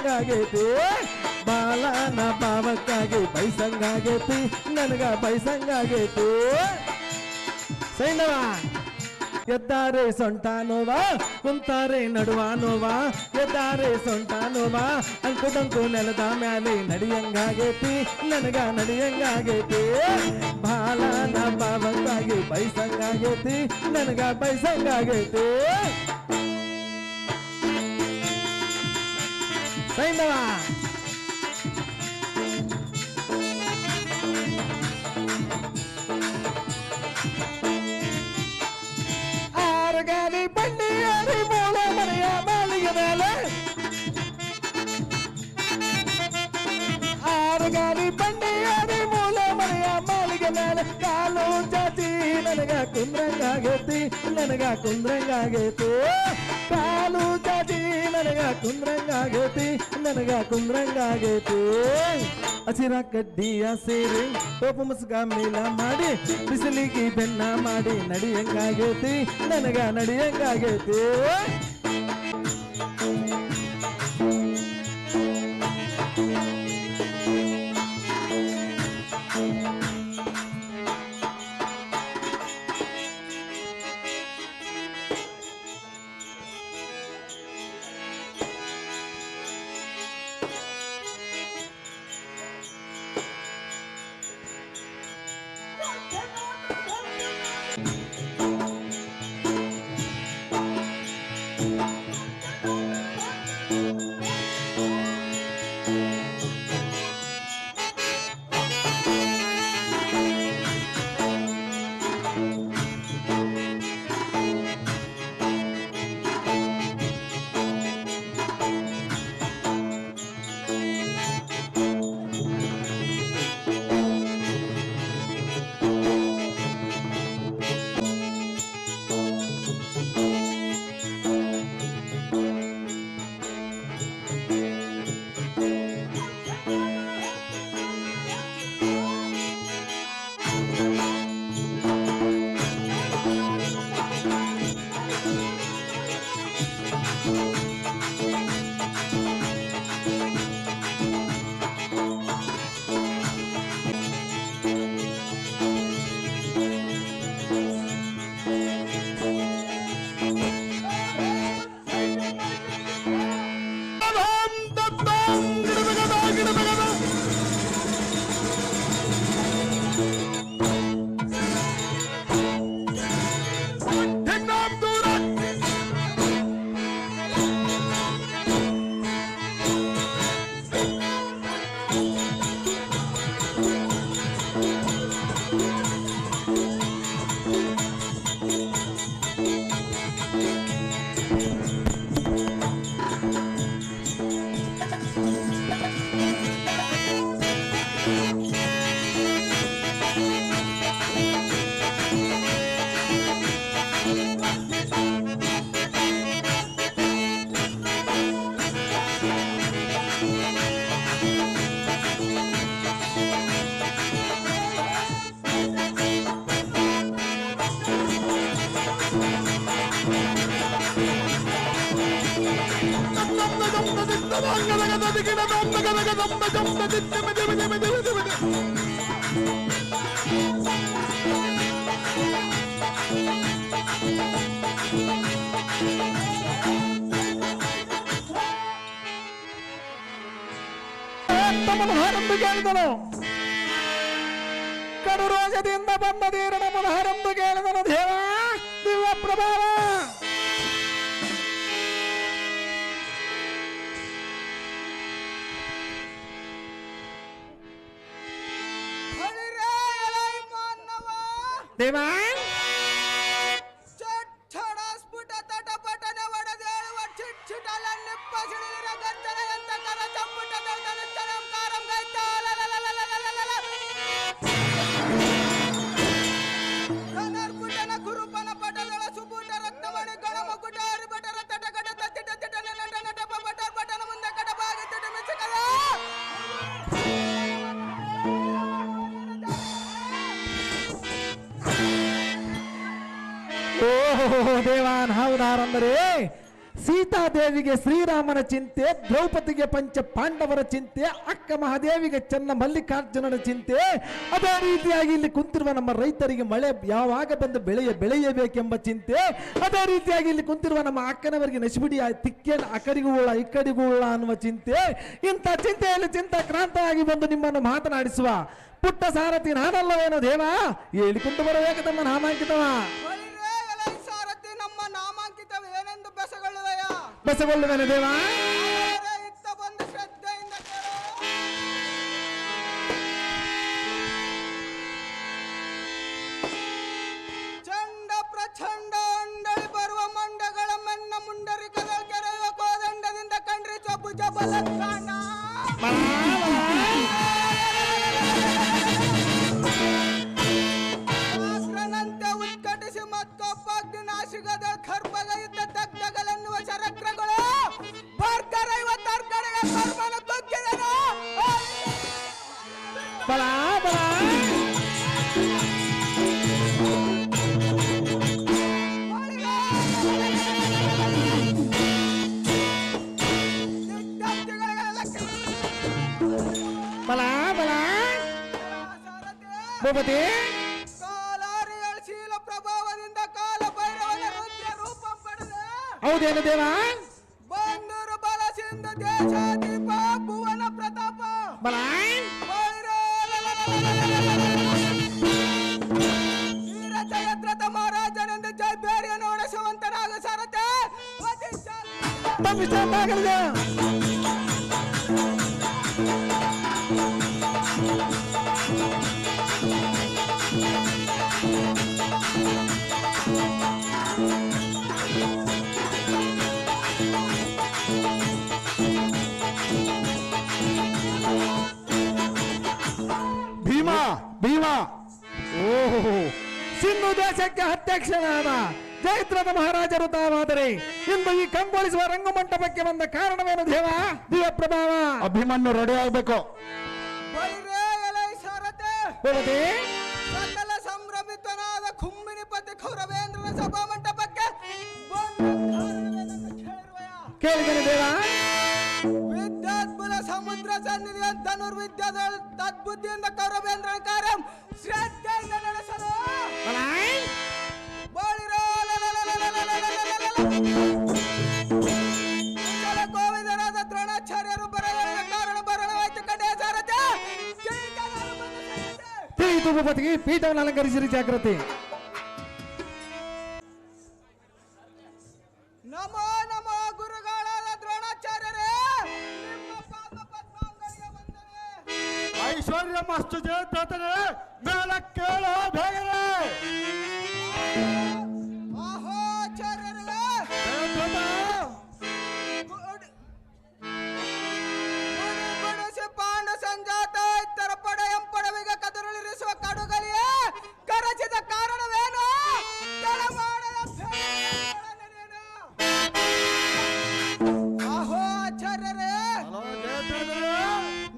ಬೈಸಂಗಾಗೈತಿ ಬಾಲನ ಭಾವಕ್ಕಾಗಿ ಬೈಸಂಗಾಗೈತಿ ನನಗ ಬೈಸಂಗಾಗೈತಿ ಸೈಂಧವ ಎದ್ದಾರೆ ಸೊಂಟ ನೋವಾ ಕುಂತಾರೆ ನಡುವ ನೋವಾ ಎದ್ದಾರೆ ಸೊಂಟ ನೋವಾ ಅಂಕು ನೆಲದ ಮ್ಯಾಲೆ ನಡಿಯಂಗಾಗೈತಿ ನನಗ ನಡಿಯಂಗಾಗೈತಿ ಬಾಲನ ಭಾವಕ್ಕಾಗಿ ಬೈಸಂಗಾಗೈತಿ ನನಗ ಬೈಸಂಗಾಗೈತಿ ಸೈಂಧವ ಆರಗಾಲಿ ಬಂಡಿಯಾರಿ ಮೂಲ ಮನೆಯ ಮಾಲಿಗೆ ಮೇಲೆ ಆರಗಾಲಿ ಬಂಡಿಯಾರಿ ಮೂಲ ಮನೆಯ ಮಾಲಿಗೆ ಮೇಲೆ ಕಾಲು ಜಾತಿ ನನಗ ಕುಂದ್ರಂಗಾಗೈತಿ ನನಗ ಕುಂದ್ರಂಗಾಗೈತಿ ಕಾಲು ಜಾತಿ ನನಗ ಕುಂದ್ರಂಗಾಗೈತಿ ನನಗ ಕುಂದ್ರಂಗಾಗೈತಿ ಹಸಿರ ಕಡ್ಡಿಯ ಸೇರಿ ಟೋಪ ಮುಸುಗ ಮೇಲ ಮಾಡಿ ಬಿಸಿಲಿಗೆ ಬೆನ್ನ ಮಾಡಿ ನಡಿಯಂಗಾಗೈತಿ ನನಗ ನಡಿಯಂಗಾಗೈತಿ ಕಡು ರೋಗದಿಂದ ಬಂದ ದೇರ ನಮ್ಮನ್ನು ಹರಂಬು ಕೇಳಿದನು ದೇವ ದಿವ್ಯ ಪ್ರಭಾವ ದೇವ ದೇವಾನ್ ಹೌದಾರಂದರೆ ಸೀತಾದೇವಿಗೆ ಶ್ರೀರಾಮನ ಚಿಂತೆ, ದ್ರೌಪದಿಗೆ ಪಂಚ ಪಾಂಡವರ ಚಿಂತೆ, ಅಕ್ಕ ಮಹಾದೇವಿಗೆ ಚೆನ್ನ ಮಲ್ಲಿಕಾರ್ಜುನನ ಚಿಂತೆ. ಅದೇ ರೀತಿಯಾಗಿ ಇಲ್ಲಿ ಕುಂತಿರುವ ನಮ್ಮ ರೈತರಿಗೆ ಮಳೆ ಯಾವಾಗ ಬಂದು ಬೆಳೆಯಬೇಕೆಂಬ ಚಿಂತೆ. ಅದೇ ರೀತಿಯಾಗಿ ಇಲ್ಲಿ ಕುಂತಿರುವ ನಮ್ಮ ಅಕ್ಕನವರಿಗೆ ನಸಿಬಿಡಿ ತಿಕ್ಕೇನು ಅಕಡಿಗೂ ಉಳ್ಳ ಇಕ್ಕಡಿಗೂ ಉಳ್ಳ ಅನ್ನುವ ಚಿಂತೆ. ಇಂಥ ಚಿಂತೆಯಲ್ಲಿ ಚಿಂತಾಕ್ರಾಂತವಾಗಿ ಬಂದು ನಿಮ್ಮನ್ನು ಮಾತನಾಡಿಸುವ ಪುಟ್ಟ ಸಾರಥಿ ನಾನಲ್ಲವೇನೋ ದೇವ, ಹೇಳಿಕೊಂಡು ಬರಬೇಕು ತಮ್ಮ ನಾಮಾಂಕಿತವ. ಸಾರಥಿ ನಮ್ಮ ನಾಮಾಂಕಿತವೇನೆಂದು ಬೆಸಗೊಳ್ಳುವೆಯ? ಬೆಸಗೊಳ್ಳುವೇನು ದೇವ? ಇತ್ತ ಬಂದು ಶ್ರದ್ಧೆಯಿಂದ ಚಂಡ ಪ್ರಚಂಡ ಅಂಡಳಿ ಬರುವ ಮಂಡಗಳ ಮನ್ನ ಮುಂಡರಿಕದ ಕೆರೆಯುವ ಕೋದಂಡದಿಂದ ಕಂಡ್ರಿ ಚೊಬ್ಬು ಜಬಲತ್ಕಾಂಡ ಶಾಸ್ತ್ರನಂತೆ ಉದ್ಘಾಟಿಸಿ ಮತ್ತೊಬ್ಬ ನಾಶಿಗದ ಖರ್ಬಗೈತ ದಗ್ಧಗಳೆನ್ನುವ ಚರಕ್ರಗಳು ಬರ್ಕರೈವ ತರ್ಕಡೆಗೆ ಕರ್ಮನ ಕುಗ್ಗಿದನು. ಬಲ ಬಲ ಬಲ ಬಲ ಭೂಪತಿ ಕಾಲಾರಿಯಳ ಪ್ರಭಾವದಿಂದ ಕಾಲ ಭೈರವನ ರುದ್ರ ರೂಪ ಪಡೆದ ಹೌದೇನು ದೇವ? ಬಂದರು ಬಲಸಿಂದ ದೇಶಾಧಿಪ ಭುವನ ಪ್ರತಾಪ ಬಲ ವೀರ ಜಯದ್ರಥ ಮಹಾರಾಜನೆಂದು ಜೈ ಬೇರಿಯನ್ನು ಒಡೆಸುವಂತನಾಗ ಸಾರಥೆ ತಪ್ಪಿಸಬೇಕಾಗಲಿದೆ. ಭೀಮಾ ಭೀಮಾ ಓಹೋ, ಸಿಂಧು ದೇಶಕ್ಕೆ ಅಧ್ಯಕ್ಷನಾದ ಜಯದ್ರಥ ಮಹಾರಾಜರು ತಾವಾದರೆ ಇಂದು ಈ ಕಂಗೊಳಿಸುವ ರಂಗಮಂಟಪಕ್ಕೆ ಬಂದ ಕಾರಣವೇನು ದೇವ? ದಿವ್ಯ ಪ್ರಭಾವ ಅಭಿಮನ್ಯು ರೆಡಿ ಆಗ್ಬೇಕು. ಸಾರಥೆ ಭೂಪತಿ ಸಕಲ ಸಂಭ್ರಮಿತನಾದ ಕುಂಬಿನಿಪತಿ ಕೌರವೇಂದ್ರನ ಸಭಾ ಮಂಟಪಕ್ಕೆ ಬಂದು ಕೇಳಿದ್ದೇನೆ ದೇವ. ವಿದ್ಯಾದ್ಭುತ ಸಮುದ್ರ ಸನ್ನಿಧಿಯ ಧನುರ್ವಿದ್ಯಾದ ತದ್ಬುದ್ಧಿಯಿಂದ ಕೌರವೇಂದ್ರನ ಕಾರ್ಯ ಶ್ರದ್ಧೆಯಿಂದ ನಡೆಸಲು ಗೋವಿಂದರಾದ ದ್ರೋಣಾಚಾರ್ಯರು ಬರೆಯುವ ಕಾರಣ ಬರಣವಾಯ್ತು ಕಡೆ ಸಾರಥೆ. ತಿಳಿಯಿತು ಭೂಪತಿಗೆ, ಪೀಠವನ್ನು ಅಲಂಕರಿಸಿರಿ ಜಾಗ್ರತೆ. ನಮೋ ನಮೋ ಗುರುಗಳಾದ ದ್ರೋಣಾಚಾರ್ಯರೇ, ನಿಮ್ಮ ಪಾದ ಪದ್ಮಗಳಿಗೆ ವಂದನೆ. ಐಶ್ವರ್ಯ ಮಸ್ತು ಜಯದ್ರಥನೇ, ಮೇಲ ಕೇಳೋ ಬೇಗನೆ. ಆಹೋ ಆಚಾರ್ಯರೇ, ಗುಡಿಸಿ ಪಾಂಡ ಸಂಜಾತ ಇತರ ಪಡೆಯಂ ಪಡವಿಗೆ ಕದರುಳಿರಿಸುವ ಕಡುಗಳಿಯೇ ಕರಚಿದ ಕಾರಣವೇನು? ತಡಮಾಡದ ಆಹೋ ಆಚಾರ್ಯರೇ,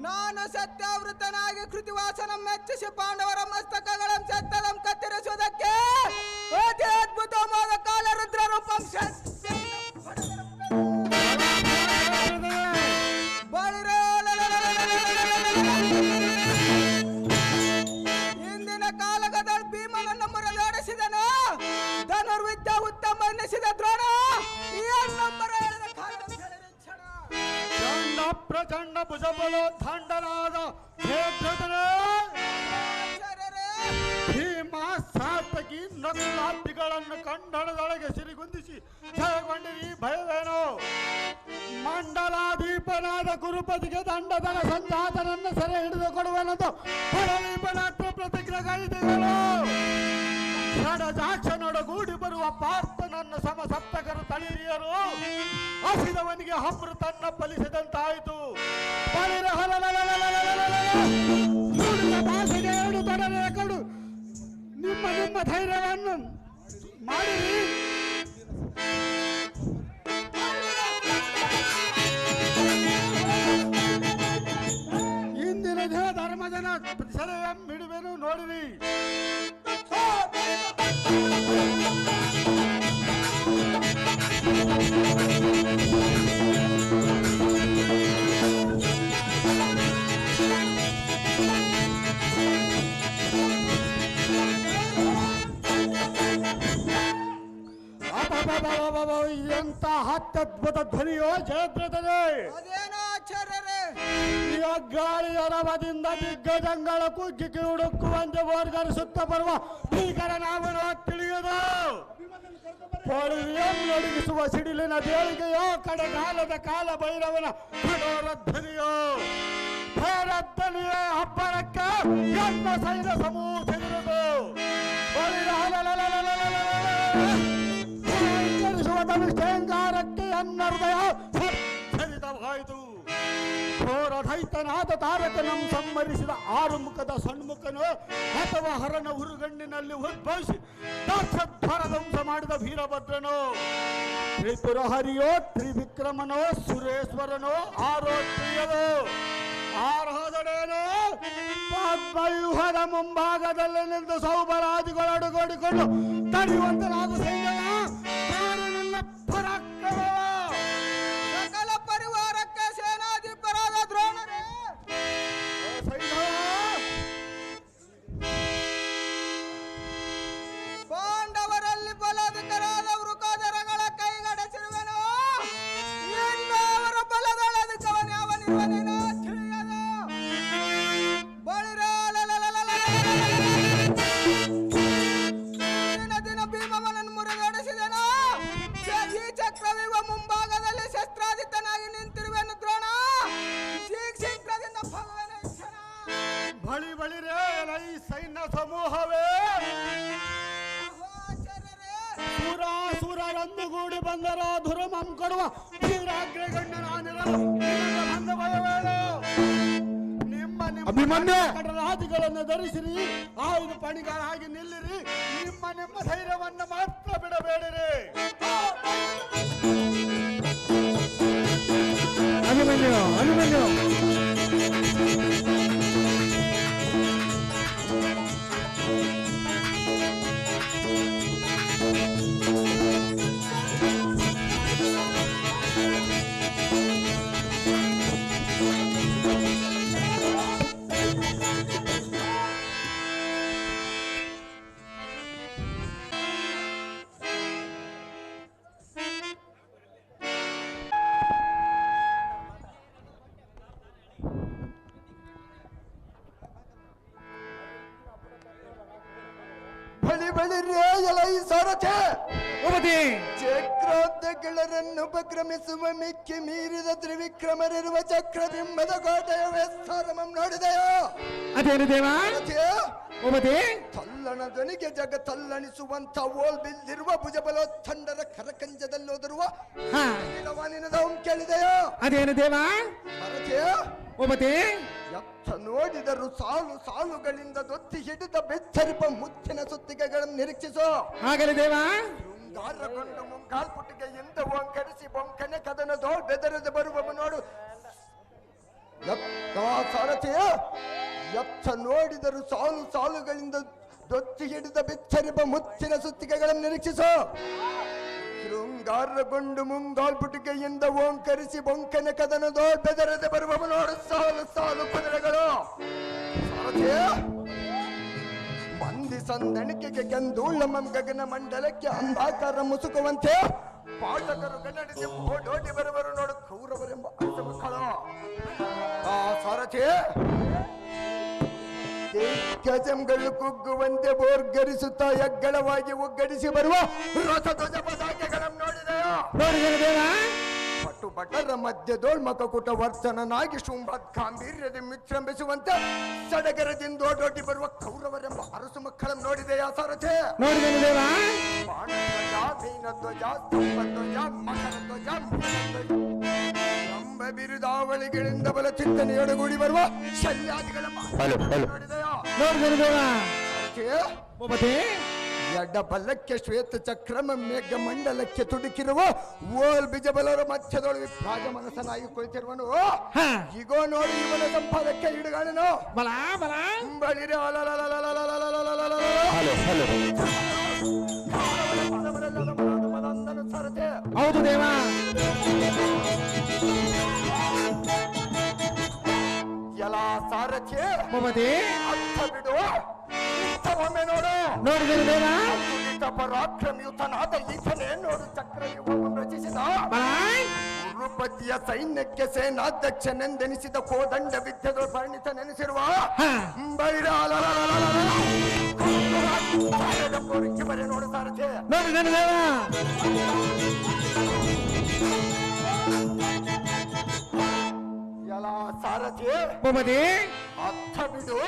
ನಾನು ಸತ್ಯಾವೃತನಾಗಿ ಕೃತಿವಾಸನ ಮೆಚ್ಚಿಸಿ ಪಾಂಡವರ ಮಸ್ತಕಗಳನ್ನು ಸತ್ತದಂ ಕತ್ತರಿಸುವುದಕ್ಕೆ ಅತಿ ಅದ್ಭುತವಾದ ಕಾಲರುದ್ರ ರೂಪಂ ಇಂದಿನ ಕಾಲಗದಲ್ಲಿ ಭೀಮನನ್ನು ಮುರಳೋಡಿಸಿದನು. ಧನುರ್ವಿದ್ಯ ಉತ್ತಮ ಎನ್ನಿಸಿದ ದ್ರೋಣ ಈ ನಂಬರ ಹೇಳಿದ ಕಾಲ ಚಂಡ ಪ್ರಚಂಡ ಭುಜಬಲೋ ಥಂಡನಾದ ಜಯದ್ರಥನೇ, ಭೀಮಾ ಸಾತಕಿ ನಕಲಾಪಿಗಳನ್ನು ಕಂಡಳದೊಳಗೆ ಸಿರಿಗುಂದಿಸಿ ಜಯಗೊಂಡಿರಿ ಭಯವೇನು? ಮಂಡಲಾಧೀಪನಾದ ಗುರುಪತಿಗೆ ದಂಡದನ ಸಂಜಾತನನ್ನು ಸೆರೆ ಹಿಡಿದು ಕೊಡುವನೆಂದು ಪರದೀಪನಾಥ ಪ್ರತಿಜ್ಞೆಗೈದಿಗಳು. ಷಡಜಾಕ್ಷನೊಡಗೂಡಿ ಬರುವ ಪಾರ್ಥನನ್ನು ಸಮಸಪ್ತಕರು ತಳಿರಿಯರು ಹಸಿದವನಿಗೆ ಹಮ್ರು ತನ್ನ ಫಲಿಸಿದಂತಾಯಿತು. ಭಾಷೆಗೆ ಎರಡು ತಡನೆ ಕೊಡು, ನಿಮ್ಮ ನಿಮ್ಮ ಧೈರ್ಯವನ್ನು ಮಾಡಿರಿ. ಇಂದಿನ ದಿನ ಧರ್ಮಜನ ಸೆರೆಯ ಮಿಡುವೆನು ನೋಡಿರಿ. Thank you. ಅತ್ಯದ್ಭುತ ಧ್ವನಿಯೋ ಜಯದ್ರತದೆ. ಅದೇನೋ ಆಚಾರ್ಯರೇ. ಈ ಗಾಳಿಯ ರವದಿಂದ ದಿಗ್ಗಜಂಗಳ ಕುಗ್ಗಿಕೆ ಹುಡುಕುವಂತೆ ಗೋರ್ಗರಿಸುತ್ತ ಬರುವ ಭೀಕರ ನಾಮನ ತಿಳಿಯದು. ಪೊಳಿಯಂ ನಡುಗಿಸುವ ಸಿಡಿಲಿನ ದೇಳಿಗೆಯೋ ಕಡೆಗಾಲದ ಕಾಲ ಭೈರವನ ಕಠೋರ ಧ್ವನಿಯೋ ಭೈರಧ್ವನಿಯ ಅಬ್ಬರಕ್ಕೆ ಎನ್ನ ಸೈನ್ಯ ಸಮೂಹ ತೆಗೆದು ಧನುಷ್ಠೇಂಗಾರಕ್ಕೆ ಎನ್ನ ಹೃದಯ ಸರಿತವಾಯಿತು. ಘೋರ ದೈತ್ಯನಾದ ತಾರಕನಂ ಸಂಹರಿಸಿದ ಆರು ಮುಖದ ಸಣ್ಮುಖನು ಅಥವಾ ಹರನ ಹುರುಗಣ್ಣಿನಲ್ಲಿ ಉದ್ಭವಿಸಿ ದಾಕ್ಷಧ್ವರ ಧ್ವಂಸ ಮಾಡಿದ ವೀರಭದ್ರನೋ ತ್ರಿಪುರಹರಿಯೋ ತ್ರಿವಿಕ್ರಮನೋ ಸುರೇಶ್ವರನೋ ಆರೋಗ್ಯನೋ ಆರ್ಹದಡೇನೋ ಪದ್ಮವ್ಯೂಹದ ಮುಂಭಾಗದಲ್ಲಿ ನಿಂತು ಸೌಬರಾದಿಗಳೊಡಗೂಡಿಕೊಂಡು ತಡೆಯುವಂತನಾದ ಸೈನ್ಯ ನಿನ್ನ ಪರಾಕ್ರಮ. ಸಕಲ ಪರಿವಾರಕ್ಕೆ ಸೇನಾಧಿಪರಾದ ದ್ರೋಣರೇ, ಪಾಂಡವರಲ್ಲಿ ಬಲಾಧಿಕರಾದ ವೃಕೋದರಗಳ ಕೈಗಡೆಸಿರುವೆನು. ಇನ್ನು ಅವರ ಬಲದಳಧಿಕವನೇ ಅವನಿರುವನೇನೋ ತಿಳಿಯದು. ದಿನ ಭೀಮವನನ್ನು ಮುರಿದೊಡಿಸಿದೆನು. ಈ ಚಕ್ರವಿವ ಮುಂಭಾಗದಲ್ಲಿ ಶಸ್ತ್ರಾಧಿತನಾಗಿ ನಿಂತಿರುವೆನು ದ್ರೋಣ. ಶೀಘ್ರದಿಂದ ಬಳಿ ಬಳಿರೇ ಈ ಸೈನ್ಯ ಸಮೂಹವೇ ಸುರಾಸುರರೊಂದುಗೂಡಿ ಬಂದರ ಧುರಮಂ ಕೊಡುವ ವೀರಾಗ್ರಗಣ್ಯನಾನಿರಲು ಬಂದ ಭಯವೇಳು. ನಿಮ್ಮ ಕಡರಾದಿಗಳನ್ನು ಧರಿಸಿರಿ, ಆಯುಧ ಪಣಿಗಳಾಗಿ ನಿಲ್ಲಿರಿ. ನಿಮ್ಮ ಧೈರ್ಯವನ್ನು ಮಾತ್ರ ಬಿಡಬೇಡಿರಿ. ಅಭಿಮನ್ಯು ಚಕ್ರೋದ್ಯಗಳರನ್ನು ಉಪಕ್ರಮಿಸುವ ಮಿಕ್ಕಿ ಮೀರಿದ ತ್ರಿವಿಕ್ರಮರಿರುವ ಚಕ್ರಬಿಂಬದ ಕೋಟೆಯ ವಿಸ್ತಾರಮಂ ನೋಡಿದೆಯೋ? ಅದೇನು ದೇವ? ತಲ್ಲಣ ಧ್ವನಿಗೆ ಜಗ ತಲ್ಲಣಿಸುವಂತ ಓಲ್ ಬಿದ್ದಿರುವ ಭುಜಬಲೋತ್ತಂಡರ ಕರಕಂಜದಲ್ಲೋದಿರುವ ಕೇಳಿದೆಯೋ? ಅದೇನು ದೇವ? ಎತ್ತ ನೋಡಿದರು ಸಾಲು ಸಾಲುಗಳಿಂದ ದೊತ್ತಿ ಹಿಡಿದ ಬೆಚ್ಚರಿಪ ಮುತ್ತಿನ ಸುತ್ತಿಗೆಗಳನ್ನು ನಿರೀಕ್ಷಿಸೋ. ಹಾಗಲೇ ದೇವ ಗಾರಗೊಂಡು ಮುಂಗಾಲ್ಪುಟ್ಟಿಗೆ ಎಂದ ಓಂಕರಿಸಿ ಬೊಂಕನೆ ಕದನದೋ ಬೆದರದೆ ಬರುವವ ನೋಡು. ಸಾರಥಿ ಎತ್ತ ನೋಡಿದರು ಸಾಲು ಸಾಲುಗಳಿಂದ ದೊತ್ತಿ ಹಿಡಿದ ಬೆಚ್ಚರಿಪ ಮುತ್ತಿನ ಸುತ್ತಿಗೆಗಳನ್ನು ನಿರೀಕ್ಷಿಸೋ. ಶೃಂಗಾರಗೊಂಡು ಮುಂಗಾಲ್ಪುಟಿಕೆಯಿಂದ ಓಂಕರಿಸಿ ಬೊಂಕನೆ ಕದನದೋ ಬೆದರದೆ ಬರುವವ ನೋಡು ಸಾಲು ಸಾಲು ಕುದುರೆಗಳು. ಮಂದಿ ಸಂದಣಿಕೆಗೆ ಕೆಂದೂಳ್ಳಮಂ ಗಗನ ಮಂಡಲಕ್ಕೆ ಅಂಧಾಕಾರ ಮುಸುಕುವಂತೆ ಪಾಠಕರು ಗನ್ನಡಿಸಿ ಓಡೋಡಿ ಬರುವರು ನೋಡು ಕೌರವರೆಂಬ ಅರ್ಥ ಮಕ್ಕಳು. ಆ ಸಾರಥಿ ಗಜಂಗಳು ಕುಗ್ಗುವಂತೆ ಬೋರ್ಗರಿಸುತ್ತಾ ಯಗ್ಗಳವಾಗಿ ಒಗ್ಗಡಿಸಿ ಬರುವ ರಥಧ್ವಜ ಪತಾಕೆಗಳನ್ನು ನೋಡಿದೆಯೋ? ಪಟ್ಟು ಭಟರ ಮಧ್ಯದೋಳ್ಮಕ ಕುಟ ವರ್ತನನಾಗಿ ಶುಂಭದ್ ಗಾಂಭೀರ್ಯದ ಮಿತ್ರಂಬಿಸುವಂತೆ ಸಡಗರದಿಂದ ಓಡೋಡಿ ಬರುವ ಕೌರವರೆಂಬ ಅರಸು ಮಕ್ಕಳನ್ನು ನೋಡಿದೆಯಾ ಸಾರಥಿ? ಬಾಣಧ್ವಜ, ಮೀನಧ್ವಜ, ಸ್ತಂಭಧ್ವಜ, ಮಕರಧ್ವಜ, ಎಂಬ ಬಿರುದಾವಳಿಗಳಿಂದ ಬಲ ಚಿಂತನೆಯೊಡಗೂಡಿ ಬರುವ ಶಲ್ಯಾದಿಗಳ ನೋಡಿದೆಯಾ? ಎಡ್ಡ ಬಲ್ಲಕ್ಕೆ ಶ್ವೇತ ಚಕ್ರಮ ಮೇಘ ಮಂಡಲಕ್ಕೆ ತುಡುಕಿರುವ ಓಲ್ ಬಿಜಬಲರ ಮಧ್ಯದೊಳು ವಿಭ್ರಾಜ ಮನಸ್ಸನಾಗಿ ಕುಳಿತಿರುವನು. ಈಗೋ ನೋಡಿ ಇವನ ಸಂಪಾದಕ್ಕೆ ಹಿಡುಗಾಣನು ಬಳಿರೆ ಹೌದು ದೇವ. ಎಲ್ಲ ಸಾರಥಿ ಅರ್ಥ ಬಿಡು. ಒಮ್ಮೆ ನೋಡು ನೋಡಿದರೆ ದೇವ ಪರಾಕ್ರಮಯುತನಾದ ಈತನೇ ನೋಡು ಚಕ್ರವ್ಯೂಹವನ್ನು ರಚಿಸಿದ ದ್ರೌಪದಿಯ ಸೈನ್ಯಕ್ಕೆ ಸೇನಾಧ್ಯಕ್ಷನೆಂದೆನಿಸಿದ ಕೋದಂಡ ವಿದ್ಯೆಗಳು ಪರಿಣಿತ ನೆನೆಸಿರುವ ಬರೆ ನೋಡು ಸಾರಥಿ. ಎಲ್ಲ ಸಾರಥಿ ಅರ್ಥ ಬಿಡು,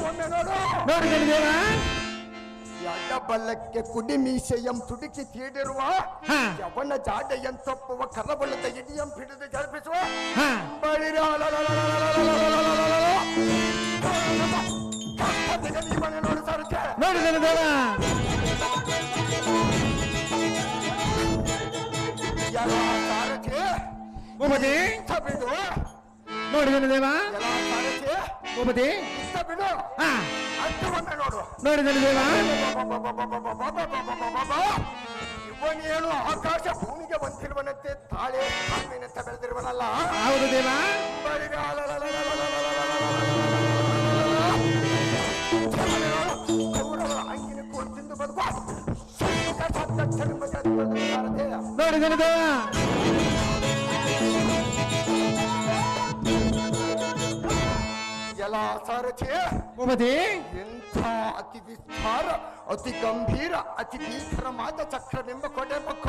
ಒಮ್ಮೆ ನೋಡು. ಎಡ ಬಲ್ಲಕ್ಕೆ ಕುಡಿ ಮೀಸೆಯಂ ತುಡುಕಿ ತೀಡಿರುವ ಯವನ ಜಾಡೆಯಂತೊಪ್ಪುವ ಕರಬಲದ ಇಡಿಯಂ ಹಿಡಿದು ಜಲ್ಪಿಸುವ ಮನೆ ನೋಡು ಸಾರಥಿ. ಸಾರಥಿ ಬಿಡು, ನೋಡಿದನು ದೇವ. ಸಾರಥಿ ಬಿಡು, ಒಮ್ಮೆ ನೋಡು. ನೋಡಿದನು ದೇವ. ಇವನೇನು ಆಕಾಶ ಭೂಮಿಗೆ ಬಂದಿರುವನಂತೆ ತಾಳೆ ಕಾಮಿನಂತ ಬೆಳೆದಿರುವನಲ್ಲ. ಹೌದು ದೇವ. ಅಂಗಿನ ತಿಂದು ಬದುಕು. ನೋಡಿದನು ದೇವ. ಎಲ್ಲ ಸಾರಥಿ ಎಂಥ ಅತಿ ವಿಸ್ತಾರ, ಅತಿ ಗಂಭೀರ, ಅತಿ ಭೀಕರವಾದ ಚಕ್ರವೆಂಬ ಕೋಟೆ ಪಕ್ಕ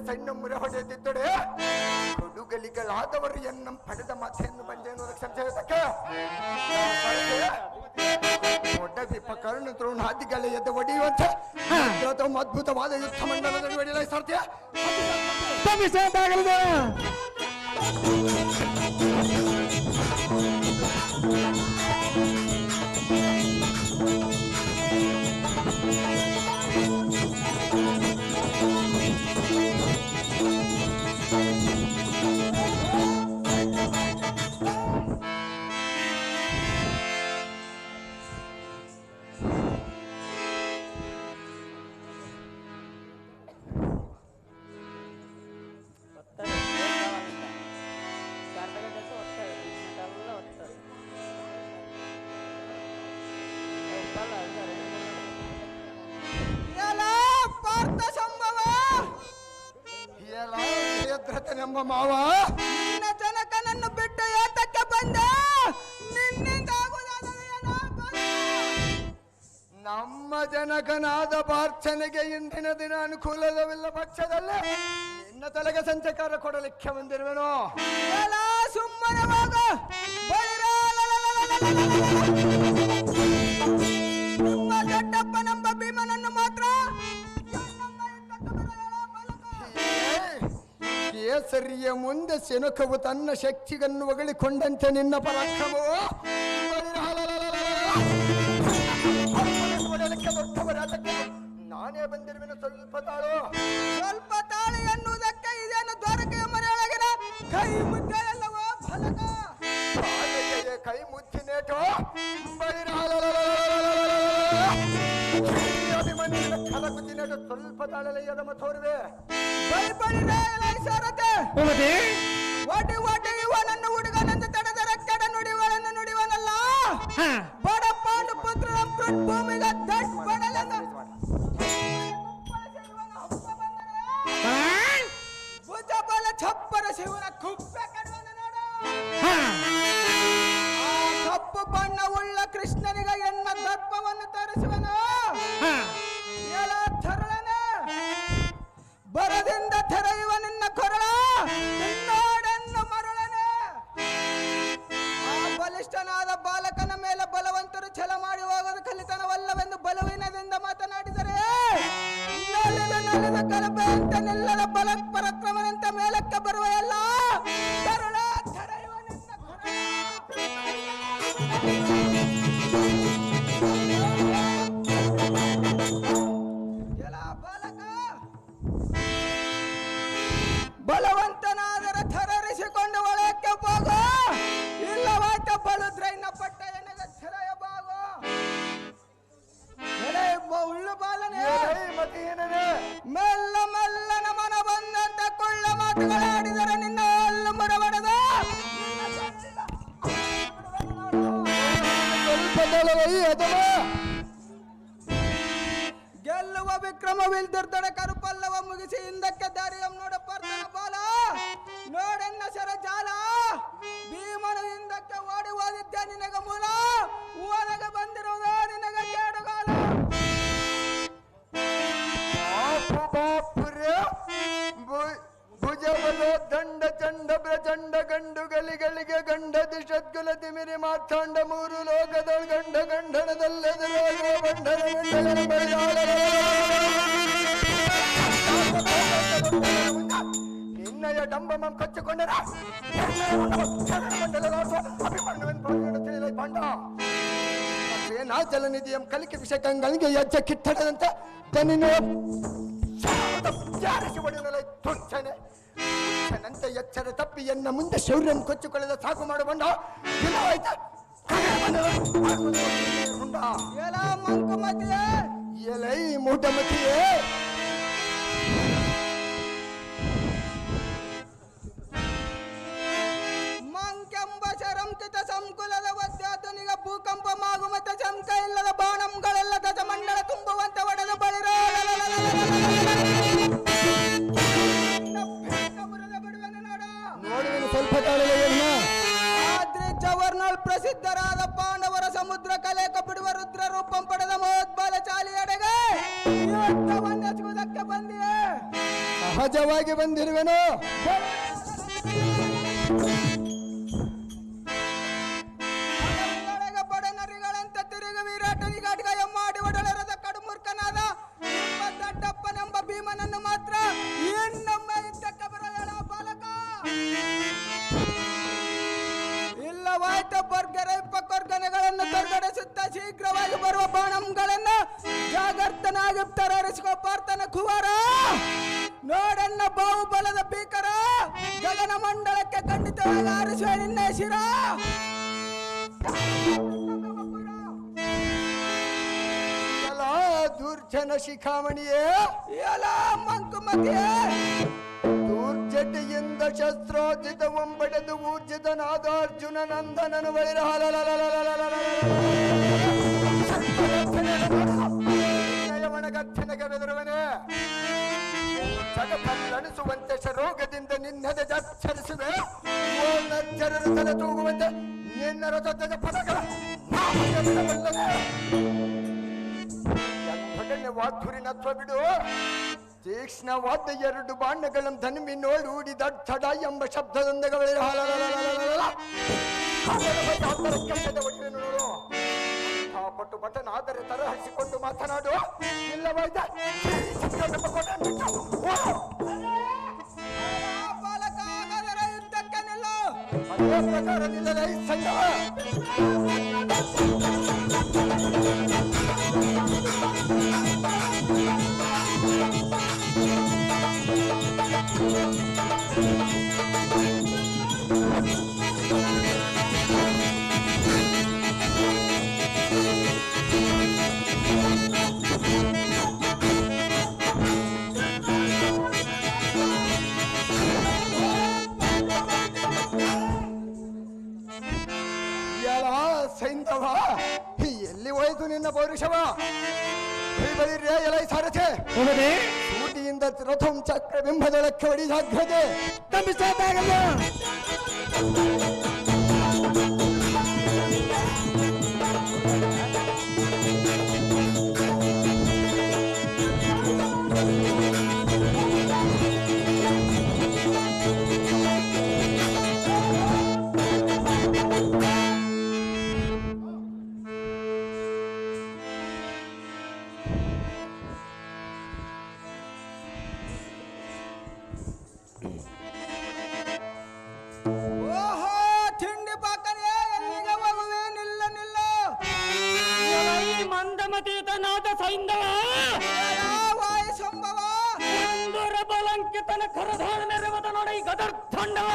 ಸೈನ್ಯ ಮುರೆ ಹೊಡೆದಿದ್ದಡೆ ಕೊಡುಗಲಿಗಳಾದವರು ಎನ್ನಂ ಪಡೆದ ಮಾತೆಯನ್ನು ಬಂದೇನು ಸಂಚಯಕ್ಕೆ ದೊಡ್ಡ ವಿಪಕರಣ ದ್ರೋಣಾದಿಗಳ ಎದ್ದು ಒಡೆಯುವಂತೆ ಅದ್ಭುತವಾದ ಯುದ್ಧ ಮಂಡಲದಲ್ಲಿ ಒಡೆಯಲ ಸಾರ್ಥ. ಎಂಬ ಮಾವ ನಿನ್ನ ಜನಕನನ್ನು ಬಿಟ್ಟು ಏತಕ್ಕೆ ಬಂದ? ನಮ್ಮ ಜನಕನಾದ ಪಾರ್ಥನೆಗೆ ಇಂದಿನ ದಿನ ಅನುಕೂಲವಿಲ್ಲ ಪಕ್ಷದಲ್ಲೇ ನಿನ್ನ ತಲೆಗೆ ಸಂಚಕಾರ ಕೊಡಲಿಕ್ಕೆ ಬಂದಿರುವೆನೋ. ಸುಮ್ಮನೆ ಹೋಗ. ನಿಮ್ಮ ದೊಡ್ಡಪ್ಪನೆಂಬ ಭೀಮನನ್ನು ಮಾತ್ರ ಕೇಸರಿಯ ಮುಂದೆ ಸೆನಕವು ತನ್ನ ಶಕ್ತಿಗನ್ನು ಹೊಗಳಿಕೊಂಡಂತೆ ನಿನ್ನ ಪರಾಕ್ರಮವು ನಾನೇ ಬಂದಿರುವೆನು. ಸ್ವಲ್ಪ ತಾಳು, ಸ್ವಲ್ಪ ತಾಳು ಎನ್ನುವುದಕ್ಕೆ ಇದೇನು ದ್ವಾರಕೆಯ ಮನೆಯೊಳಗಿನ ಕೈ ಮುದ್ದೆ ಅಲ್ಲವೋ ಫಲಕ? ಕೈ ಮುದ್ದಿನೇಟು ಕಲಗುದ್ದಿನೇಟು ಸ್ವಲ್ಪ ತಾಳಲಯ್ಯದ ಮಥೋರ್ವೆ ವಾಟಿ ವಾಟಿ ಇವನನ್ನು ಹುಡುಗನಂದು ತಡೆದರ ಕೆಡ ನುಡಿಗಳನ್ನು ನುಡಿವನಲ್ಲ. ಬಡ ಪಾಂಡು ಪುತ್ರ ಭೂಮಿಗೆ ದಟ್ ಬಡಲೆಂದ ಭುಜಬಲ ಛಪ್ಪರ ಶಿವನ ಕುಪ್ಪೆ ಕಡುವನ ನೋಡು. ಕಪ್ಪು ಬಣ್ಣವುಳ್ಳ ಕೃಷ್ಣನಿಗೆ ಎನ್ನ ದರ್ಪವನ್ನು ತೋರಿಸುವನು. ಬರದಿಂದ ತೆರೆಯುವ ನಿನ್ನ ಕೊರಳ ನಿನ್ನೋಡೆನ್ನು ಮರಳನೆ. ಆ ಬಲಿಷ್ಠನಾದ ಬಾಲಕನ ಮೇಲೆ ಬಲವಂತರು ಛಲ ಮಾಡಿ ಹೋಗೋದು ಕಲಿತನವಲ್ಲವೆಂದು ಬಲವಿನದಿಂದ ಮಾತನಾಡಿದರೆ ನಲಿದ ಕಲಪೆ ಅಂತ ನಿಲ್ಲದ ಬಲ ಪರಾಕ್ರಮನಂತೆ ಮೇಲಕ್ಕೆ ಬರುವ ಎಲ್ಲ ತರುಳ ತೆರೆಯುವ ನಿನ್ನ ಬಲವಂತನಾದರೆ ಥರರಿಸಿಕೊಂಡು ಒಳಕ್ಕೆ ಹೋಗು, ಇಲ್ಲವಾಯ್ತ ಬಳುದ್ರೈನ ಪಟ್ಟ ಎನಗೆ ಥೆರೆಯ ಬಾಗು. ಉಳ್ಳು ಬಾಲನೆ ಮೆಲ್ಲ ಮೆಲ್ಲನ ಮನ ಬಂದಂತ ಕೊಳ್ಳ ಮಾತುಗಳಾಡಿದರೆ ನಿನ್ನ ಅಲ್ಲು ಮುರಬಡದ ಗೆಲ್ಲ ಕ್ರಮವಿಲ್ದಿರ್ದಡೆ ಕರುಪಲ್ಲವ ಮುಗಿಸಿ ಹಿಂದಕ್ಕೆ ದಾರಿಯಂ ನೋಡ ಪರ್ತನ ಬಾಲ ನೋಡೆನ್ನ ಸರ ಜಾಲ ಭೀಮನು ಹಿಂದಕ್ಕೆ ಓಡಿ ಓದಿದ್ದೆ ನಿನಗ ಮೂಲ ಒಳಗೆ ಬಂದಿರುವುದು ನಿನಗ ಕೇಡುಗಾಲ ಭುಜಬಲ ದಂಡ ಚಂಡ ಪ್ರಚಂಡ ಗಂಡು ಗಲಿಗಳಿಗೆ ಗಂಡ ದಿಶದ್ಗುಲ ತಿಮಿರಿ ಮಾತಾಂಡ ಮೂರು ಲೋಕದ ಗಂಡ ಗಂಡನದಲ್ಲೆದುರಾಗುವ ಬಂಡನ ನಿನ್ನಯ ಡಂಬಮಂ ಕಚ್ಚಿಕೊಂಡರ ಬಂಡ ಸೇನಾಚಲ ನಿಧಿಯಂ ಕಲಿಕೆ ವಿಷಯಗಳಿಗೆ ಯಜ್ಜ ಕಿಟ್ಟಡದಂತೆ ತನ್ನ ಜಾರಿಸಿ ಒಡೆಯಲೈ ತುಚ್ಚನೆ ನಂತೆ ಎಚ್ಚರ ತಪ್ಪಿ ಎನ್ನ ಮುಂದೆ ಶೌರ್ಯನ್ ಕೊಚ್ಚಿಕೊಳ್ಳದ ಸಾಕು ಮಾಡಬಂಡ ಎಲೈ ಮೂಢಮತಿಯೇ ಮಂಕೆಂಬ ಶರಂಕಿತ ಸಂಕುಲದ ವದ್ಯಾಧುನಿಕ ಭೂಕಂಪ ಮಾಗುಮತ ಶಂಕ ಇಲ್ಲದ ಬಾಣಂಗಳೆಲ್ಲ ದಶ ಮಂಡಳ ತುಂಬುವಂತೆ ಒಡೆದು ಬಳಿರ ಸ್ವಲ್ಪ ಆದ್ರೆ ಜವರ್ನಾಳ್ ಪ್ರಸಿದ್ಧರಾದ ಪಾಂಡವರ ಸಮುದ್ರ ಕಲೆಕ ಬಿಡುವ ರುದ್ರ ರೂಪಂ ಪಡೆದ ಮಹೋದ್ಬಲ ಚಾಲಿಯಡೆಗೆ ಎಚ್ಚುವುದಕ್ಕೆ ಬಂದಿಯೇ ಸಹಜವಾಗಿ ಬಂದಿರುವೆನು ಬಡನರಿಗಳಂತೆ ತಿರುಗಿ ವಿರಾಟನಿಗಾಡಿಗ ಎಮ್ಮಾಡಿ ಒಡಲರದ ಕಡುಮೂರ್ಖನಾದ ದಡ್ಡಪ್ಪನೆಂಬ ಭೀಮನನ್ನು ಮಾತ್ರ ಇನ್ನೊಮ್ಮೆ ಇದ್ದಕ್ಕೆ ಬರಲ ಬಾಲಕ ಇಲ್ಲವಾಯ್ತ ಕೊರ್ಗನೆಗಳನ್ನು ತೊರ್ಗಡಿಸುತ್ತ ಶೀಘ್ರವಾಗಿ ಬರುವ ಬಾಣಂಗಳನ್ನು ಜಾಗರ್ತನಾಗಿ ತರರಿಸಿಕೋ ಪಾರ್ಥನ ಕುವರ ನೋಡನ್ನ ಬಾಹುಬಲದ ಭೀಕರ ಗಗನ ಮಂಡಲಕ್ಕೆ ಖಂಡಿತವಾಗಿ ಆರಿಸುವ ನಿನ್ನೆ ಶಿರ ದುರ್ಜನ ಶಿಖಾಮಣಿಯೇ ಎಲ್ಲ ಮಂಕುಮತಿಯೇ ದೂರ್ಜಟಿಯಿಂದ ಶಸ್ತ್ರೋಜಿತವಂ ಪಡೆದು ಊರ್ಜಿತನಾದ ಅರ್ಜುನ ನಂದನನು ಬಳಿರ ಒಣಗರ್ಥನೆಗೆ ಬೆದರುವನೆ ಜಗತ್ತಣಿಸುವಂತೆ ಶರೋಗದಿಂದ ನಿನ್ನದೆ ಜಚ್ಚರಿಸುವೆ ನಜ್ಜರರು ತಲೆ ತೂಗುವಂತೆ ನಿನ್ನ ರಥದ ಪದಗಳ ವಾಧುರಿನತ್ವ ಬಿಡು ತೀಕ್ಷ್ಣವಾದ ಎರಡು ಬಾಣಗಳನ್ನು ಧನ್ಮಿ ನೋಡಿ ಊಡಿ ದಡ್ಡ ಎಂಬ ಶಬ್ದದೊಂದಿಗೆ ನೋಡು ಆ ಪಟ್ಟು ಬಟನಾದರೆ ತರ ಹರಿಸಿಕೊಂಡು ಮಾತನಾಡು ಇಲ್ಲವಾಯ್ತ ಬಾಲಕ ಹಾಗಾದರೆ ಯುದ್ಧಕ್ಕೆ ನಿಲ್ಲು ಅದೇ ಪ್ರಕಾರ ನಿಲ್ಲಲೇ ಸಂಗಮ ಸೈಂಧವ ಎಲ್ಲಿ ಹೋಯ್ತು ನಿನ್ನ ಪೌರುಷವ ಬಳಿರ್ಯ ಎಲೈ ಸಾರಥೆ ಸೂಟಿಯಿಂದ ರಥಂ ಚಕ್ರ ಬಿಂಬದಳಕ್ಕೆ ಹೊಡಿ ಜಾಗ್ರತೆ ತಪ್ಪಿಸೋದಾಗಲ್ಲ ಓಹೋ ತಿಂಡಿ ಪಾಕನೇ ಎಲ್ಲಿಗೆ ಹೋಗುವೆ ನಿಲ್ಲ ನಿಲ್ಲ ಮಂದಮತೀತನಾದ ಸೈಂಧವ ವಾಯು ಸಂಭವ ಬಲಂಕಿತನ ಕರಧಾಳ ನೆರವದ ನೋಡಿ ಗದರ್ಧಂಡವ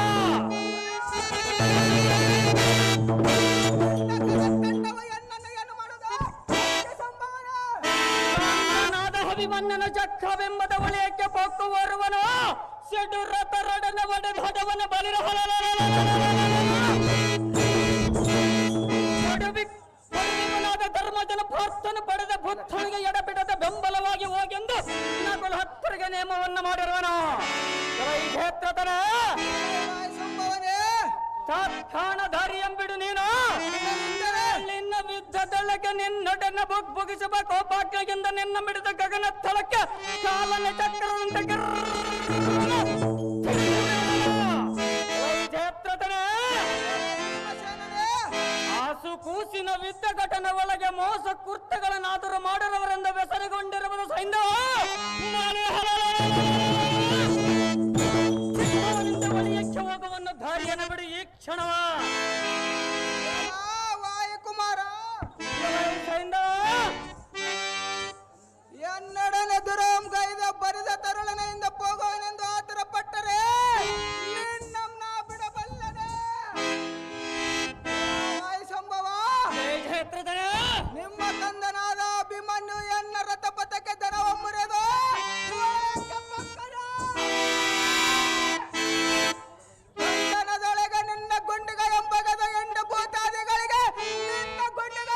ಅಭಿಮನ್ಯನ ಚಕ್ರವೆಂಬದ ವಲಯಕ್ಕೆ ಪೊಕ್ಕು ಬರುವನು ಸಿಡು ರಥ ರಡನ ಒಡೆದವನ ಬಲಿರ ಧರ್ಮಜನ ಪ್ರಾರ್ಥನೆ ಪಡೆದ ಬುದ್ಧನಿಗೆ ಎಡಬಿಡದ ಬೆಂಬಲವಾಗಿ ಹೋಗೆಂದು ನಿಯಮವನ್ನು ಮಾಡಿರುವನು. ಈ ಕ್ಷೇತ್ರತನ ದಾರಿ ಎಂಬಿಡು ನೀನು ನಿನ್ನ ವಿದ್ಯದೊಳಗೆ ನಿನ್ನೊಡನೆ ಬುಗಿಸಬೇಕು. ಭಾಗ್ಯದಿಂದ ನಿನ್ನ ಮಿಡಿದ ಗಗನ ಸ್ಥಳಕ್ಕೆ ಕಾಲನ ಚಕ್ರದಂತೆ ಆಸು ಕೂಸಿನ ವಿದ್ದ ಘಟನೆ ಒಳಗೆ ಮೋಸ ಕೃತ್ಯಗಳನ್ನಾದರೂ ಮಾಡಿರುವರೆಂದು ವ್ಯಸನಗೊಂಡಿರುವುದು ಸೈಂಧವ. ಬಳಿಯಕ್ಕೆ ಹೋಗುವನ್ನು ದಾರಿಯನ್ನು ಬಿಡು ಈ ಕ್ಷಣವ. ವಾಯುಕುಮಾರ ಸೈಂಧವ ಎನ್ನಡನೆ ದುರಂಗೈದ ಬರಿದ ತರುಳನೆಯಿಂದ ಹೋಗುವನೆಂದು ಆತರ ಪಟ್ಟರೆ ನಿನ್ನನ್ನ ಬಿಡಬಲ್ಲನೆ. ಸಂಭವ ನಿಮ್ಮ ಕಂದನಾದ ಅಭಿಮನ್ಯು ಎನ್ನ ರಥಪಥಕ್ಕೆ ದರವ ಮುರಿದು ಕಂದನದೊಳಗೆ ನಿನ್ನ ಗುಂಡಿಗ ಎಂಬಗದ ಎಂಡು ಭೂತಾದಿಗಳಿಗೆ ನಿನ್ನ ಗುಂಡಿಗ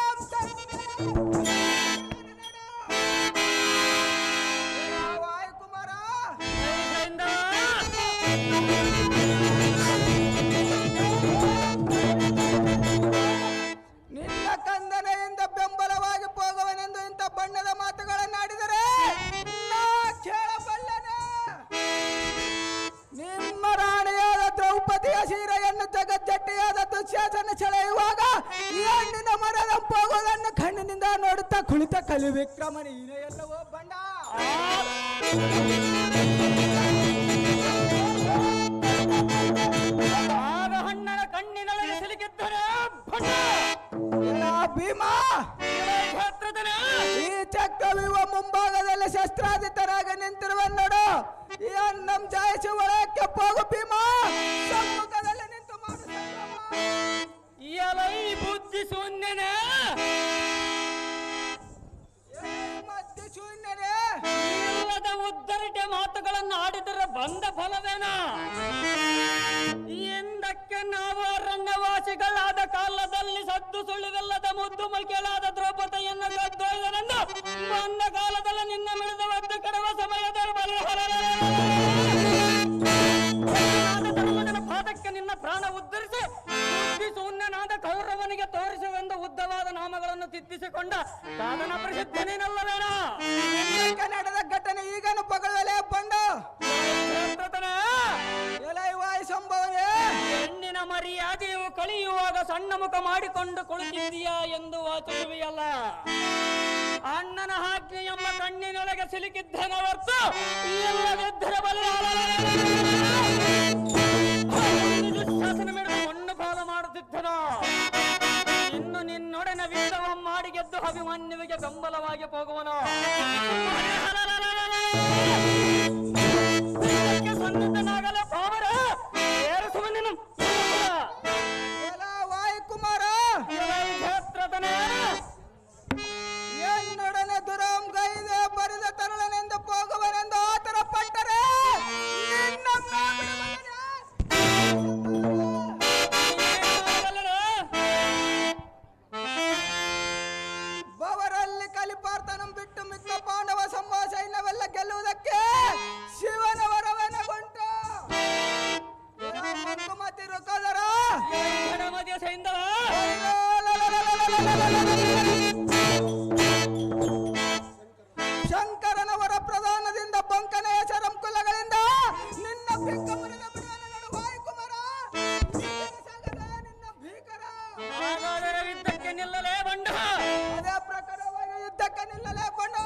ನಿನ್ನ ಕಂದನೆಯಿಂದ ಬೆಂಬಲವಾಗಿ ಹೋಗುವನೆಂದು ಇಂಥ ಬಣ್ಣದ ಮಾತುಗಳನ್ನಾಡಿದರೆ ನಾ ಕೇಳಬಲ್ಲನೆ. ನಿಮ್ಮ ರಾಣಿಯಾದ ದ್ರೌಪದಿಯ ಸೀರೆಯನ್ನು ಜಗಜ್ಜಟ್ಟಿಯಾದ ದುಶ್ಯಾಸನ ಸೆಳೆಯುವಾಗ ಈ ಹಣ್ಣಿನ ಮರದ ಹೋಗುವುದನ್ನು ಕಣ್ಣಿನಿಂದ ನೋಡುತ್ತಾ ಕುಳಿತ ಕಲಿ ವಿಕ್ರಮಣ ನೀನೇ ಎಲ್ಲವೋ ಬಂಡ. ಹಣ್ಣನ ಕಣ್ಣಿನೊಳಗೆ ಸಿಲುಕಿದ್ದರೆ ಭೀಮಾ ಈ ಚಕ್ರವ್ಯೂಹ ಮುಂಭಾಗದಲ್ಲಿ ಶಸ್ತ್ರಾಧಿತರಾಗಿ ನಿಂತಿರುವ ನೋಡು. ಈ ನಮ್ ಜಾಯಿಸಿ ಒಳಕ್ಕೆ ಹೋಗು ಭೀಮಾ. ಸಮ್ಮುಖದಲ್ಲಿ ನಿಂತು ಮಾಡು ಈ ಬುದ್ಧಿ ಶೂನ್ಯನೇ ಮಧ್ಯ ಶೂನ್ಯನೇ ಇಲ್ಲದ ಉದ್ದರಿಕೆ ಮಾತುಗಳನ್ನು ಆಡಿದರೆ ಬಂದ ಫಲವೇನ? ಎಂದಕ್ಕೆ ನಾವು ಅರಣ್ಯವಾಸಿಗಳಾದ ಕಾಲದಲ್ಲಿ ಸದ್ದು ಸುಳಿವಿಲ್ಲದ ಮುದ್ದು ಮೈಕೆಳಾದ ದ್ರೌಪದಿಯನ್ನು ಕದ್ದೊಯ್ದನೆಂದು ಬಂದ ಕಾಲದಲ್ಲಿ ನಿನ್ನ ಮಿಡಿದ ಒದ್ದು ಕೆಡುವ ಸಮಯದಲ್ಲಿ ಪಾದಕ್ಕೆ ನಿನ್ನ ಪ್ರಾಣ ಉದ್ಧರಿಸಿ ಬುದ್ಧಿ ಶೂನ್ಯನಾದ ಕೌರವನಿಗೆ ತೋರಿಸುವೆಂದು ಉದ್ದವಾದ ನಾಮಗಳನ್ನು ತಿದ್ದಿಸಿಕೊಂಡ ಸಾಧನ ಪ್ರಸಿದ್ಧನೇನಲ್ಲವೇಣ? ನಡೆದ ಘಟನೆ ಈಗನು ಪಗಳಲೇ ಬಂಡ ವಾಯು ಸಂಭವನೆ. ಹೆಣ್ಣಿನ ಮರ್ಯಾದೆಯು ಕಳೆಯುವಾಗ ಸಣ್ಣ ಮುಖ ಮಾಡಿಕೊಂಡು ಕುಳಿತಿದ್ದೀಯಾ ಎಂದು ವಾಚಿಸುವೆಯಲ್ಲ. ಅಣ್ಣನ ಆಜ್ಞೆ ಎಂಬ ಕಣ್ಣಿನೊಳಗೆ ಸಿಲುಕಿದ್ದನ ಹೊರತು ಇಲ್ಲದಿದ್ದರೆ ಶಾಸನ ಮೇಲೆ ಮಣ್ಣು ಪಾಲ ಮಾಡುತ್ತಿದ್ದನು. ಇನ್ನು ನಿನ್ನೊಡನೆ ವಿಧವ ಮಾಡಿ ಗೆದ್ದು ಅಭಿಮನ್ಯುವಿಗೆ ಬೆಂಬಲವಾಗಿ ಹೋಗುವನು. ಸನ್ನಿಧನಾಗಲೇ ಪಾವರ ಏರಿಸುವ ನಿನ್ನ ವಾಯುಕುಮಾರ ಕ್ಷೇತ್ರದನೇ ಎನ್ನೊಡನೆ ದುರಂಗೈದೆ ಬರಿದ ತರುಳನೆಂದು ಹೋಗುವನೆಂದು ಆತರ ಪಟ್ಟರೆ ಬವರಲ್ಲಿ ಕಲಿಪಾರ್ತನಂ ಬಿಟ್ಟು ಮಿಕ್ಕ ಪಾಂಡವ ಸಂಭವ ಸೈನ್ಯವೆಲ್ಲ ಗೆಲ್ಲುವುದಕ್ಕೆ ಶಿವನ ವರವನಗೊಂಟು ಮತಿ ರುಕದರ ಮಧ್ಯ ಸೈಂಧವ ಶಂಕರನವರ ಪ್ರಧಾನದಿಂದ ಬಂಕನೆಯ ಶರಂಕುಲಗಳಿಂದ ನಿನ್ನ ಬಿಕ್ಕ ಮುರಿದ ಬಿಡುವನು ವಾಯುಕುಮಾರ. ನಿನ್ನ ಭೀಕರ ಹಾಗಾದರೆ ಯುದ್ಧಕ್ಕೆ ನಿಲ್ಲಲೇ ಬಂಡ. ಅದೇ ಪ್ರಕಾರವಾಗಿ ಯುದ್ಧಕ್ಕೆ ನಿಲ್ಲಲೇ ಬಂಡ.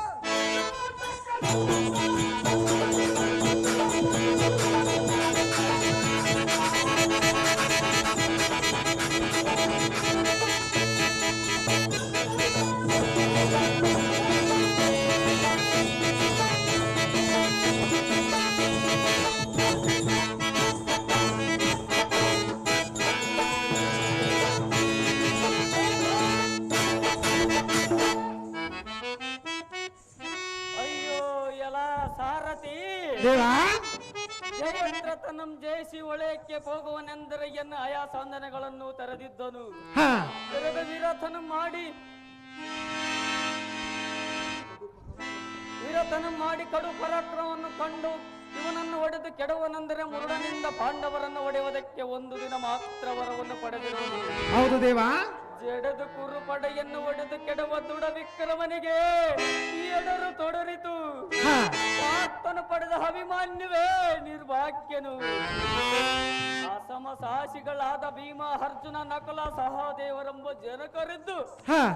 ಜಯದ್ರಥನಂ ಜಯಿಸಿ ಒಳೆಯಕ್ಕೆ ಹೋಗುವನೆಂದರೆ ಎನ್ನ ಆಯಾ ಸಾಧನೆಗಳನ್ನು ತೆರೆದಿದ್ದನು. ತೆರೆದ ವಿರಥನ ಮಾಡಿ ವೀರತನ ಮಾಡಿ ಕಡು ಪರಾಕ್ರಮವನ್ನು ಕಂಡು ಇವನನ್ನು ಒಡೆದು ಕೆಡವನೆಂದರೆ ಮುರುಡನಿಂದ ಪಾಂಡವರನ್ನು ಒಡೆಯುವುದಕ್ಕೆ ಒಂದು ದಿನ ಮಾತ್ರ ವರವನ್ನು ಪಡೆದಿರುವುದು. ಹೌದು ದೇವಾ. ಜಡದು ಕುರು ಪಡೆಯನ್ನು ಒಡೆದು ಕೆಡವ ದುಡ ವಿಕ್ರಮನಿಗೆ ಎಡರು ತೊಡರಿತು. ಆತನು ಪಡೆದ ಅಭಿಮಾನ್ಯವೇ ನಿರ್ಭಾಗ್ಯನು. ಅಸಮ ಸಾಹಸಿಗಳಾದ ಭೀಮ, ಅರ್ಜುನ, ನಕುಲ, ಸಹದೇವರೆಂಬ ಜನಕರಿದ್ದು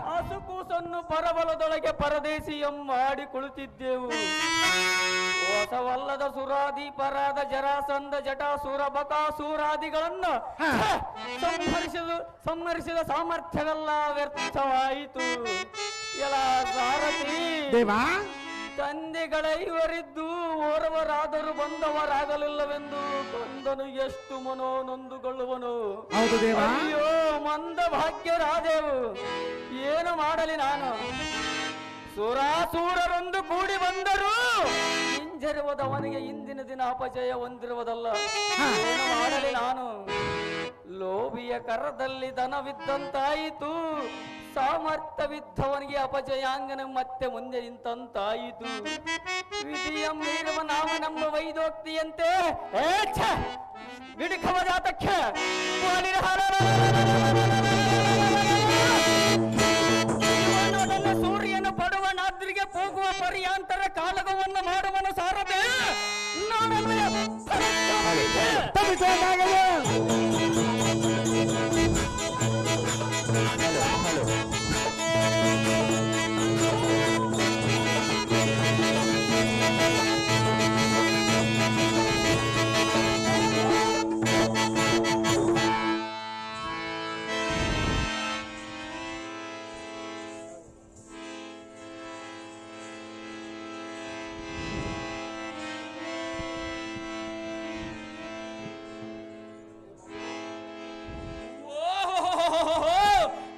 ಹಸುಕೂಸನ್ನು ಪರಬಲದೊಳಗೆ ಪರದೇಶಿಯಂ ಮಾಡಿ ಕುಳಿತಿದ್ದೆವು. ಹೊಸವಲ್ಲದ ಸುರಾದೀಪರಾದ ಜರಾಸಂಧ, ಜಟಾಸುರ, ಬಕಾಸುರಾದಿಗಳನ್ನು ಸಂಹರಿಸಿದ ಸಾಮರ್ಥ್ಯವೆಲ್ಲ ವ್ಯರ್ಥವಾಯಿತು. ಎಲ್ಲ ಸಾರಥಿ ದೇವಾ, ತಂದೆಗಳ ಇವರಿದ್ದು ಓರ್ವರಾದರೂ ಬಂದವರಾಗಲಿಲ್ಲವೆಂದು ಕಂದನು ಎಷ್ಟು ಮನೋನೊಂದುಕೊಳ್ಳುವನು. ಹೌದು ದೇವಾ. ಅಯ್ಯೋ ಮಂದ ಭಾಗ್ಯರಾದೆವು, ಏನು ಮಾಡಲಿ ನಾನು? ಸುರಾಸೂರರೊಂದು ಕೂಡಿ ಬಂದರು ಹಿಂಜರಿವದವನಿಗೆ ಇಂದಿನ ದಿನ ಅಪಜಯ ಹೊಂದಿರುವುದಲ್ಲ. ಏನು ಮಾಡಲಿ ನಾನು? ಲೋಭಿಯ ಕರದಲ್ಲಿ ಧನವಿದ್ದಂತಾಯಿತು, ಸಾಮರ್ಥ್ಯವಿದ್ದವನಿಗೆ ಅಪಜಯಾಂಗನ ಮತ್ತೆ ಮುಂದೆ ನಿಂತಂತಾಯಿತು. ವಿಧಿಯ ಮೀರುವ ನಾಮನೆಂಬ ವೈದೋಕ್ತಿಯಂತೆ ಬಿಡಿಕವ ಜಾತಕ್ಕೆ ಸೂರ್ಯನು ಪಡುವ ನಾದ್ರಿಗೆ ಹೋಗುವ ಪರ್ಯಾಂತರ ಕಾಲಗವನ್ನು ಮಾಡುವನು ಸಾರದೆ.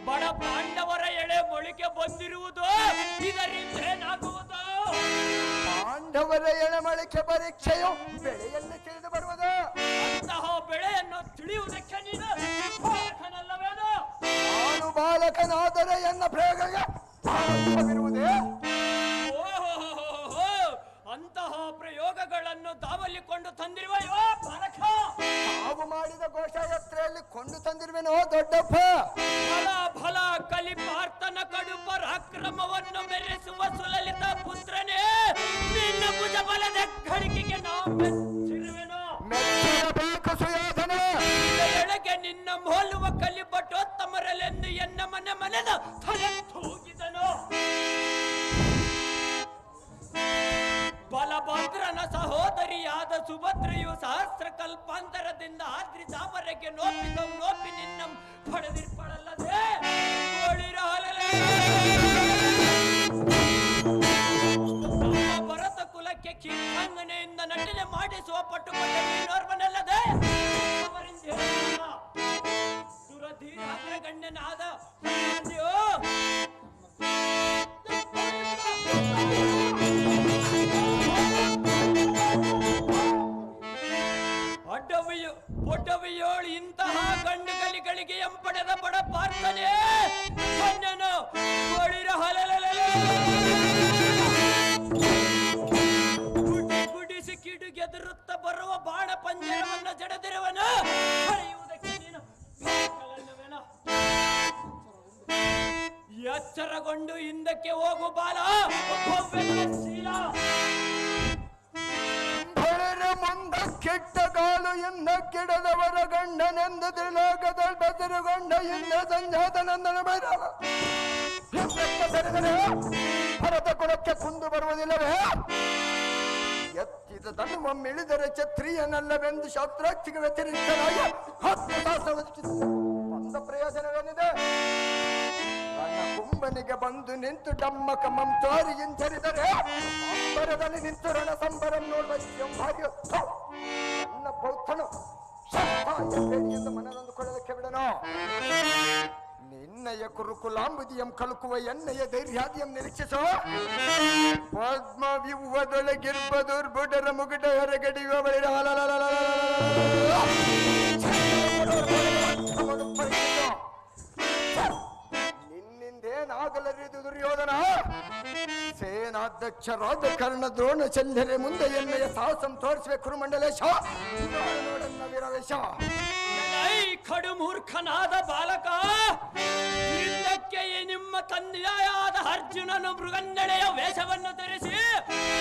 ಬಡ ಪಾಂಡವರ ಎಳೆ ಮೊಳಿಕೆ ಬಂದಿರುವುದು, ಇದರಿಂದೇನಾಗುವುದು? ಪಾಂಡವರ ಎಳೆಮಳಿಕೆ ಪರೀಕ್ಷೆಯು ಬೆಳೆಯನ್ನು ತಿಳಿದು ಬರುವುದು. ಅಂತಹ ಬೆಳೆಯನ್ನು ತಿಳಿಯುವುದಕ್ಕೆ ನೀನು ಬಾಲಕನಲ್ಲವೇನು? ನಾನು ಬಾಲಕನಾದರೆ ಎನ್ನ ಪ್ರಯೋಗವಿರುವುದೇ? ಅಂತಹ ಪ್ರಯೋಗಗಳನ್ನು ದಾವಲ್ಲಿಕೊಂಡು ತಂದಿರುವೆಯೋ ಬಾಲಕ? ತಾವು ಮಾಡಿದ ಘೋಷಯಾತ್ರೆಯಲ್ಲಿ ಕೊಂಡು ತಂದಿರುವೆನೋ ದೊಡ್ಡಪ್ಪ? ಫಲ ಫಲ ಕಲಿಪಾರ್ತನ ಕಡು ಪರಾಕ್ರಮವನ್ನು ಮೆರೆಸುವ ಸುಲಲಿತ ಪುತ್ರನೇ, ನಿನ್ನ ಭುಜ ಬಲದ ಗಳಿಕೆಗೆ ನಾವು ಮೆಚ್ಚಿರುವೆನೋ. ಮೆಚ್ಚಬೇಕು ಸುಯೋಧನ. ಎಳಗೆ ನಿನ್ನ ಮೋಲುವ ಕಲಿಪಟೋತ್ತಮರಲೆಂದು ಎನ್ನ ಮನದ ತಲೆ ತೂಗಿದನು. ಬಲಭದ್ರನ ಸಹೋದರಿಯಾದ ಸುಭದ್ರೆಯು ಸಹಸ್ರ ಕಲ್ಪಾಂತರದಿಂದ ಆದ್ರಿ ತಾವರೆಗೆ ನೋಪಿ ನಿನ್ನ ಪಡೆದಿರ್ಪಡಲ್ಲದೆ ಭರತ ಕುಲಕ್ಕೆ ಕೀರ್ತಾಂಗನೆಯಿಂದ ನಟನೆ ಮಾಡಿಸುವ ಪಟ್ಟುಕೊಂಡ ನೀನೋರ್ವನಲ್ಲದೆ ಸುರಧೀರಾಗ್ರಗಣ್ಯನಾದ ಪೊಡವಿಯೋಳು ಇಂತಹ ಗಂಡುಗಲಿಗಳಿಗೆ ಎಂಪಡೆದ ಬಡ ಪಾರ್ಥನೆ ಕಣ್ಣನು ಗುಡಿಸಿ ಕಿಡುಗೆದರುತ್ತ ಬರುವ ಬಾಣ ಪಂಜರವನ್ನು ಜಡದಿರುವನು ಕಳೆಯುವುದಕ್ಕೆ ನೀನು ಎಚ್ಚರಗೊಂಡು ಹಿಂದಕ್ಕೆ ಹೋಗು ಬಾಲ. ಶೀಲ ಮುಂದ ಕೆಟ್ಟಗಾಲು ಎಂದ ಕೆಡದವರ ಗಂಡನೆಂದು ತ್ರಿಲೋಕದ ಬೆದರುಗೊಂಡ ಇಂದ ಸಂಜಾತನಂದನ ಬೈರಾಗ ಭರತ ಕುಲಕ್ಕೆ ಕುಂದು ಬರುವುದಿಲ್ಲವೇ? ಎತ್ತಿದ ಧನುಮಮ್ಮಿಳಿದರೆ ಕ್ಷತ್ರಿಯನಲ್ಲವೆಂದು ಶಾಸ್ತ್ರಾರ್ಥಿಗೆ ವ್ಯತಿರಿಕ್ತನಾಗಿ 10 ಶಾಸ್ತ್ರ ಬಂದ ಪ್ರಯೋಜನವೇನಿದೆ? ನನ್ನ ಕುಂಬನಿಗೆ ಬಂದು ನಿಂತು ಡಮ್ಮಕ ಮಂತಾರಿ ಇಂಚರಿದರೆ ಅಂಬರದಲ್ಲಿ ನಿಂತು ರಣ ಸಂಬರಂ ನೋಡುವ ಎಂಬಾರಿಯು ನನ್ನ ಪೌತ್ರನು ಎಂದು ಮನನೊಂದುಕೊಳ್ಳದಕ್ಕೆ ಬಿಡನು. ನಿನ್ನಯ ಕುರುಕುಲಾಂಬುದಿಯಂ ಕಲುಕುವ ಎಣ್ಣೆಯ ಧೈರ್ಯಾದಿಯಂ ನಿರೀಕ್ಷಿಸೋ. ಪದ್ಮ ವ್ಯೂಹದೊಳಗಿರ್ಬದುರ್ಬುಡರ ಮುಗುಡ ಹೊರಗಡಿಯುವ ಬಳಿರ ನಿನ್ನಿಂದೇನಾಗಲರಿದು ದುರ್ಯೋಧನ. ಸೇನಾ ಸೇನಾಧ್ಯಕ್ಷರಾದ ಕರ್ಣ ದ್ರೋಣ ಶಲ್ಯರೆ ಮುಂದೆ ಎನ್ನೆಯ ಸಾಹಸಂ ತೋರಿಸುವೆ ಕುರುಮಂಡಲೇಶ. ನೋಡನ್ನ ವೀರವೇಶ. ಕಡು ಮೂರ್ಖನಾದ ಬಾಲಕ, ಹಿಂದಕ್ಕೆ ನಿಮ್ಮ ತಂದೆಯಾದ ಅರ್ಜುನನು ಮೃಗಂಡಳೆಯ ವೇಷವನ್ನು ಧರಿಸಿ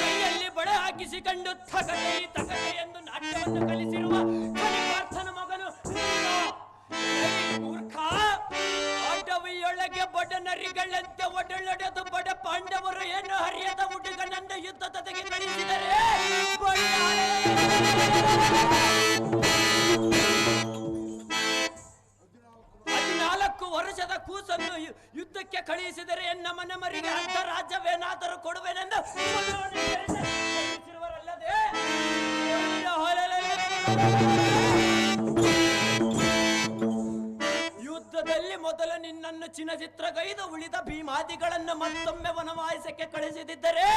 ಕೈಯಲ್ಲಿ ಬಳೆ ಹಾಕಿಸಿಕೊಂಡು ತಗಟೆ ತಗಟೆ ಎಂದು ನಾಟ್ಯವನ್ನು ಕಲಿಸಿರುವ ಕಲಿಪಾರ್ಥನ ಮಗನು ನೀನು. ಮೂರ್ಖ, ಅಡವಿಯೊಳಗೆ ಬಡ ನರಿಗಳಂತೆ ಒಡಲೊಡೆದು ಬಡ ಪಾಂಡವರು ಏನು ಹರಿಯದ ಹುಡುಗನನ್ನು ಯುದ್ಧದ ತೆಗೆ ಕಳಿಸಿದರೆ 14 ವರ್ಷದ ಕೂಸನ್ನು ಯುದ್ಧಕ್ಕೆ ಕಳುಹಿಸಿದರೆ ಎನ್ನ ಮನೆಮರಿಗೆ ಅರ್ಧ ರಾಜ್ಯವೇನಾದರೂ ಕೊಡುವೆನೆಂದು ಕಳಿಸಿರುವರಲ್ಲದೆ ಯುದ್ಧದಲ್ಲಿ ಮೊದಲು ನಿನ್ನನ್ನು ಚಿನಚಿತ್ರಗೈದು ಉಳಿದ ಭೀಮಾದಿಗಳನ್ನು ಮತ್ತೊಮ್ಮೆ ವನವಾಸಕ್ಕೆ ಕಳಿಸಿದಿದ್ದರೆ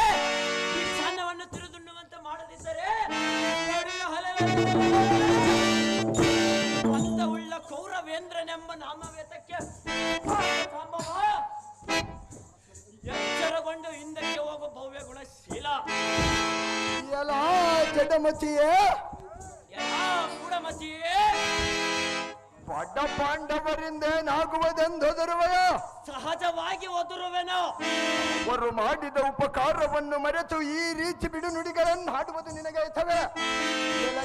ಭಿಕ್ಷಾನ್ನವನ್ನು ತಿರುದುಣ್ಣುವಂತೆ ಮಾಡದಿದ್ದರೆ ಅಂತ ಉಳ್ಳ ಕೌರವೇಂದ್ರನೆಂಬ ನಾಮವೇತಕ್ಕೆ ಎಚ್ಚರಗೊಂಡು ಹಿಂದಕ್ಕೆ ಹೋಗುವ ಭವ್ಯ ಗುಣಶೀಲ. ಎಲ್ಲ ಜಡಮತಿಯೇ, ಎಲ್ಲ ಮೂಢಮತಿಯೇ, ಬಡ ಪಾಂಡವರಿಂದೇನಾಗುವುದೆಂದೊದರುವೆಯ? ಸಹಜವಾಗಿ ಒದರುವೆನು. ಅವರು ಮಾಡಿದ ಉಪಕಾರವನ್ನು ಮರೆತು ಈ ರೀತಿ ಬಿಡು ನುಡಿಗಳನ್ನು ಹಾಡುವುದು ನಿನಗೆ ಐತವೆ?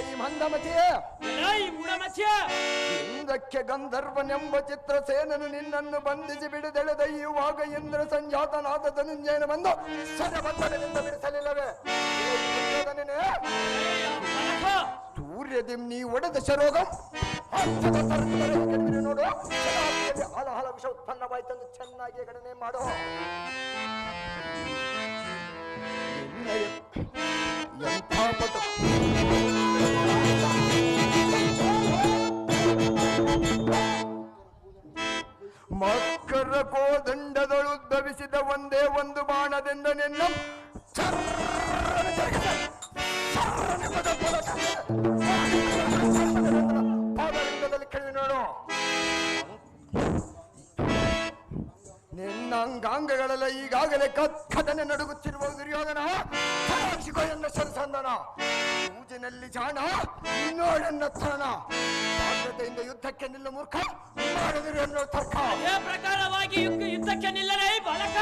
ಈ ಮಂದಮತಿಯೇ, ಈ ಮೂಢಮತಿಯೇ, ಹಿಂದಕ್ಕೆ ಗಂಧರ್ವನೆಂಬ ಚಿತ್ರಸೇನನು ನಿನ್ನನ್ನು ಬಂಧಿಸಿ ಬಿಡುದೆಳೆದೊಯ್ಯುವಾಗ ಇಂದ್ರ ಸಂಜಾತನಾದ ಧನುಂಜಯನ ಬಂದು ಸರಬಂಧನದಿಂದ ಬಿಡಿಸಲಿಲ್ಲವೇ? ಸೂರ್ಯದಿಂ ನೀ ಒಡೆದ ಶರೋಗಂ ನೋಡು, ಹಲಹಲ ವಿಷ ಉತ್ಪನ್ನವಾಯ್ತಂದು ಚೆನ್ನಾಗಿ ಗಣನೆ ಮಾಡೋ. ಎಂಥ ಪಟ ಮಕ್ಕರ ಕೋದಂಡದೊಳುದ್ಭವಿಸಿದ ಒಂದೇ ಒಂದು ಬಾಣದಿಂದ ನಿನ್ನ ಪಾದಲಿಂಗದಲ್ಲಿ ಕಳಿ ನೋಡು. ನಿನ್ನ ಅಂಗಾಂಗಗಳೆಲ್ಲ ಈಗಾಗಲೇ ಕದನೆ ನಡುಗುತ್ತಿರುವ ದುರ್ಯೋಧನ ಎನ್ನ ಸರಸಂದನ ಪೂಜೆನಲ್ಲಿ ಜಾಣ ನೋಡನ್ನ ಥಾನ ಸಾಧ್ಯತೆಯಿಂದ ಯುದ್ಧಕ್ಕೆ ನಿಲ್ಲ ಮೂರ್ಖ ಮಾಡಿದಿರು ಅನ್ನೋ ತರ್ಕ. ಅದೇ ಪ್ರಕಾರವಾಗಿ ಯುದ್ಧಕ್ಕೆ ನಿಲ್ಲಲೇ ಬಾಲಕ.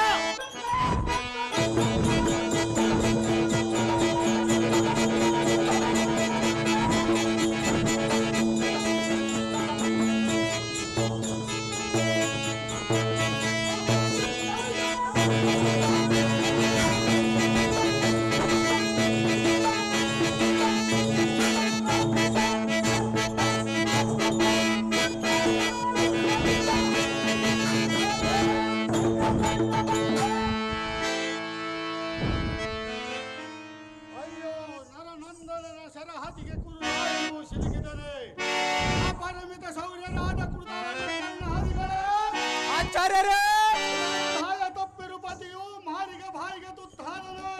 ತಪ್ಪಿರುಪತಿಯು ಮಾರಿಗೆ ಬಾಯಿಗೆ ತುತ್ತಾರನು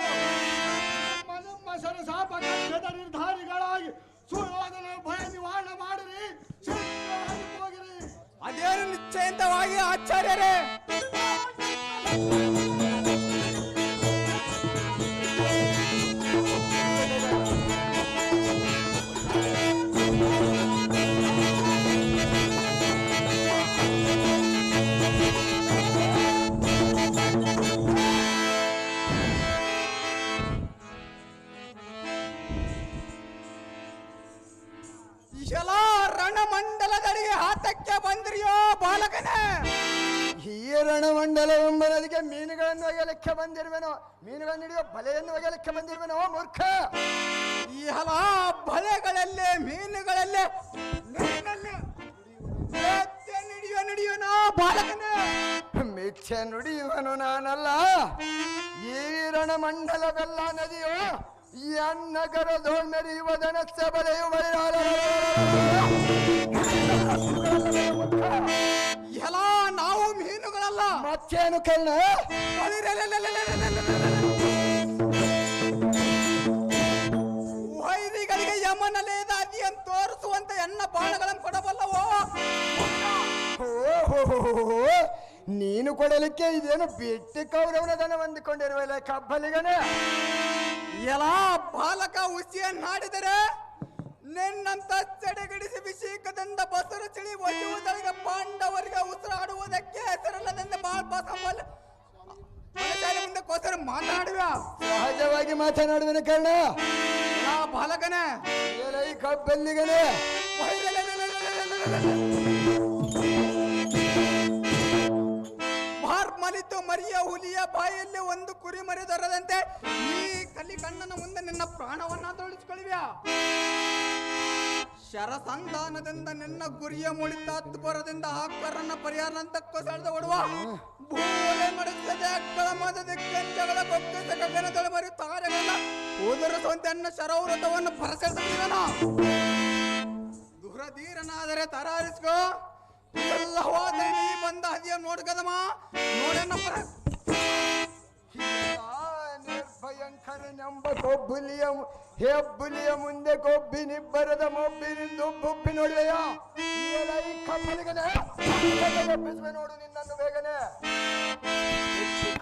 ನಿರ್ಧಾರಿಗಳಾಗಿ ಸುಯೋಧನ ಭಯ ನಿವಾರಣೆ ಮಾಡಿರಿ, ಹೋಗಿರಿ. ಅದೇನು ನಿಶ್ಚಯವಾಗಿ ಆಚಾರ್ಯರೇ? ರಣಮಂಡಲದಡಿಗೆ ಹಾತಕ್ಕೆ ಬಂದ್ರಿಯೋ ಬಾಲಕನೇ? ಈ ರಣಮಂಡಲವೆಂಬುದಕ್ಕೆ ಮೀನುಗಳನ್ನು ಒಗೆಯಲಿಕ್ಕೆ ಬಂದಿರುವೆನೋ? ಮೀನುಗಳನ್ನು ಹಿಡಿಯೋ ಬಲೆಯನ್ನು ಒಗೆಯಲಿಕ್ಕೆ ಬಂದಿರುವೆನೋ ಮೂರ್ಖ? ಈ ಹಲ ಬಲೆಗಳಲ್ಲೇ ಮೀನುಗಳಲ್ಲೇ ನುಡಿಯುವನೋ ಬಾಲಕನೇ? ಮಿಥ್ಯೆ ನುಡಿಯುವನು ನಾನಲ್ಲ. ಈ ರಣಮಂಡಲವೆಲ್ಲ ನದಿಯೋ ನಗರ ಮೆರೆಯುವ ಧನಸ್ಸ ಬಲೆಯುವ ಎಲ್ಲ ನಾವು ಮೀನುಗಳಲ್ಲ. ಮತ್ತೇನು ಕರ್ಣ? ವೈರಿಗಳಿಗೆ ಯಮನಲೇದ ಅದಿಯನ್ನು ತೋರಿಸುವಂತೆ ಎನ್ನ ಬಾಣಗಳನ್ನು ಕೊಡಬಲ್ಲವೋ? ನೀನು ಕೊಡಲಿಕ್ಕೆ ಇದೇನು ಬಿಟ್ಟಿ ಕೌರವನ ದನ ಹೊಂದಿಕೊಂಡಿರುವಲ್ಲ ಕಬ್ಬಲಿಗನೇ. ಎಲ್ಲ ಬಾಲಕ ಹುಸಿಯನ್ನಾಡಿದರೆ ನಿನ್ನಂತ ಚಡೆಗಡಿಸಿ ವಿಷೇಕದಿಂದ ಬಸರು ಚಿಳಿ ಒಯ್ಯುವುದರಿಗೆ ಪಾಂಡವರಿಗೆ ಉಸಿರಾಡುವುದಕ್ಕೆ ಹೆಸರಲ್ಲದೆಂದ ಮುಂದೆ ಕೋಸರು ಮಾತನಾಡುವ ಸಹಜವಾಗಿ ಮಾತನಾಡುವನ ಕಾರಣ ಬಾಲಕನೇ ಈ ಕಬ್ಬಲ್ಲಿಗನೇ. ಮಲಿತು ಮರಿಯ ಹುಲಿಯ ಬಾಯಲ್ಲಿ ಒಂದು ಕುರಿ ಮರಿ ದೊರದಂತೆ ಈ ಕಲಿ ಕಣ್ಣನ ಮುಂದೆ ನಿನ್ನ ಪ್ರಾಣವನ್ನ ತೊಳಿಸ್ಕೊಳ್ವ್ಯಾ. ಶರಸಂಧಾನದಿಂದ ನಿನ್ನ ಗುರಿಯ ಮುಳಿತ ಹತ್ತುಪುರದಿಂದ ಆಕರನ್ನ ಪರಿಹಾರ ಕೊಸಳ್ದ ಓಡುವ ಭೂಲೆ ಮಡಿಸದೆ ಅಕ್ಕಳ ಮದದ ಕೆಂಚಗಳ ಕೊಕ್ಕಸ ಗಗನ ತೊಳೆಮರಿ ತಾರೆಗಳ ಉದುರಿಸುವಂತೆ ಅನ್ನ ಶರವ್ರತವನ್ನು ಪರಸೆಳ್ದಿವನ. ದುರಧೀರನಾದರೆ ತರಾರಿಸ್ಕೋ, ಎಲ್ಲ ಹೋದ್ರೆ ನೀ ಬಂದ ಹದಿಯ ನೋಡ್ಕದಮ್ಮ ನೋಡನ್ನ ನಿರ್ಭಯಂಕರ ನೆಂಬ ಕೊಬ್ಬುಲಿಯ ಹೆಬ್ಬುಲಿಯ ಮುಂದೆ ಕೊಬ್ಬಿನಿಬ್ಬರದ ಮೊಬ್ಬಿನಿಂದು ಬುಬ್ಬಿ ನೋಡುವೆಯ ಈ ಕಬ್ಬಲಿಗನೆ ನೋಡು ನಿನ್ನನ್ನು ಬೇಗನೆ.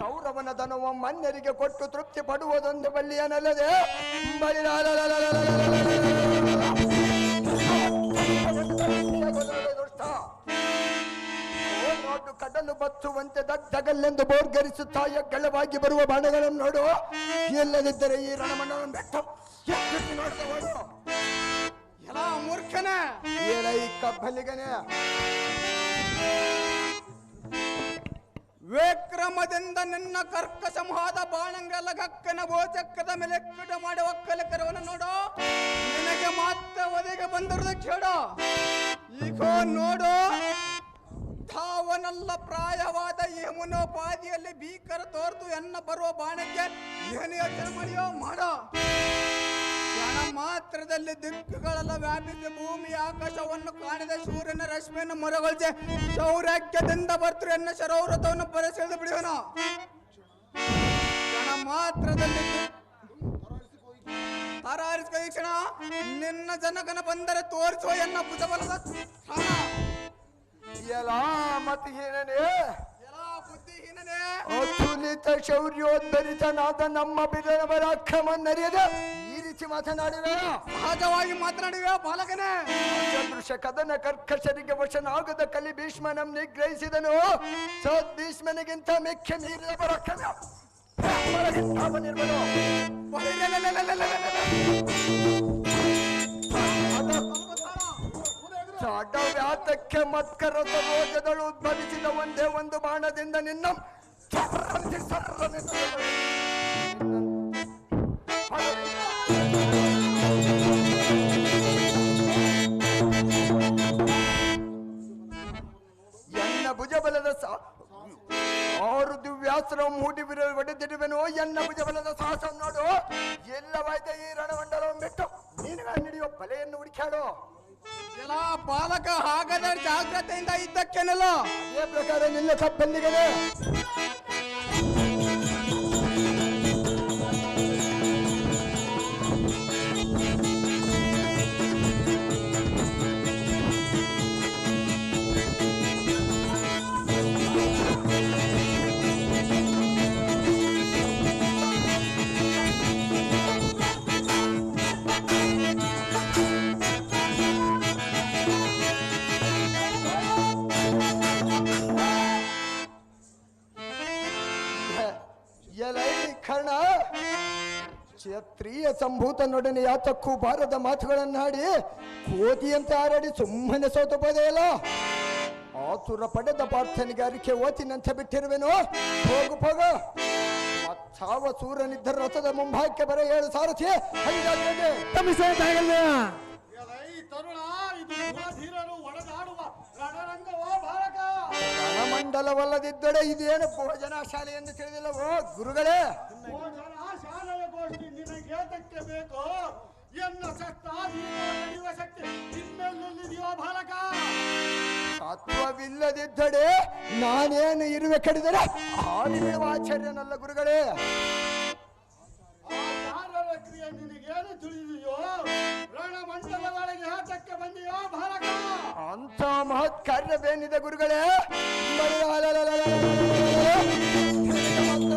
ಕೌರವನ ಧನವ ಮನ್ಯರಿಗೆ ಕೊಟ್ಟು ತೃಪ್ತಿ ಪಡುವುದೊಂದು ಬಲ್ಲಿಯನಲ್ಲದೆ ಬಳಿ ನೋಡು ಕಡಲು ಬತ್ತುವಂತೆ ದಗ್ಧಗಲ್ಲೆಂದು ಬೋರ್ಗರಿಸುತ್ತಾ ಎಗ್ಗಳವಾಗಿ ಬರುವ ಬಾಣಗಳನ್ನು ನೋಡು. ಎಲ್ಲದಿದ್ದರೆ ಈ ರಣಮಂಡಲವನ್ನು ಬೆಟ್ಟು ನೋಡಿದ ಓಡು. ಎಲ್ಲ ಮೂರ್ಖನೇ ಈ ಕಬ್ಬಲಿಗನೇ. ವಿಕ್ರಮದಿಂದ ನಿನ್ನ ಕರ್ಕಶಮವಾದ ಬಾಣಂಗೆಲ್ಲ ಗಕ್ಕನ ಗೋಚಕ್ಕದ ಮೇಲೆ ಕಿಟ ಮಾಡಿ ಒಕ್ಕಲಿಕರವನ್ನು ನೋಡು. ನಿನಗೆ ಮಾತ್ರ ಒದಗಿ ಬಂದಿರುವುದು ಕೇಳು. ಈಗ ನೋಡು, ಧಾವನಲ್ಲ ಪ್ರಾಯವಾದ ಯಮುನೋಪಾದಿಯಲ್ಲಿ ಭೀಕರ ತೋರ್ತು ಎನ್ನ ಬರುವ ಬಾಣಕ್ಕೆ ಏನು ಯೋಚನೆ ಮಾಡಿಯೋ ಮಾಡೋ. ಕ್ಷಣ ಮಾತ್ರದಲ್ಲಿ ದಿಕ್ಕುಗಳೆಲ್ಲ ವ್ಯಾಪಿಸಿ ಭೂಮಿ ಆಕಾಶವನ್ನು ಕಾಣಿದ ಸೂರ್ಯನ ರಶ್ಮಿಯನ್ನು ಮೊರಗೊಳಿಸಿ ಶೌರ್ಯದಿಂದ ಬರ್ತರು ಎನ್ನ ಶರೌರತವನ್ನು ಪರಿಸೆಳೆದು ಬಿಡುವನು. ಕ್ಷಣ ಮಾತ್ರದಲ್ಲಿ ತರಾರಿಸಿಕೋ. ಈ ಕ್ಷಣ ನಿನ್ನ ಜನಗನ ಬಂದರೆ ತೋರಿಸುವ ಎನ್ನ ಭುಜಬಲದ ಸ್ಥಾನ. ಎಲ್ಲಾ ಮತಹೀನನೇ, ಬುದ್ಧಿಹೀನನೇ, ಅತುಲಿತ ಶೌರ್ಯೋದ್ಧರಿತನಾದ ನಮ್ಮ ಬಿಡನವರ ಅಕ್ರಮನ್ನರಿಯದ ಈ ರೀತಿ ಮಾತನಾಡುವೆ. ಸಹಜವಾಗಿ ಮಾತನಾಡುವೆ ಬಾಲಕನೇ. ದೃಶ್ಯ ಕದನ ಕರ್ಕಶರಿಗೆ ವಶನಾಗದ ಕಲಿ ಭೀಷ್ಮನಂ ನಿಗ್ರಹಿಸಿದನು. ಭೀಷ್ಮನಿಗಿಂತ ಮೆಕ್ಕೆ ಮೀರಿದ ಪರಾಕ್ರಮ ವ್ಯಾತಕ್ಕೆ ಮತ್ಕರ ರೋಗದಳು ಉದ್ಭವಿಸಿದ ಒಂದೇ ಒಂದು ಬಾಣದಿಂದ ನಿನ್ನ ಎನ್ನ ಭುಜಬಲದ 6 ದಿವ್ಯಾಸ್ತ್ರ ಮೂಡಿ ಹೊಡೆದಿರುವೆನು. ಎನ್ನ ಭುಜಬಲದ ಸಾಹಸ ನೋಡು. ಎಲ್ಲವಾಯ್ತ ಈ ರಣಮಂಡಲವನ್ನು ಬಿಟ್ಟು ನೀನು ನಡೆಯುವ ಬಲೆಯನ್ನು ಹುಡುಕಾಡು. ಎಲ್ಲ ಬಾಲಕ ಹಾಗಾದರೆ ಜಾಗ್ರತೆಯಿಂದ ಇದ್ದಕ್ಕೇನಲ್ಲ. ಅದೇ ಪ್ರಕಾರ ನಿಲ್ಲ ಕಪ್ಪಲ್ಲಿಗೆ ಕರ್ಣ ಕ್ಷತ್ರಿಯ ಸಂಭೂತನೊಡನೆ ಯಾತಕ್ಕೂ ಬಾರದ ಮಾತುಗಳನ್ನಾಡಿ ಕೋತಿಯಂತೆ ಹಾರಾಡಿ ಸುಮ್ಮನೆ ಸೋತು ಹೋದೆಯಲ್ಲ. ಆತುರ ಪಡೆದ ಪಾರ್ಥನಿಗೆ ಅರಿಕೆ ಓತಿನಂತೆ ಬಿಟ್ಟಿರುವೆನು. ಹೋಗು ಹೋಗು. ಮತ್ತಾವ ಸೂರನಿದ್ದ ರಥದ ಮುಂಭಾಗಕ್ಕೆ ಬರ 7 ಸಾರಥಿ ರಣಮಂಡಲವಲ್ಲದಿದ್ದಡೆ ಇದೇನು ಭೋಜನ ಶಾಲೆ ಎಂದು ತಿಳಿದಿಲ್ಲವೋ ಗುರುಗಳೇ? ಶಾಲೆಯ ಗೋಷ್ಠಿ ನಿನಗೇತಕ್ಕೆ ಬೇಕು ಎನ್ನ ಶಕ್ತಿ ನಿಮ್ಮೆಲ್ಲಿದೆಯೋ ಬಾಲಕ? ತತ್ವವಿಲ್ಲದಿದ್ದಡೆ ನಾನೇನು ಇರುವೆ ಕಡಿದರೆ ಹಾರಿ ಬೀಳುವ ಆಚಾರ್ಯನಲ್ಲ ಗುರುಗಳೇ. ಆಚಾರ್ಯರ ಕ್ರಿಯೆ ನಿನಗೇನು ತಿಳಿದೆಯೋ? ರಣಮಂಡಲದೊಳಗೆ ಹೇತಕ್ಕೆ ಬಂದೆಯೋ ಬಾಲಕ? ಅಂತ ಮಹತ್ ಕಾರ್ಯವೇನಿದೆ ಗುರುಗಳೇ?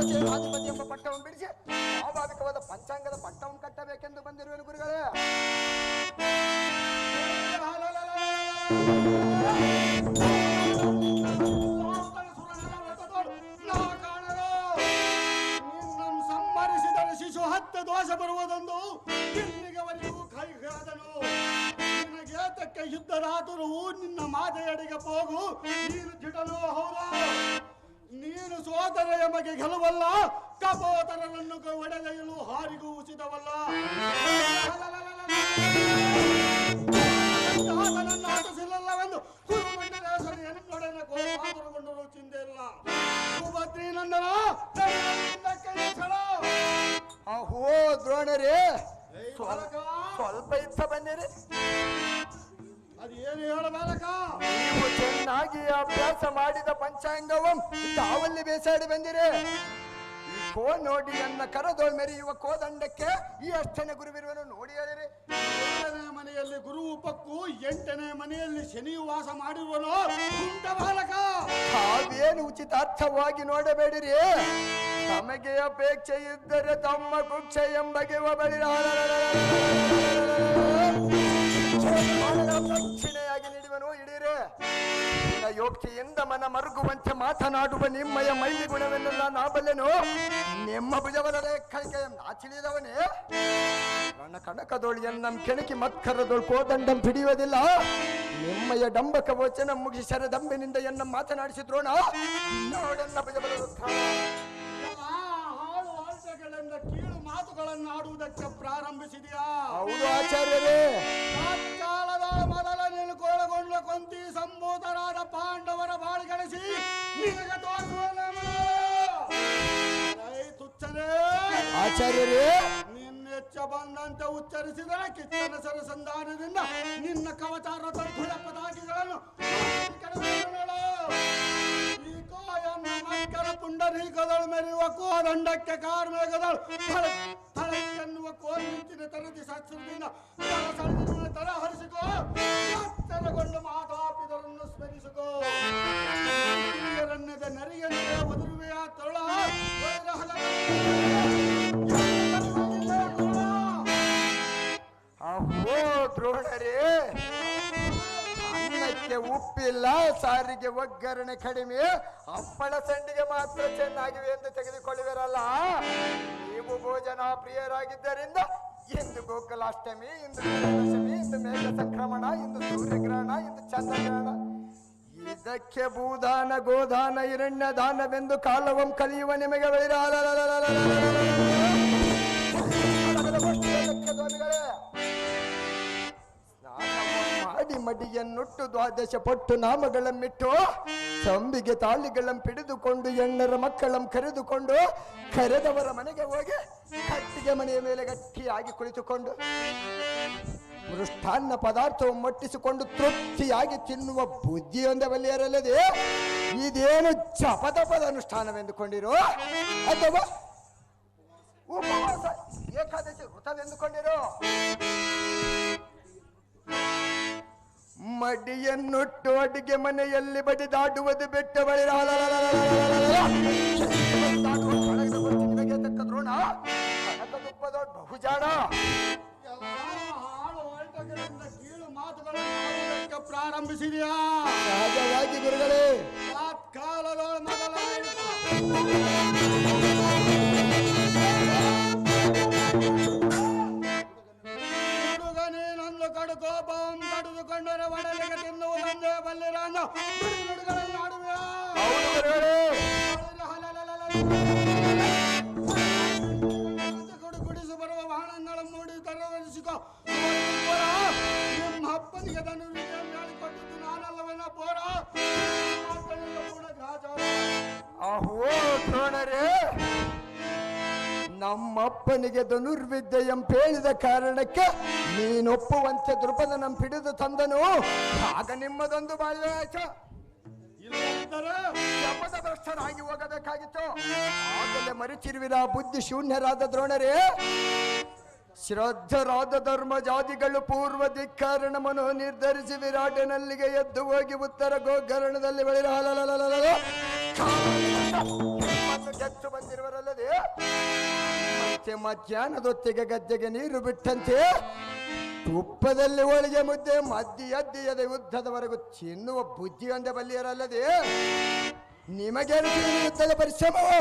ಸೇನಾಧಿಪತಿ ಎಂಬ ಪಟ್ಟವನ್ನು ಬಿಡಿಸಿ ಸ್ವಾಭಾವಿಕವಾದ ಪಂಚಾಂಗದ ಪಟ್ಟವನ್ನು ಕಟ್ಟಬೇಕೆಂದು ಬಂದಿರುವೆನು ಗುರುಗಳೇ. ಸಂಹರಿಸಿದರೆ ಶಿಶು ಹತ್ತು ದೋಷ ಬರುವುದೊಂದು ಇಲ್ಲಿಗವರೆಗೂ ಕೈಗಾದನು. ನಿನಗೇತಕ್ಕೆ ಯುದ್ಧರಾತರು ನಿನ್ನ ಮಾತೆಯಡಿಗೆ ಹೋಗು, ನೀನು ಜಿಡಲು ಹೌದಾ? ನೀನು ಸೋದರ ಎಮಗೆ ಗೆಲುವಲ್ಲ, ಕಪೋತರನನ್ನು ಒಡೆದೆಯಲು ಹಾರಿಗೂ ಉಚಿತವಲ್ಲ. ಆತನನ್ನು ಆಟಿಸಿಲ್ಲವೆಂದು ಕುರುಮಂಡಲೇಶ್ವರಿ ಎನ್ನೊಡನೆ ಕೋಪಾತರಗೊಂಡರು ಚಿಂತೆ ಇಲ್ಲ. ಸುಭದ್ರಿ ನಂದನ ಅಹೋ ದ್ರೋಣರೇ, ಸ್ವಲ್ಪ ಇತ್ತ ಬನ್ನಿರಿ. ಅದೇನು ಹೇಳಬೇಕ? ನೀವು ಚೆನ್ನಾಗಿ ಅಭ್ಯಾಸ ಮಾಡಿದ ಪಂಚಾಂಗವಂ ತಾವಲ್ಲಿ ಬೇಸಾಡಿ ಬಂದಿರಿ. ಈ ಕೋ ನೋಡಿ ನನ್ನ ಕರದೋಳ್ ಮೆರೆಯುವ ಕೋದಂಡಕ್ಕೆ ಈ ಅಷ್ಟನೇ ಗುರುವಿರುವನು ನೋಡಿ ಹೇಳಿರಿ. 7ನೇ ಮನೆಯಲ್ಲಿ ಗುರು ಉಪಕ್ಕೂ 8ನೇ ಮನೆಯಲ್ಲಿ ಶನಿಯು ವಾಸ ಮಾಡಿರುವನು ಕುಂಟ ಬಾಲಕ. ತಾವೇನು ಉಚಿತಾರ್ಥವಾಗಿ ನೋಡಬೇಡಿರಿ. ತಮಗೆ ಅಪೇಕ್ಷೆ ಇದ್ದರೆ ತಮ್ಮ ಕುಕ್ಷ ಎಂಬಗೆ ಬಳಿರ ದಕ್ಷಿಣೆಯಾಗಿ ನೀಡುವನು ಇಡೀರೆ. ಯೋಕ್ತಿಯಿಂದ ಮನ ಮರುಗುವಂತೆ ಮಾತನಾಡುವ ನಿಮ್ಮಯ ಮೈಲಿ ಗುಣವೆನ್ನೆಲ್ಲ ನಾ ಬಲ್ಲೆನು. ನಿಮ್ಮ ಭುಜವಲೇ ಕೈಕೆಯ ನಾಚಿಳಿದವನೇ ನನ್ನ ಕನಕದೋಳಿಯನ್ನ ಕೆಣಕಿ ಮತ್ಕರದೋಳು ಕೋದಂಡಂ ಹಿಡಿಯುವುದಿಲ್ಲ. ನಿಮ್ಮಯ ಡಂಬಕ ವಚನ ಮುಗಿಸಿ ಶರದಂಬಿನಿಂದ ಎನ್ನ ಮಾತನಾಡಿಸಿದ್ರೋಣ ನೋಡನ್ನ ಭುಜಬಲ ಹಾಳು ಆಸೆಗಳಿಂದ ಕೀಳು ಮಾತುಗಳನ್ನು ಆಡುವುದಕ್ಕೆ ಪ್ರಾರಂಭಿಸಿದೆಯಾ? ಹೌದು ಆಚಾರ್ಯರೇ. ಕಾಲದ ಮೊದಲ ನಿಲ್ಕೊಳ್ಳಗೊಂಡ ಕೊಂತಿ ಸಂಭೂತರಾದ ಪಾಂಡವರ ಬಾಳಿಗಳಿಸಿ ನಿನಗೆ ತೋರಿಸುವ ತುಚ್ಚನೇ ಆಚಾರ್ಯರೇ, ನಿನ್ನೆಚ್ಚ ಬಂದಂತೆ ಉಚ್ಚರಿಸಿದರೆ ಕಿಚ್ಚನ ಸರಸಂಧಾನದಿಂದ ನಿನ್ನ ಕವಚಾರ ತುಳ ಪದಾಕಿಗಳನ್ನು ಪುಂಡರೀಕದಳು ಮೆರೆಯುವ ಕೋದಂಡಕ್ಕೆ ಕಾರ್ಮೇಘದಳು ತಳಕ್ಕೆನ್ನುವ ಕೋಲಿನ ತರದಿ ಶಸ್ತ್ರದಿಂದ ತಳ ಹರಿಸಿಕೋ. ಎತ್ತರಗೊಂಡು ಮಾತಾಪಿದರನ್ನು ಸ್ಮರಿಸಿಕೋ. ಹಿರಿಯರನ್ನದ ನರಿಯನ್ನೇ ಒದರುವೆಯ ತೊಳ ಅಹೋ ದ್ರೋಣರೇ, ಅನ್ನಕ್ಕೆ ಉಪ್ಪಿಲ್ಲ, ಸಾರಿಗೆ ಒಗ್ಗರಣೆ ಕಡಿಮೆ, ಹಪ್ಪಳ ಸಂಡಿಗೆ ಮಾತ್ರ ಚೆನ್ನಾಗಿವೆ ಎಂದು ತೆಗೆದುಕೊಳ್ಳುವಿರಲ್ಲ. ನೀವು ಭೋಜನ ಪ್ರಿಯರಾಗಿದ್ದರಿಂದ ಇಂದು ಗೋಕುಲಾಷ್ಟಮಿ, ಇಂದು ವಿಜಯದಶಮಿ, ಇಂದು ಮೇಘ ಸಂಕ್ರಮಣ, ಇಂದು ಸೂರ್ಯಗ್ರಹಣ, ಇಂದು ಚಂದ್ರಗ್ರಹಣ, ಇದಕ್ಕೆ ಭೂದಾನ ಗೋದಾನ ಹಿರಣ್ಯ ದಾನವೆಂದು ಕಾಲವಂ ಕಲಿಯುವ ನಿಮಗೆ ಮಾಡಿ ಮಡಿಯನ್ನುಟ್ಟು ದ್ವಾದಶ ಪೊಟ್ಟು ನಾಮಗಳನ್ನಿಟ್ಟು ಸಂಬಿಗೆ ತಾಳಿಗಳಂ ಪಿಡಿದುಕೊಂಡು ಎಣ್ಣರ ಮಕ್ಕಳಂ ಕರೆದುಕೊಂಡು ಕರೆದವರ ಮನೆಗೆ ಹೋಗಿ ಕಟ್ಟಿಗೆ ಮನೆಯ ಮೇಲೆ ಗಟ್ಟಿಯಾಗಿ ಕುಳಿತುಕೊಂಡು ಮೃಷ್ಟಾನ್ನ ಪದಾರ್ಥವನ್ನು ಮಟ್ಟಿಸಿಕೊಂಡು ತೃಪ್ತಿಯಾಗಿ ತಿನ್ನುವ ಬುದ್ಧಿಯೊಂದೇ ಬಲ್ಲಿಯರಲ್ಲದೆ ಇದೇನು ಜಪತಪದ ಅನುಷ್ಠಾನವೆಂದುಕೊಂಡಿರೋ ಅಥವಾ ಉಪವಾಸ ಏಕಾದಶಿ ವೃತವೆಂದುಕೊಂಡಿರೋ? ಮಡಿಯನ್ನುಟ್ಟು ಅಡಿಗೆ ಮನೆಯಲ್ಲಿ ಬಡಿದಾಡುವುದು ಬೆಟ್ಟ ಬಳಿರ ನಿಮಗೆ ತಕ್ಕ ದ್ರೋಣ ಕನಕ ತುಪ್ಪದ ಬಹುಜಾಣ ಕೀಳು ಮಾತುಗಳನ್ನು ಪ್ರಾರಂಭಿಸಿದೆಯಾ? ಸಹಜವಾಗಿ ಗುರುಗಳೇ. ಕಾಲದೊಳ ಮೊದಲ ಹುಡುಗನೇ ನನ್ನ ಕಡು ಕೋಪವನ್ನು ತಡೆದುಕೊಂಡರೆ ಒಡಲಿಗೆ ತಿನ್ನುವುದಂದೇ ಬಲ್ಲಿರಾನ ನುಡಿಗಳನ್ನು ಆಡುವೆಯಾ? ಗುಡಿಸು ಬರುವ ಬಾಣಗಳ ಮೂಡಿ ತರವರಿಸಿಕೋ. ನಿಮ್ಮ ಅಪ್ಪನಿಗೆ ತನ್ನ ವಿಜಯ ಹೇಳಿಕೊಟ್ಟಿದ್ದು ನಾನಲ್ಲವನ ಪೋರ ಕೂಡ ಗ್ರಾಚಾರ. ಅಹೋ ದ್ರೋಣರೇ, ನಮ್ಮಪ್ಪನಿಗೆ ಧನುರ್ವಿದ್ಯೆಯಂ ಹೇಳಿದ ಕಾರಣಕ್ಕೆ ನೀನೊಪ್ಪುವಂತೆ ದೃಪದನಂ ಹಿಡಿದು ತಂದನು. ಆಗ ನಿಮ್ಮದೊಂದು ಬಾಳ್ವೆ ಆಯ್ತು. ಶಪಥ ಭ್ರಷ್ಟರಾಗಿ ಹೋಗಬೇಕಾಗಿತ್ತು. ಆಗಲೇ ಮರಿಚಿರುವಿರ ಬುದ್ಧಿ ಶೂನ್ಯರಾದ ದ್ರೋಣರೇ. ಶ್ರದ್ಧರಾದ ಧರ್ಮ ಜಾತಿಗಳು ಪೂರ್ವ ಧಿಕ್ಕಾರಣ ಮನೋ ನಿರ್ಧರಿಸಿ ವಿರಾಟನಲ್ಲಿಗೆ ಎದ್ದು ಹೋಗಿ ಉತ್ತರ ಗೋಕರ್ಣದಲ್ಲಿ ಬೆಳೆದ ಗೆದ್ದು ಬಂದಿರುವರಲ್ಲದೆ ಮತ್ತೆ ಮಧ್ಯಾಹ್ನದೊತ್ತಿಗೆ ಗದ್ದೆಗೆ ನೀರು ಬಿಟ್ಟಂತೆ ತುಪ್ಪದಲ್ಲಿ ಹೋಳಿಗೆ ಮುದ್ದೆ ಮದ್ದಿಯದ್ದಿಯದ ಯುದ್ಧದವರೆಗೂ ತಿನ್ನುವ ಬುದ್ಧಿಯೊಂದೇ ಬಲ್ಲಿಯರಲ್ಲದೆ ನಿಮಗೆ ಯುದ್ಧದ ಪರಿಶ್ರಮವು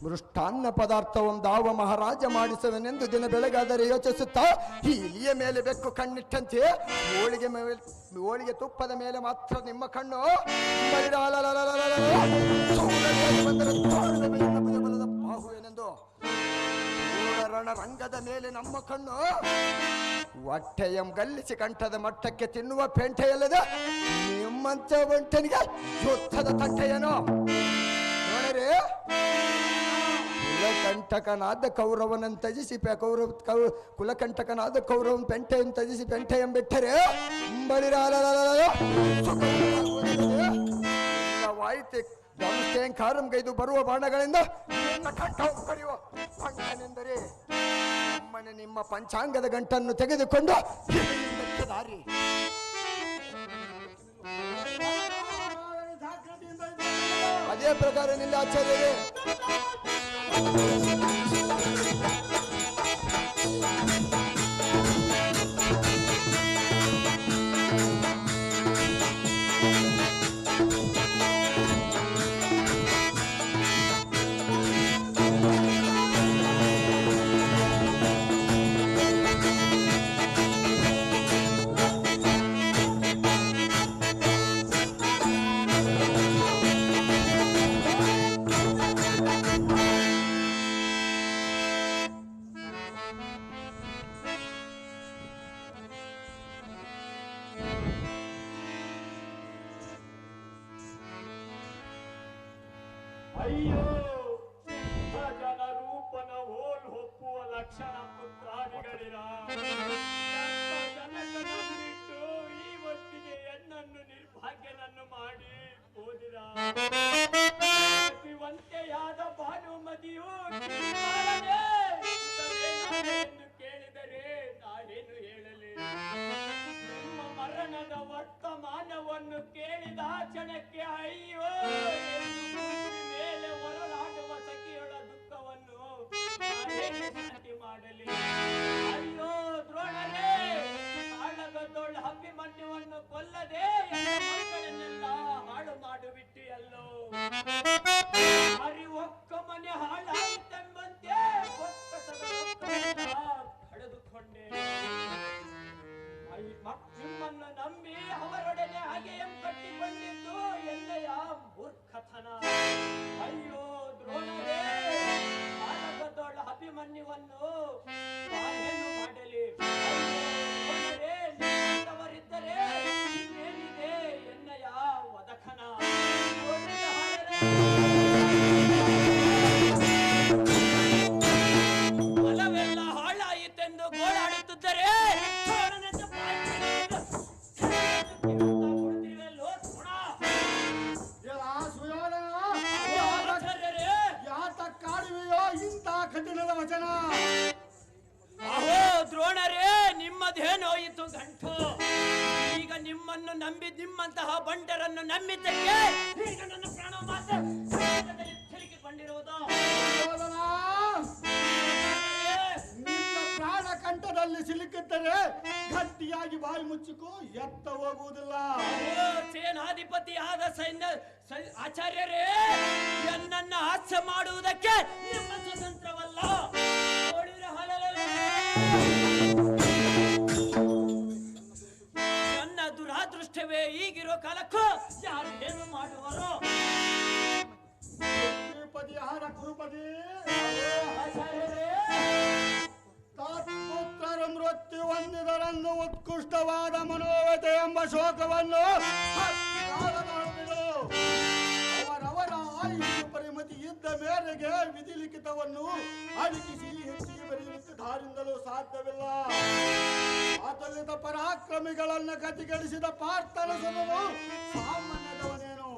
ಮೃಷ್ಟಾನ್ನ ಪದಾರ್ಥವೊಂದಾವ ಮಹಾರಾಜ ಮಾಡಿಸುವನೆಂದು ದಿನ ಬೆಳಗಾದರೆ ಯೋಚಿಸುತ್ತಾ ಇಲಿಯ ಮೇಲೆ ಬೆಕ್ಕು ಕಣ್ಣಿಟ್ಟಂತೆ ಹೋಳಿಗೆ ತುಪ್ಪದ ಮೇಲೆ ಮಾತ್ರ ನಿಮ್ಮ ಕಣ್ಣು ಬಾಹುವೆನೆಂದು ರಣರಂಗದ ಮೇಲೆ ನಮ್ಮ ಕಣ್ಣು ಹೊಟ್ಟೆಯಂ ಗಲ್ಲಿಸಿ ಕಂಠದ ಮಟ್ಟಕ್ಕೆ ತಿನ್ನುವ ಪೆಂಟೆಯಲ್ಲದ ನಿಮ್ಮಂತ ಒಂಟನಿಗೆ ಯುದ್ಧದ ತಟ್ಟೆಯೇನೋ ನೋಡರಿ. ಕುಲಕಂಟಕನಾದ ಕೌರವನನ್ನು ತ್ಯಜಿಸಿ ಕುಲಕಂಟಕನಾದ ಕೌರವನ್ ಪೆಂಟೆಯನ್ನು ತ್ಯಜಿಸಿ ಪೆಂಟೆಯಂ ಬಿಟ್ಟರೆ ವಾಯಿತೆ ಧನುಷ್ಟೇಂಕಾರಂಗೈದು ಬರುವ ಬಾಣಗಳಿಂದ ಕರೆಯುವ ಕಂಠನೆಂದರೆ ನಮ್ಮನೆ ನಿಮ್ಮ ಪಂಚಾಂಗದ ಗಂಟನ್ನು ತೆಗೆದುಕೊಂಡು ದಾರಿ ಅದೇ ಪ್ರಕಾರ ನಿಲ್ಲ ಆಚಾರ್ಯರೇ. ಅಯ್ಯೋ ಜನ ರೂಪನ ಹೋಲ್ ಹೊಪ್ಪುವ ಲಕ್ಷಣ ಪುತ್ರಾದಿಗಳಿರ ಜನಕನಿಟ್ಟು ಈ ಹೊತ್ತಿಗೆ ಎನ್ನನ್ನು ನಿರ್ಭಾಗ್ಯನನ್ನು ಮಾಡಿ ಓದಿದ ವಂತೆಯಾದ ಭಾನುಮತಿಯು ಎಂದು ಕೇಳಿದರೆ ನಾನೇನು ಹೇಳಲಿ? ನಿಮ್ಮ ಮರಣದ ವರ್ತಮಾನವನ್ನು ಕೇಳಿದ ಕ್ಷಣಕ್ಕೆ ಅಯ್ಯೋ ಮೇಲೆ ಹೊರಲಾಡುವ ಸಖಿಯೊಳ ದುಃಖವನ್ನು ಶಾಂತಿ ಮಾಡಲಿ. ಅಯ್ಯೋ ದ್ರೋಣರೇ, ಕಾಳಗದೊಳ ಅಭಿಮನ್ಯುವನ್ನು ಕೊಲ್ಲದೆ ಮಕ್ಕಳನ್ನೆಲ್ಲ ಹಾಳು ಮಾಡಿಬಿಟ್ಟಿಯಲ್ಲೋ. ಒಕ್ಕ ಮನೆ ಹಾಳಾಯಿತೆಂಬಂತೆ ಕಳೆದುಕೊಂಡೆ. ನಿಮ್ಮನ್ನು ನಂಬಿ ಅವರೊಡನೆ ಹಾಗೆಯಂ ಕಟ್ಟಿಕೊಂಡಿದ್ದು ಎನ್ನೆಯ ಮೂರ್ಖತನ. ಅಯ್ಯೋ ದ್ರೋಣರೇ, ಕಾಳಗದೊಳ ಅಭಿಮನ್ಯುವನ್ನು ಏನು ಮಾಡಲಿ? ದ್ರೋಣರೇ, ನಿಮ್ಮಂತವರಿದ್ದರೆ ಇನ್ನೇನಿದೆ ಎನ್ನೆಯ ವದಖನ. ಹೊಲವೆಲ್ಲ ಹಾಳಾಯಿತೆಂದು ಗೋಳಾಡುತ್ತಿದ್ದರೆ ಇಂಥ ಕಠಿಣದ ವಚನ. ಅಹೋ ದ್ರೋಣರೇ, ನಿಮ್ಮದೇನೋಯಿತು ಗಂಟು. ಈಗ ನಿಮ್ಮನ್ನು ನಂಬಿ ನಿಮ್ಮಂತಹ ಬಂಡರನ್ನು ನಂಬಿದ್ದಕ್ಕೆ ಈಗ ನನ್ನ ಪ್ರಾಣ ಮಾತ್ರ ಸಿಲುಕಿಕೊಂಡಿರುವುದು. ನಿನ್ನ ಪ್ರಾಣ ಕಂಠದಲ್ಲಿ ಸಿಲುಕಿದ್ದರೆ ಗಟ್ಟಿಯಾಗಿ ಬಾಯಿ ಮುಚ್ಚಿಕೋ, ಎತ್ತ ಹೋಗುವುದಿಲ್ಲ. ಸೇನಾಧಿಪತಿಯಾದ ಆಚಾರ್ಯರೇ, ನನ್ನನ್ನು ಹಾಸ್ಯ ಮಾಡುವುದಕ್ಕೆ ನಿಮ್ಮ ಸ್ವತಂತ್ರವಲ್ಲ. ನನ್ನ ದುರಾದೃಷ್ಟವೇ ಈಗಿರೋ ಕಾಲಕ್ಕೂ ಯಾರು ಏನು ಮಾಡುವರು? ಕುರುಪತಿ ಆಚಾರ್ಯರೇ, ತತ್ಪುತ್ರರ ಮೃತ್ಯು ಹೊಂದಿದರನ್ನು ಉತ್ಕೃಷ್ಟವಾದ ಮನೋವ್ಯತೆ ಎಂಬ ಶೋಕವನ್ನು ಅವರವರ ಆಯುಷ್ಯ ಪರಿಮಿತಿ ಇದ್ದ ಮೇರೆಗೆ ವಿಧಿಲಿಖಿತವನ್ನು ಅಳಿಕಿಸಿ ಹೆಚ್ಚಿಗೆ ಬರೆಯಲಿಕ್ಕೆ ದಾರಿಂದಲೂ ಸಾಧ್ಯವಿಲ್ಲ. ಆತಲಿದ ಪರಾಕ್ರಮಿಗಳನ್ನು ಕತಿಗಳಿಸಿದ ಪಾರ್ಥನ ಸುಮನು ಸಾಮಾನ್ಯದವನೇನು?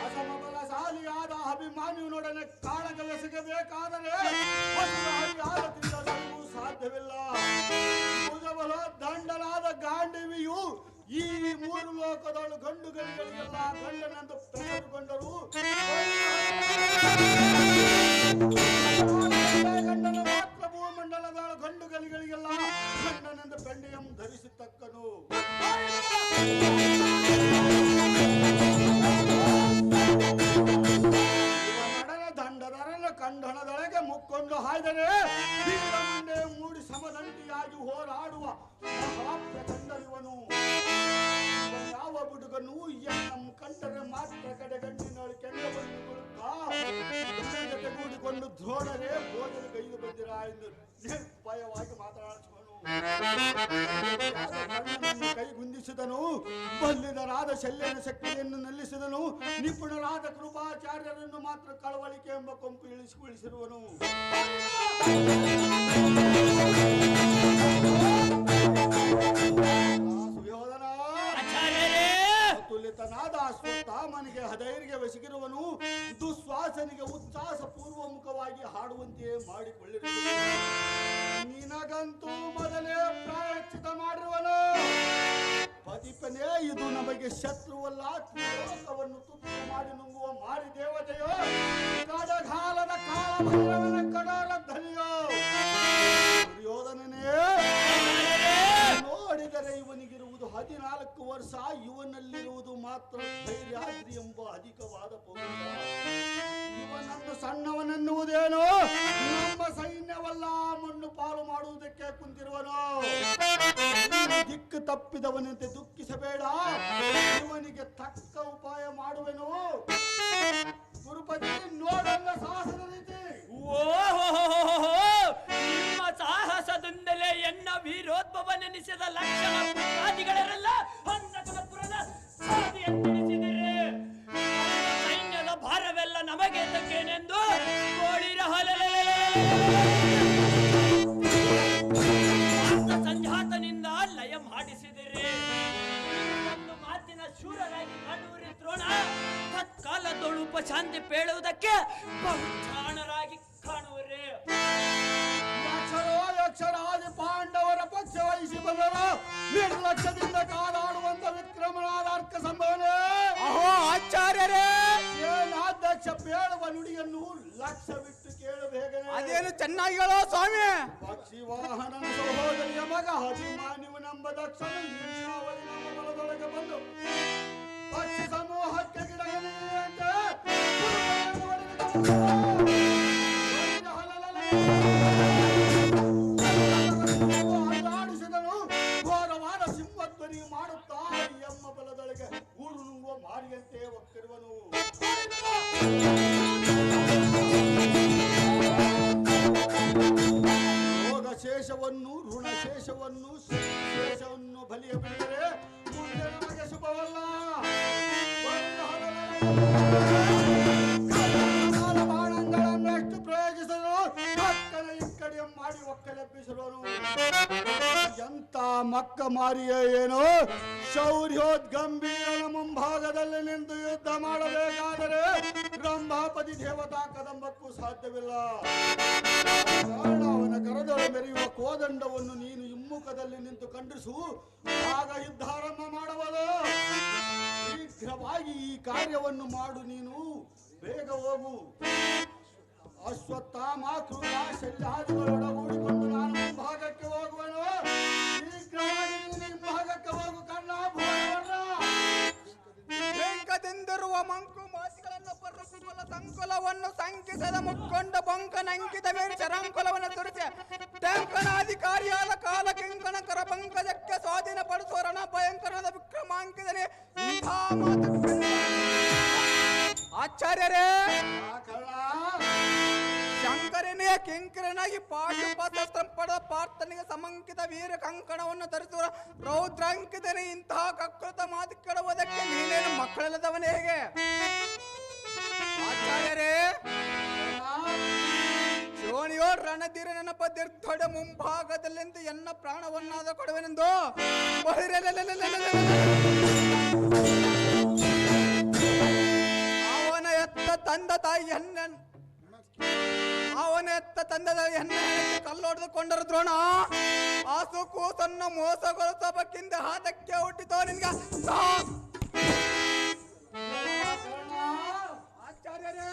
ಅಸಮಬಲ ಬಲಶಾಲಿಯಾದ ಅಭಿಮಾನಿಯನೊಡನೆ ಕಾಳಗವೆಸಗಬೇಕಾದರೆ ಹರಿಯಾದ ತಿಳಿಯಲು ಸಾಧ್ಯವಿಲ್ಲ. ಭುಜಬಲ ದಂಡನಾದ ಗಾಂಡೀವಿಯು ಈ ಮೂರು ಲೋಕದಳು ಗಂಡುಗಳಿಗೆಲ್ಲ ಗಂಡನೆಂದು ಹೆಸರುಗೊಂಡರು. ಗಂಡನ ಮಾತ್ರ ಭೂಮಂಡಲದ ಗಂಡುಗಳಿಗೆಲ್ಲ ಗಂಡನೆಂದು ಪೆಂಡೆಯಂ ಧರಿಸತಕ್ಕನು. ದಂಡದರನ ಕಂಡಣದೊಳಗೆ ಮುಕ್ಕೊಂಡು ಹಾಯ್ದರೆ ವೀರ ಮಂಡೆ ಮೂಡಿ ಸಮದಂಡಿಯಾಗಿ ಹೋರಾಡುವ ಮಹಾಪ್ರಚಂಡನಿವನು. ಯಾವ ಬುಡುಗನು ಎನ್ನಂ ಕಂಡರೆ ಮಾತ್ರ ಕಡೆಗಣ್ಣಿನೊಳ ಕೆಂಡವನ್ನು ಕೊಡುತ್ತಾ ಜೊತೆಗೂಡಿಕೊಂಡು ದ್ರೋಣರೇ ಭೋಜನ ಕೈಗೆ ಬಂದಿರ ಎಂದು ನಿರ್ಭಯವಾಗಿ ಮಾತನಾಡಿಸುವನು. ಕೈಗುಂದಿಸಿದನು. ಬಲ್ಲಿದರಾದ ಶಲ್ಯನ ಶಕ್ತಿಯನ್ನು ನಿಲ್ಲಿಸಿದನು. ನಿಪುಣರಾದ ಕೃಪಾಚಾರ್ಯರನ್ನು ಮಾತ್ರ ಕಳವಳಿಕೆ ಎಂಬ ಕೊಂಪು ಇಳಿಸಿರುವನು. ತುಲಿತನಾದ ಅಶ್ವತ್ಥಾಮನಿಗೆ ಹದೈರ್ಗೆ ಬೆಸಗಿರುವನು. ದುಶ್ವಾಸನಿಗೆ ಉಚ್ಛ್ವಾಸ ಪೂರ್ವಮುಖವಾಗಿ ಹಾಡುವಂತೆಯೇ ಮಾಡಿಕೊಳ್ಳಿರುವನು. ನಿನಗಂತೂ ಮೊದಲೇ ಪ್ರಾಯಶ್ಚಿತ ಮಾಡಿರುವನು. ಪತಿಪನೇ ಇದು ನಮಗೆ ಶತ್ರುವಲ್ಲ, ತ್ರಿಲೋಕವನ್ನು ತುತ್ತು ಮಾಡಿ ನುಂಗುವ ಮಾರಿ ದೇವತೆಯೋ, ಕಡಗಾಲದ ಕಾಲಭೈರವನ ಕಡಾರ ಧನಿಯೋ. ದುರ್ಯೋಧನನೇ, ನೋಡಿದರೆ ಇವನಿಗಿರುವುದು 14 ವರ್ಷ, ಇವನಲ್ಲಿರುವುದು ಮಾತ್ರ ಧೈರ್ಯಾದ್ರಿ ಎಂಬ ಅಧಿಕವಾದ ಪೌರುಷ. ಇವನನ್ನು ಸಣ್ಣವನೆನ್ನುವುದೇನೋ, ನಮ್ಮ ಸೈನ್ಯವಲ್ಲ ಮಣ್ಣು ಪಾಲು ಮಾಡುವುದಕ್ಕೆ ಕುಂತಿರುವನು. ದಿಕ್ಕು ತಪ್ಪಿದವನಂತೆ ದುಃಖಿಸಬೇಡ, ಇವನಿಗೆ ತಕ್ಕ ಉಪಾಯ ಮಾಡುವೆನು. ಗುರುಪತಿ, ನೋಡಲ್ಲ ಸಾಹಸದ ರೀತಿ. ನಿಮ್ಮ ಸಾಹಸದಿಂದಲೇ ಎನ್ನ ವೀರೋದ್ಭವನೆನಿಸಿದ ಲಕ್ಷಣ ಪುರಾದಿಗಳೆಲ್ಲ ಹಂಸಕುಲಪುರದ ಸಾಧಿಯನ್ನೆನಿಸಿದರೆ ಸೈನ್ಯದ ಭಾರವೆಲ್ಲ ನಮಗೆ ತಕ್ಕೇನೆಂದು ಕೋಳಿರ ಸಂಜಾತನಿಂದ ಲಯ ಮಾಡಿಸಿದರೆ ಒಂದು ಮಾತಿನ ಶೂರರಾಗಿ ಕಾಣುವರಿ ದ್ರೋಣ ತತ್ಕಾಲದೊಳು ಉಪಶಾಂತಿ ಪೇಳುವುದಕ್ಕೆ ಬಹುಚಾಣರಾಗಿ ಕಾಣುವರೆ. ಯಕ್ಷರಾದಿ ಪಾಂಡವರ ಪಕ್ಷ ವಹಿಸಿ ಬಂದರು. ನಿರ್ಲಕ್ಷ್ಯದಿಂದ ಕಾದಾಡುವಂತ ವಿಕ್ರಮನಾದ ಅರ್ಕ ಸಂಭವನೆ. ಆಚಾರ್ಯರೇ, ಸೇನಾಧ್ಯಕ್ಷ ಬೇಡುವ ನುಡಿಯನ್ನು ಲಕ್ಷ್ಯವಿಟ್ಟು ಕೇಳಬೇಕನೆ. ಅದೇನು ಚೆನ್ನಾಗಿ ಹೇಳೋ ಸ್ವಾಮಿ. ಪಕ್ಷಿ ವಾಹನನ ಸಹೋದರಿಯ ಮಗ ಅಭಿಮಾನಿವನೆಂಬ ದಕ್ಷನು ಇನ್ನವರಿ ನಮ್ಮ ಬಲದೊಳಗೆ ಬಂದು ಪಕ್ಷಿ ಸಮೂಹಕ್ಕೆ ಗಿಡಗಲಿಯಂತೆ ಆಡಿಸಿದನು. ಘೋರವಾದ ಸಿಂಹಧ್ವನಿ ಮಾಡುತ್ತಾ ಎಮ್ಮ ಬಲದೊಳಗೆ ಊರು ನುಂಗುವ ಮಾರಿಯಂತೆ ಒಕ್ಕಿರುವನು. ಯೋಗ ಶೇಷವನ್ನು ಋಣಶೇಷವನ್ನು ಶೇಷವನ್ನು ಬಲಿಯ ಬಿಟ್ಟರೆ ಮುಂದೆ ನಮಗೆ ಶುಭವಲ್ಲ. ಬಾಣಗಳನ್ನು ಎಷ್ಟು ಪ್ರಯೋಗಿಸಲು ಕಕ್ಕನ ಇಕ್ಕಡೆ ಮಾಡಿ ಒಕ್ಕಲೆಬ್ಬಿಸಿರುವನು. ಎಂತ ಮಕ್ಕ ಮಾರಿಯ ಏನೋ, ಶೌರ್ಯೋದ್ಗಂಭೀರನ ಮುಂಭಾಗದಲ್ಲಿ ನಿಂತು ಯುದ್ಧ ಮಾಡಬೇಕಾದರೆ ಬ್ರಹ್ಮಾಪತಿ ದೇವತಾ ಕದಂಬಕ್ಕೂ ಸಾಧ್ಯವಿಲ್ಲ. ಕಾರಣ ಅವನ ಕರದೊಳೆ ಮೆರೆಯುವ ಕೋದಂಡವನ್ನು ನೀನು ಹಿಮ್ಮುಖದಲ್ಲಿ ನಿಂತು ಖಂಡಿಸು, ಆಗ ಯುದ್ಧಾರಂಭ ಮಾಡುವುದು. ಶೀಘ್ರವಾಗಿ ಈ ಕಾರ್ಯವನ್ನು ಮಾಡು, ನೀನು ಬೇಗ ಹೋಗು. ಅಶ್ವತ್ಥಾಮ ಕೃತ ಶಲ್ಯಾದಿಗಳೊಡಗೂಡಿಕೊಂಡು ನಾನು ಮುಂಭಾಗಕ್ಕೆ ಹೋಗುವನು. ಶೀಘ್ರವಾಗಿ ನೀನು ಹಿಂಭಾಗಕ್ಕೆ ಹೋಗು ಕಣ್ಣ ಭೂವರ್ಣ. ವೆಂಕದಿಂದಿರುವ ಮಂಕು ಮಾತಿಗಳನ್ನು ಪರ್ವಕುಲ ಸಂಕುಲವನ್ನು ಸಂಕಿಸದ ಮುಕ್ಕೊಂಡ ಬೊಂಕನಂಕಿತ ಮೇಲೆ ಶರಂಕುಲವನ್ನು ತುರಿಸಿ ಟಂಕನಾಧಿಕಾರಿಯಾದ ಕಾಲ ಕಿಂಕಣ ಕರ ಪಂಕಜಕ್ಕೆ ಸ್ವಾಧೀನಪಡಿಸುವ ರಣ ಭಯಂಕರನಾದ ವಿಕ್ರಮಾಂಕಿತನೇ ಇಂಥ ಮಾತು. ಆಚಾರ್ಯರೇ, ಶಂಕರನೇ ಕಿಂಕರನಾಗಿ ಪಾಶುಪಶಸ್ತ್ರ ಪಡೆದ ಪಾರ್ಥನಿಗೆ ಸಮಂಕಿತ ವೀರ ಕಂಕಣವನ್ನು ಧರಿಸುವ ರೌದ್ರಾಂಕಿತನೇ ಇಂತಹ ಕಕ್ಕೃತ ಮಾತು ಕೆಡುವುದಕ್ಕೆ ನೀನೇನು ಮಕ್ಕಳಿಲ್ಲದವನೇ ಹೇಗೆ? ಆಚಾರ್ಯರೇ, ಶೋಣಿಯೋ ರಣಧೀರ ನೆನಪ ದೀರ್ಘ ಮುಂಭಾಗದಲ್ಲಿಂದ ಎನ್ನ ಪ್ರಾಣವನ್ನಾದ ಕೊಡುವೆನೆಂದು ಅವನ ಎತ್ತ ತಂದ ತಾಯಿ ಅವನೆತ್ತ ತಂದ ತಾಯಿ ಕಲ್ಲೊಡೆದುಕೊಂಡರು ದ್ರೋಣ. ಆಸು ಕೂಸನ್ನು ಮೋಸಗೊಳಿಸಬೇಕೆಂದ ಹಾತಕ್ಕೆ ಹುಟ್ಟಿತೋ ನಿನ್ಗೆ. ಆಚಾರ್ಯರೇ,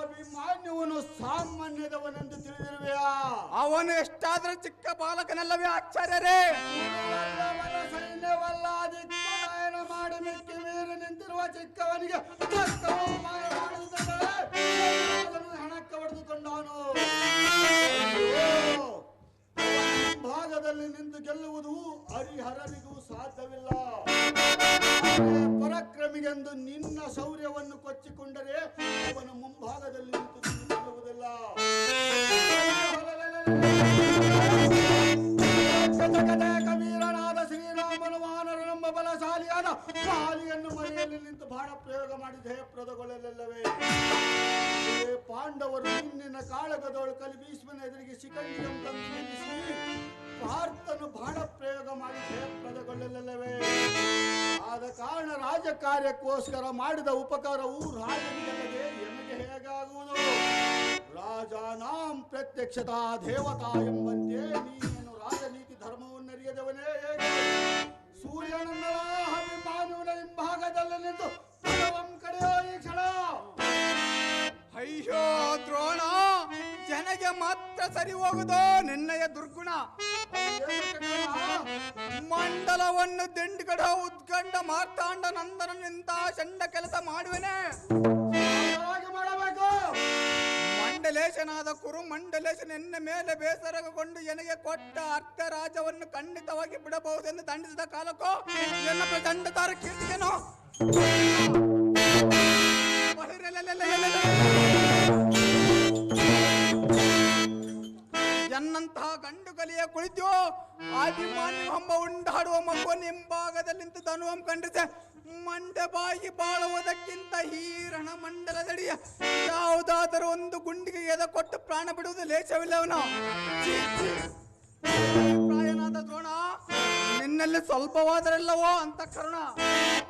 ಅಭಿಮಾನ್ಯವನು ಸಾಮಾನ್ಯದವನೆಂದು ತಿಳಿದಿರುವೆಯಾ? ಅವನು ಎಷ್ಟಾದ್ರೂ ಚಿಕ್ಕ ಬಾಲಕನಲ್ಲವೇ ಆಚಾರ್ಯರೇ? ಸೈನ್ಯವಲ್ಲ ದಿಗ್ಬಂಧನ ಮಾಡಿ ಮಿಕ್ಕಿ ಮೀರಿ ನಿಂತಿರುವ ಚಿಕ್ಕವನಿಗೆ ಹಣಕ್ಕೆ ಹೊಡೆದುಕೊಂಡಾನು. ಭಾಗದಲ್ಲಿ ನಿಂತು ಗೆಲ್ಲುವುದು ಹರಿಹರನಿಗೂ ಸಾಧ್ಯವಿಲ್ಲ. ಪರಾಕ್ರಮಿಗೆಂದು ನಿನ್ನ ಶೌರ್ಯವನ್ನು ಕೊಚ್ಚಿಕೊಂಡರೆ ಅವನ ಮುಂಭಾಗದಲ್ಲಿ ನಿಂತು ಗೆಲ್ಲುವುದಿಲ್ಲ. ಕಬೀರನಾದ ಶ್ರೀರಾಮನು ವಾನರನೆಂಬ ಬಲಶಾಲಿಯಾದ ಬಾಲಿಯನ್ನು ಮನೆಯಲ್ಲಿ ನಿಂತು ಬಾಣ ಪ್ರಯೋಗ ಮಾಡಿ ಜಯಪ್ರದಗೊಳ್ಳಲಿಲ್ಲವೇ? ಪಾಂಡವರು ನಿನ್ನಿನ ಕಾಳಗದೊಳು ಕಲಿ ಭೀಷ್ಮನ ಎದುರಿಗೆ ಶಿಖಂಡಿಯನ್ನು ತಂದು ನಿಲ್ಲಿಸಿ ಪಾರ್ಥನು ಬಾಣ ಪ್ರಯೋಗ ಮಾಡಿ ಜಯಪ್ರದಗೊಳ್ಳಲಿಲ್ಲವೇ? ಆದ ಕಾರಣ ರಾಜ ಕಾರ್ಯಕ್ಕೋಸ್ಕರ ಮಾಡಿದ ಉಪಕಾರವು ರಾಜನಿಗಲ್ಲದೆ ಎಮಗೆ ಹೇಗಾಗುವುದು? ರಾಜಾನಾಂ ಪ್ರತ್ಯಕ್ಷತಾ ದೇವತಾ ಎಂಬಂತೆ ನೀನೇನು ರಾಜನೀತಿ ಧರ್ಮವನ್ನರಿಯದವನೇ ಹೇಗೆ? ಸೂರ್ಯನನ್ನ ಅಭಿಮಾನವನ ಹಿಂಭಾಗದಲ್ಲಿ ನಿಂತು ಪದವಂ ಕಡೆಯೋ ಈ ಕ್ಷಣ. ಅಯ್ಯೋ ದ್ರೋಣ, ಜನಗೆ ಮಾತ್ರ ಸರಿ ಹೋಗುದೋ ನಿನ್ನಯ ದುರ್ಗುಣ. ಮಂಡಲವನ್ನು ದಿಂಡುಗಡ ಉದ್ಗಂಡ ಮಾರ್ತಾಂಡ ನಂದನಿಂದ ಚಂಡ ಕೆಲಸ ಮಾಡುವೆನೆ. ಮಾಡಬೇಕು. ಮಂಡಲೇಶನಾದ ಕುರು ಮಂಡಲೇಶ ನಿನ್ನ ಮೇಲೆ ಬೇಸರಗೊಂಡು ಎನಗೆ ಕೊಟ್ಟ ಅರ್ಥ ರಾಜವನ್ನು ಖಂಡಿತವಾಗಿ ಬಿಡಬಹುದೆಂದು ದಂಡಿಸಿದ ಕಾಲಕ್ಕೂ ಎನ್ನ ಪ್ರಚಂಡ ತಾರ ಕೀರ್ತಿಗೆನು ಎನ್ನಂತಹ ಗಂಡು ಕಲಿಯ ಕುಳಿತು ಅಭಿಮಾನಿ ಹಂಬ ಉಂಡಾಡುವ ಮಗು ನಿಂಭಾಗದಲ್ಲಿಂತ ಧನುವಂ ಖಂಡಿಸಿ ಮಂಡೆ ಬಾಯಿ ಬಾಳುವುದಕ್ಕಿಂತ ಹೀರಣ ಮಂಡಲದಡಿಯ ಯಾವುದಾದರೂ ಒಂದು ಗುಂಡಿಗೆ ಎದೆ ಕೊಟ್ಟು ಪ್ರಾಣ ಬಿಡುವುದು ಲೇಚವಿಲ್ಲವನು. ಪ್ರಾಯನಾದ ದ್ರೋಣ, ನಿನ್ನಲ್ಲಿ ಸ್ವಲ್ಪವಾದರೆಲ್ಲವೋ ಅಂತ ಕರುಣ.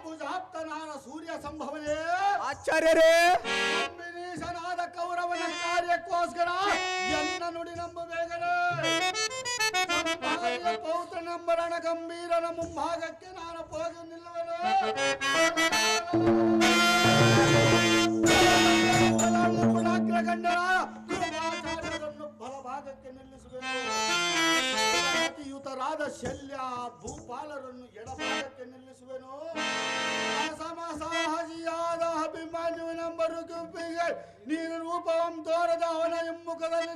ಭುಜಾಪ್ತನಾದ ಸೂರ್ಯ ಸಂಭವನೇ ಆಚಾರ್ಯರೇ, ಅಂಬಿನೀಶನಾದ ಕೌರವನ ಕಾರ್ಯಕ್ಕೋಸ್ಕರ ಎನ್ನ ನುಡಿ ನಂಬಬೇಗನೆ. ಪೌತ್ರ ನಂಬರಣ ಗಂಭೀರನ ಮುಂಭಾಗಕ್ಕೆ ನಾನು ಹೋಗಿ ನಿಲ್ಲುವೆನು. ಗುರುವಾಚಾರ್ಯರನ್ನು ಬಲಭಾಗಕ್ಕೆ ನಿಲ್ಲಿಸಬೇಕು. ಅತಿಯುತರಾದ ಶಲ್ಯ ಭೂಪಾಲರನ್ನು ಎಡಭಾಗಕ್ಕೆ ನಿಲ್ಲಿಸುವೆನು. ಸಮಸಾಹಜಿಯಾದ ಅಭಿಮಾನ್ಯುವಿನೆಂಬರು ಗುಂಪಿಗೆ ನೀನು ರೂಪವಂ ತೋರದ ಅವನ ಹಿಮ್ಮುಖದಲ್ಲಿ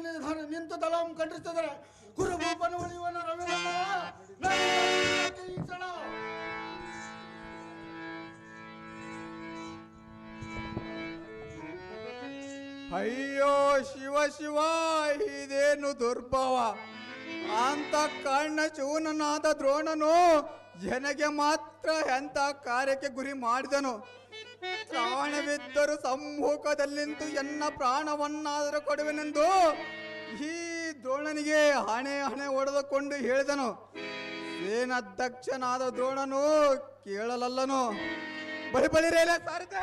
ನಿಂತು ತಲಂ ಖಂಡಿಸಿದರೆ ಕುರುಭೂಪನು ಉಳಿಯುವನು ರವಿರಮ. ಅಯ್ಯೋ ಶಿವ ಶಿವ, ಇದೇನು ದುರ್ಭವ. ಅಂತ ಕರ್ಣ ಚೂನನಾದ ದ್ರೋಣನು ಜನಗೆ ಮಾತ್ರ ಎಂತ ಕಾರ್ಯಕ್ಕೆ ಗುರಿ ಮಾಡಿದನು. ಪ್ರಾಣವಿದ್ದರೂ ಸಮ್ಮುಖದಲ್ಲಿಂದು ಎನ್ನ ಪ್ರಾಣವನ್ನಾದರೂ ಕೊಡುವೆನೆಂದು ಈ ದ್ರೋಣನಿಗೆ ಹಣೆ ಹೊಡೆದುಕೊಂಡು ಹೇಳಿದನು. ಸೇನಾಧ್ಯಕ್ಷನಾದ ದ್ರೋಣನು ಕೇಳಲಲ್ಲನು. ಬಳಿ ಬಳಿ ರೇಲ ಸಾರಿದೆ.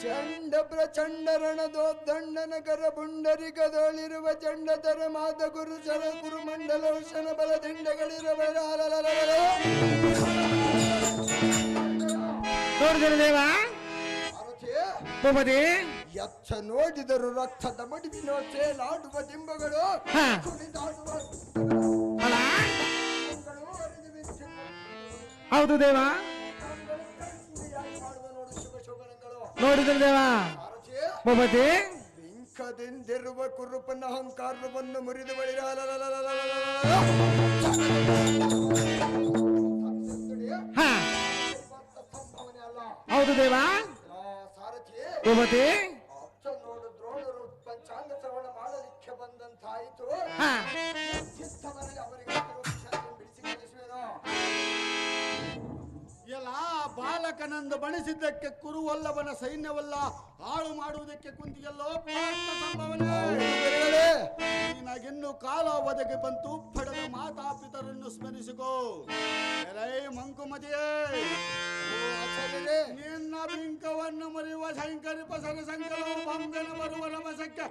ಚಂಡ ಪ್ರಚಂಡರಣದೋದ್ದಂಡನಗರ ಪುಂಡರಿಕದೊಳಿರುವ ಚಂಡತರ ಮಾತ ಗುರು ಚರ ಗುರು ಮಂಡಲೋಷಣ ಬಲದಿಂಡಗಳಿರುವ ಎಚ್ಚ ನೋಡಿದರು ರಕ್ತದ ಮಡುವಿನೋ ಚೇಲಾಡುವ ದಿಂಬಗಳು ಹೌದು ದೇವ, ನೋಡಿದ್ರು ದೇವ. ಭೂಪತಿ, ಬಿಂಕದಿಂದಿರುವ ಕುರುಪನ ಅಹಂಕಾರವನ್ನು ಮುರಿದು ಬಳಿರ ಹೌದು ದೇವ. ಸಾರಥಿ ಭೂಪತಿ ಅಚ್ಚ ನೋಡು, ದ್ರೋಣರು ಪಂಚಾಂಗ ಶ್ರವಣ ಮಾಡಲಿಕ್ಕೆ ಬಂದಂತಾಯಿತು. ಹಾ ಚಿತ್ತಮನೆಗೆ ಅವರಿಗೆ ಬಿಡಿಸಿ ಕಳಿಸುವೆನೋ. ಎಲ್ಲ ಬಾಲಕನಂದು ಬಣಿಸಿದ್ದಕ್ಕೆ ಕುರುವಲ್ಲವನ ಸೈನ್ಯವಲ್ಲ ಹಾಳು ಮಾಡುವುದಕ್ಕೆ ಕುಂತಿಯಲ್ಲೋ ಪಾರ್ಥ ಸಂಭವನೆ. ನಿನಗಿನ್ನು ಕಾಲ ಒದಗಿ ಬಂತು, ಪಡೆದ ಮಾತಾಪಿತರನ್ನು ಸ್ಮರಿಸಿಕೋ. ಎಲೈ ಮಂಕುಮತಿಯೇ, ನಿನ್ನ ಬಿಂಕವನ್ನು ಮರೆಯುವ ಶಂಕರಿ ಪಸರ ಸಂಕಲವು ಬಂಧನ ಬರುವ ರಮಸಕ್ಕೆ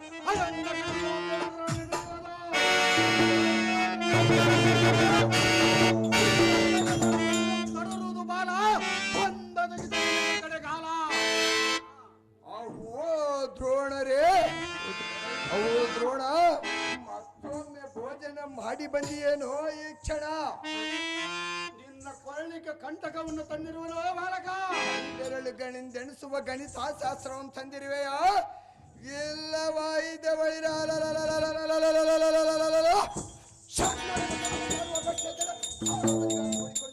ತರುವುದು ಬಾಲ ಬಂದದ ಕಡೆ ಕಾಲ. ಅಹೋ ದ್ರೋಣರೇ, ಅವು ದ್ರೋಣ, ಮತ್ತೊಮ್ಮೆ ಭೋಜನ ಮಾಡಿ ಬಂದಿಯೇನೋ ಈ ಕ್ಷಣ? ನಿನ್ನ ಕೊರಳಿಗೆ ಕಂಟಕವನ್ನು ತಂದಿರುವನೋ ಬಾಲಕ? ಬೆರಳುಗಳೆಂದೆಣಿಸುವ ಗಣಿತಶಾಸ್ತ್ರವನ್ನು ತಂದಿರುವೆಯಾ? ಇಲ್ಲವಾಯಿದೆ ಬಳಿರ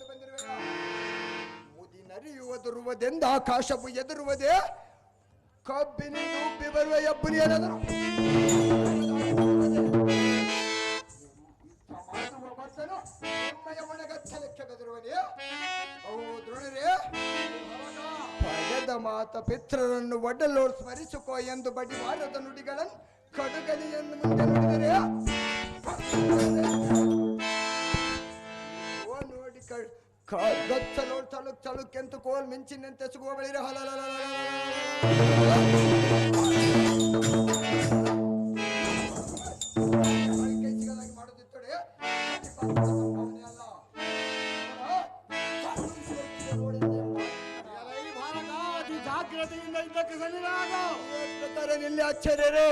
ಬಂದಿರುವೆಯಾ? ಮುದಿ ನರಿಯುವುದಿರುವುದೆಂದು ಆಕಾಶವು ಎದುರುವುದೇ, ಕಬ್ಬಿನಿಂದ ಉಬ್ಬಿ ಬರುವ ಎಬ್ಬುರಿಯನಾದರೂ ಒಣಗಚ್ಚಲಕ್ಕೆ ಬೆದರುವನೇ? ಅವು ದ್ರೋಣರೇ, ಪಡೆದ ಮಾತ ಪಿತೃರನ್ನು ಒಡ್ಡಲೋಡ್ ಸ್ಮರಿಸಿಕೋ ಎಂದು ಬಡಿವಾರದ ನುಡಿಗಳನ್ನು ಕಡುಗಲಿ ಎಂದು ಮುಂದೆ ನುಡಿದರೆ ನೋಡಿ ಗಚ್ಚಲೋಡ್ ತಳುಕ್ ತಳುಕೆಂತು ಕೋಲ್ ಮಿಂಚಿನಂತೆ ಸಿಗುವ ಬಳಿರ ಕೈ ಸಿಗದಾಗಿ ಮಾಡೋದಿತ್ತಡೆ ಸಂಭಾವನೆ ಅಲ್ಲ. ಎಲೈ ಬಾಲಕ, ಅತಿ ಜಾಗ್ರತೆಯಿಂದ ಇದ್ದಕ್ಕೆ ಸರಿಯಾಗ. ನಿಲ್ಲಿ ಆಶ್ಚರ್ಯರು.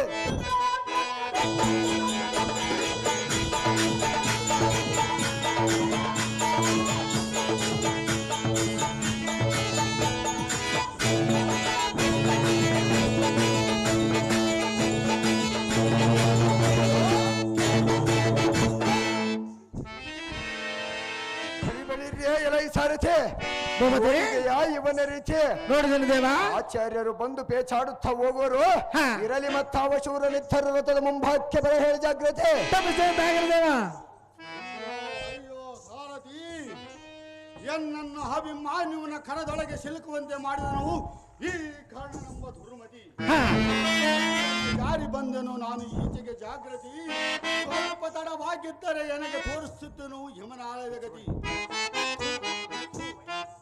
ಎಲೈ ಸಾರಥಿ, ಇವನ ರೀತಿ ನೋಡಿದನು ದೇವ. ಆಚಾರ್ಯರು ಬಂದು ಪೇಚಾಡುತ್ತಾ ಹೋಗುವರು. ಹಾ. ಇರಲಿ ಮತ್ತಾವ ಶೂರ ನಿತ್ತರ ರಥದ ಮುಂಭಾಗಕ್ಕೆ ಬರ ಹೇಳಿ ಜಾಗ್ರತೆ. ದೇವ ಅಯ್ಯೋ ಸಾರಥಿ, ಎನ್ನನ್ನು ಅಭಿಮಾನ್ಯುವನ ಕರದೊಳಗೆ ಸಿಲುಕುವಂತೆ ಮಾಡಿದನು ಈ ಕಾರಣನೆಂಬ ದುರ್ಮತಿ. ಜಾರಿ ಬಂದನು ನಾನು ಈಚೆಗೆ ಜಾಗೃತಿ. ಸ್ವಲ್ಪ ತಡವಾಗಿದ್ದರೆ ನನಗೆ ತೋರಿಸುತ್ತನು ಯಮನಾಳದ ಗತಿ.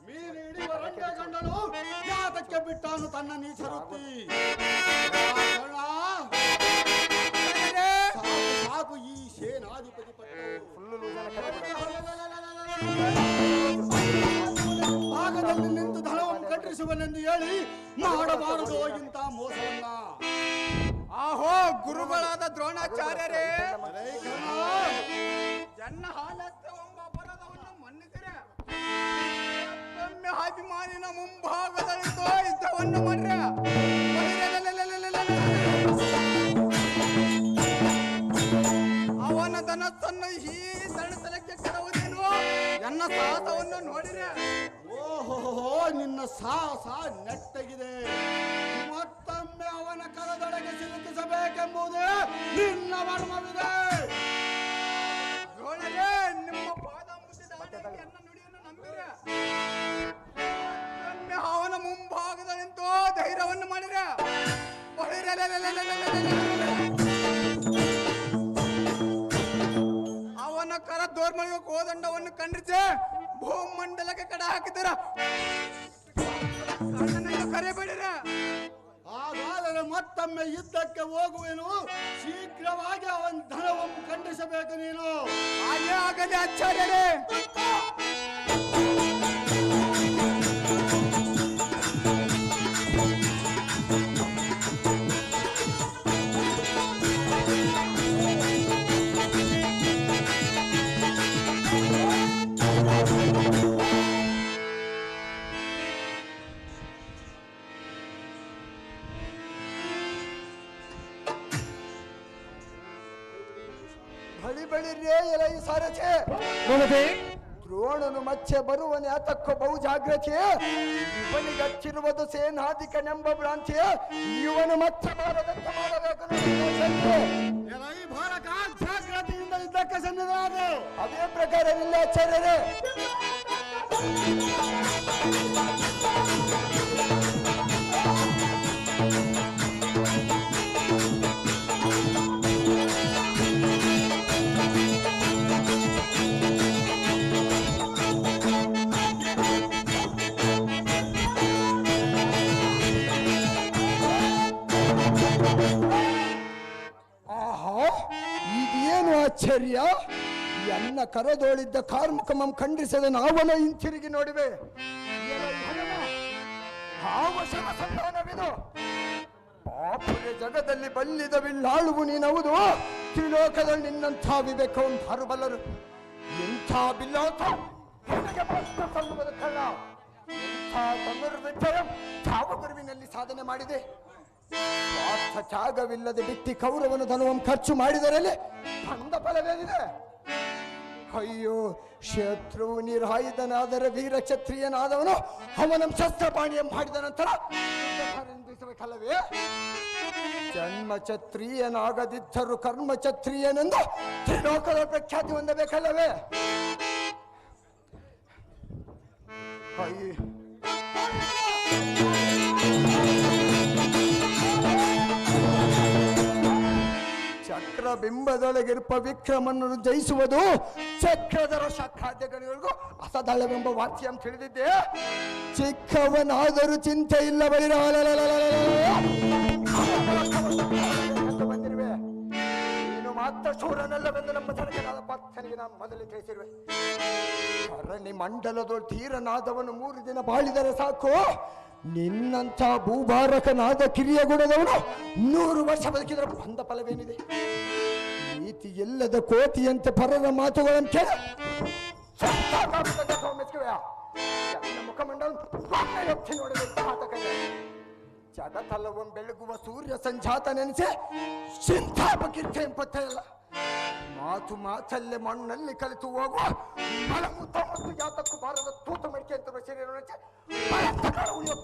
ಮೀನು ಹಿಡಿಯುವ ರಂಡೆ ಗಂಡನು ಯಾತಕ್ಕೆ ಬಿಟ್ಟಾನು ತನ್ನ ನೀಚರುತ್ತಿ. ಸಾಕು ಈ ಸೇನಾಧಿಪತಿ ಭಾಗದಲ್ಲಿ ನಿಂತು ಧನವನ್ನು ಕಟ್ಟಿಸುವನೆಂದು ಹೇಳಿ ಮಾಡಬಾರದು ಇಂಥ ಮೋಸವನ್ನ. ಆಹೋ ಗುರುಗಳಾದ ದ್ರೋಣಾಚಾರ್ಯರೇ, ಜನ್ನ ಹಾಲತ್ತೆಂಬ ಅಪರಾಧವನ್ನು ಮನ್ನಿಸಿರೆ ಅಭಿಮಾನಿನ ಮುಂಭಾಗದಲ್ಲಿದ್ದು ಯುದ್ಧವನ್ನು ಮಾಡ್ರೆ. ಅವನ ಧನಸ್ಸನ್ನು ಈ ಸಣ್ಣತನಕ್ಕೆ ಕೆಡವುದೇನು ಎನ್ನ ಸಾಹಸವನ್ನು ನೋಡಿರೆ. ಓಹೋ, ನಿನ್ನ ಸಾಹಸ ನೆಟ್ಟಗಿದೆ. ಮತ್ತೊಮ್ಮೆ ಅವನ ಕರದೊಳಗೆ ಸಿಲುಕಿಸಬೇಕೆಂಬುದೇ ನಿನ್ನ ಮರ್ಮವಿದೆ. ದ್ರೋಣರೇ, ನಿಮ್ಮ ಪಾದ ಮುಟ್ಟಿದ ಎನ್ನ ನುಡಿಯನ್ನು ನಂಬಿರೆ. ಮತ್ತೊಮ್ಮೆ ಅವನ ಮುಂಭಾಗದ ನಿಂತು ಧೈರ್ಯವನ್ನು ಮಾಡಿರೆ. ಅವನ ಕರ ದೋರ್ಮಳಿಗೆ ಕೋದಂಡವನ್ನು ಖಂಡಿಸಿ ಭೂಮಂಡಲಕ್ಕೆ ಕಡ ಹಾಕಿದರ ಕರೆಬೇಡಿರ. ಹಾಗಾದರೆ ಮತ್ತೊಮ್ಮೆ ಯುದ್ಧಕ್ಕೆ ಹೋಗುವೆನು. ಶೀಘ್ರವಾಗಿ ಅವನ ಧನವನ್ನು ಖಂಡಿಸಬೇಕು ನೀನು. ಹಾಗೆ ಆಗಲಿ ಆಚಾರ್ಯರೇ. ಬಳಿ ಬಳಿರೇ ಎಲೈ ಸಾರಥಿ. ದ್ರೋಣನು ಮಚ್ಚೆ ಬರುವನೆ ಆತಕ್ಕೋ ಬಹು ಜಾಗ್ರತೆ. ಇವನಿಗಚ್ಚಿರುವುದು ಸೇನಾಧಿಕನೆಂಬ ಭ್ರಾಂತಿ. ಇವನು ಮತ್ತೆ ಮಾಡದಂತೆ ಮಾಡಬೇಕು. ಈ ಬಾಲಕ ಜಾಗ್ರತೆಯಿಂದ ಇದ್ದಕ್ಕೆ ಸನ್ನಿಧಾನ. ಅದೇ ಪ್ರಕಾರ ನಿಲ್ಲ ಆಚಾರ್ಯರೇ. ಇದೇನು ಆಶ್ಚರ್ಯ! ಎನ್ನ ಕರದೋಳಿದ್ದ ಕಾರ್ಮುಕಮಂ ಖಂಡಿಸದ ನಾವನ ಹಿಂತಿರುಗಿ ನೋಡಿವೆ. ಪಾಪುರ ಜಗದಲ್ಲಿ ಬಲ್ಲಿದ ಬಿಲ್ಲಾಳುವು ನೀನವುದು. ತ್ರಿಲೋಕದಲ್ಲಿ ನಿನ್ನಂಥ ವಿವೇಕವನ್ನು ಹರಬಲ್ಲರು. ಎಂಥ ಬಿಲ್ಲಾತ ಬದುಕಲ್ಲ. ಎಂಥ ಧನುರ್ವಿದ್ಯೆ ಯಾವ ಗುರುವಿನಲ್ಲಿ ಸಾಧನೆ ಮಾಡಿದೆ. ಸ್ವಾರ್ಥ ತ್ಯಾಗವಿಲ್ಲದೆ ಬಿಟ್ಟಿ ಕೌರವನು ಧನವನ್ನು ಖರ್ಚು ಮಾಡಿದರಲ್ಲಿ ಬಂದ ಫಲವೇನಿದೆ? ಅಯ್ಯೋ, ಶತ್ರು ನಿರಾಯುಧನಾದರೆ ವೀರ ಕ್ಷತ್ರಿಯನಾದವನು ಅವನ ಶಸ್ತ್ರಪಾಣಿಯ ಮಾಡಿದ ನಂತರ ನಿಂದಿಸಬೇಕಲ್ಲವೇ? ಜನ್ಮ ಕ್ಷತ್ರಿಯನಾಗದಿದ್ದರೂ ಕರ್ಮ ಕ್ಷತ್ರಿಯನೆಂದು ತ್ರಿಲೋಕದ ಪ್ರಖ್ಯಾತಿ ಹೊಂದಬೇಕಲ್ಲವೇ? ಅಯ್ಯ, ಚಕ್ರಬಿಂಬದೊಳಗಿರುವ ವಿಕ್ರಮನನ್ನು ಜಯಿಸುವುದು ಚಕ್ರಧರ ಶಾಖಾದ್ಯಗಳಿಗೂ ಅಸದಳವೆಂಬ ವಾಕ್ಯ ಅಂತ ತಿಳಿದಿದ್ದೆ. ಚಿಕ್ಕವನಾದರೂ ಚಿಂತೆ ಇಲ್ಲ ಬಂದಿರುವೆ. ನೀನು ಮಾತ್ರ ಶೂರನಲ್ಲವೆಂದು ನಮ್ಮ ಜನಕನಾದ ಪಾರ್ಥನಿಗೆ ನಾನು ಮೊದಲೇ ತಿಳಿಸಿರುವೆ. ಅರಣಿ ಮಂಡಲದೊಳು ತೀರನಾದವನು 3 ದಿನ ಬಾಳಿದರೆ ಸಾಕು. ನಿನ್ನಂಥ ಭೂಭಾರಕನಾದ ಕಿರಿಯ ಗುಣದವನು 100 ವರ್ಷ ಬದುಕಿದರೆ ಬಂದ ಫಲವೇನಿದೆ? ನೀತಿ ಎಲ್ಲದ ಕೋತಿಯಂತೆ ಪರರ ಮಾತುಗಳನ್ನು ಕೇಳ ಮುಖಮಂಡಲ ಜಗತ್ತಲ್ಲವೊಮ್ಮೆ ಬೆಳಗುವ ಸೂರ್ಯ ಸಂಜಾತ ನೆನೆಸಿ ಚಿಂತಾಪಕೀರ್ತಿ ಎಂಬತ್ತಲ್ಲ. ಮಾತು ಮಾತಲ್ಲೇ ಮಣ್ಣಲ್ಲಿ ಕಲಿತು ಹೋಗುವ ಮಲಮೂತ ಮತ್ತು ಯಾತಕ್ಕೂ ಬಾರದ ತೂತ ಮಡಿಕೆ ಅಂತ ಶರೀರ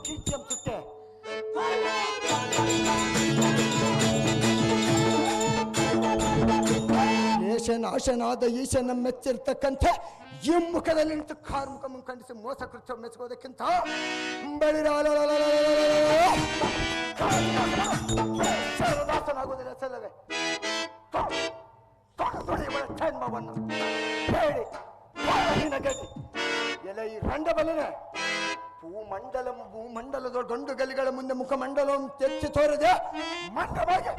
ಕೀರ್ತಿ ಅನ್ಸುತ್ತೆ. ನಾಶನಾದ ಈಶನ ಮೆಚ್ಚಿರ್ತಕ್ಕಂಥ ಈ ಮುಖದಲ್ಲಿ ನಿಂತು ಕಾರ್ಮುಕ ಖಂಡಿಸಿ ಮೋಸ ಕೃತ್ಯ ಮೆಚ್ಚುವುದಕ್ಕಿಂತ ದಾಸನಾಗುವುದಿಲ್ಲ ಸಲ್ಲವೇ? ಹೇಳಿ ಎಲ್ಲ ಈ ರಂಡಬಲನೆ ಭೂಮಂಡಲದ ಗಂಡು ಗಲಿಗಳ ಮುಂದೆ ಮುಖಮಂಡಲವನ್ನು ತೆಚ್ಚಿ ತೋರದೆ ಮಂಡವಾಗಿ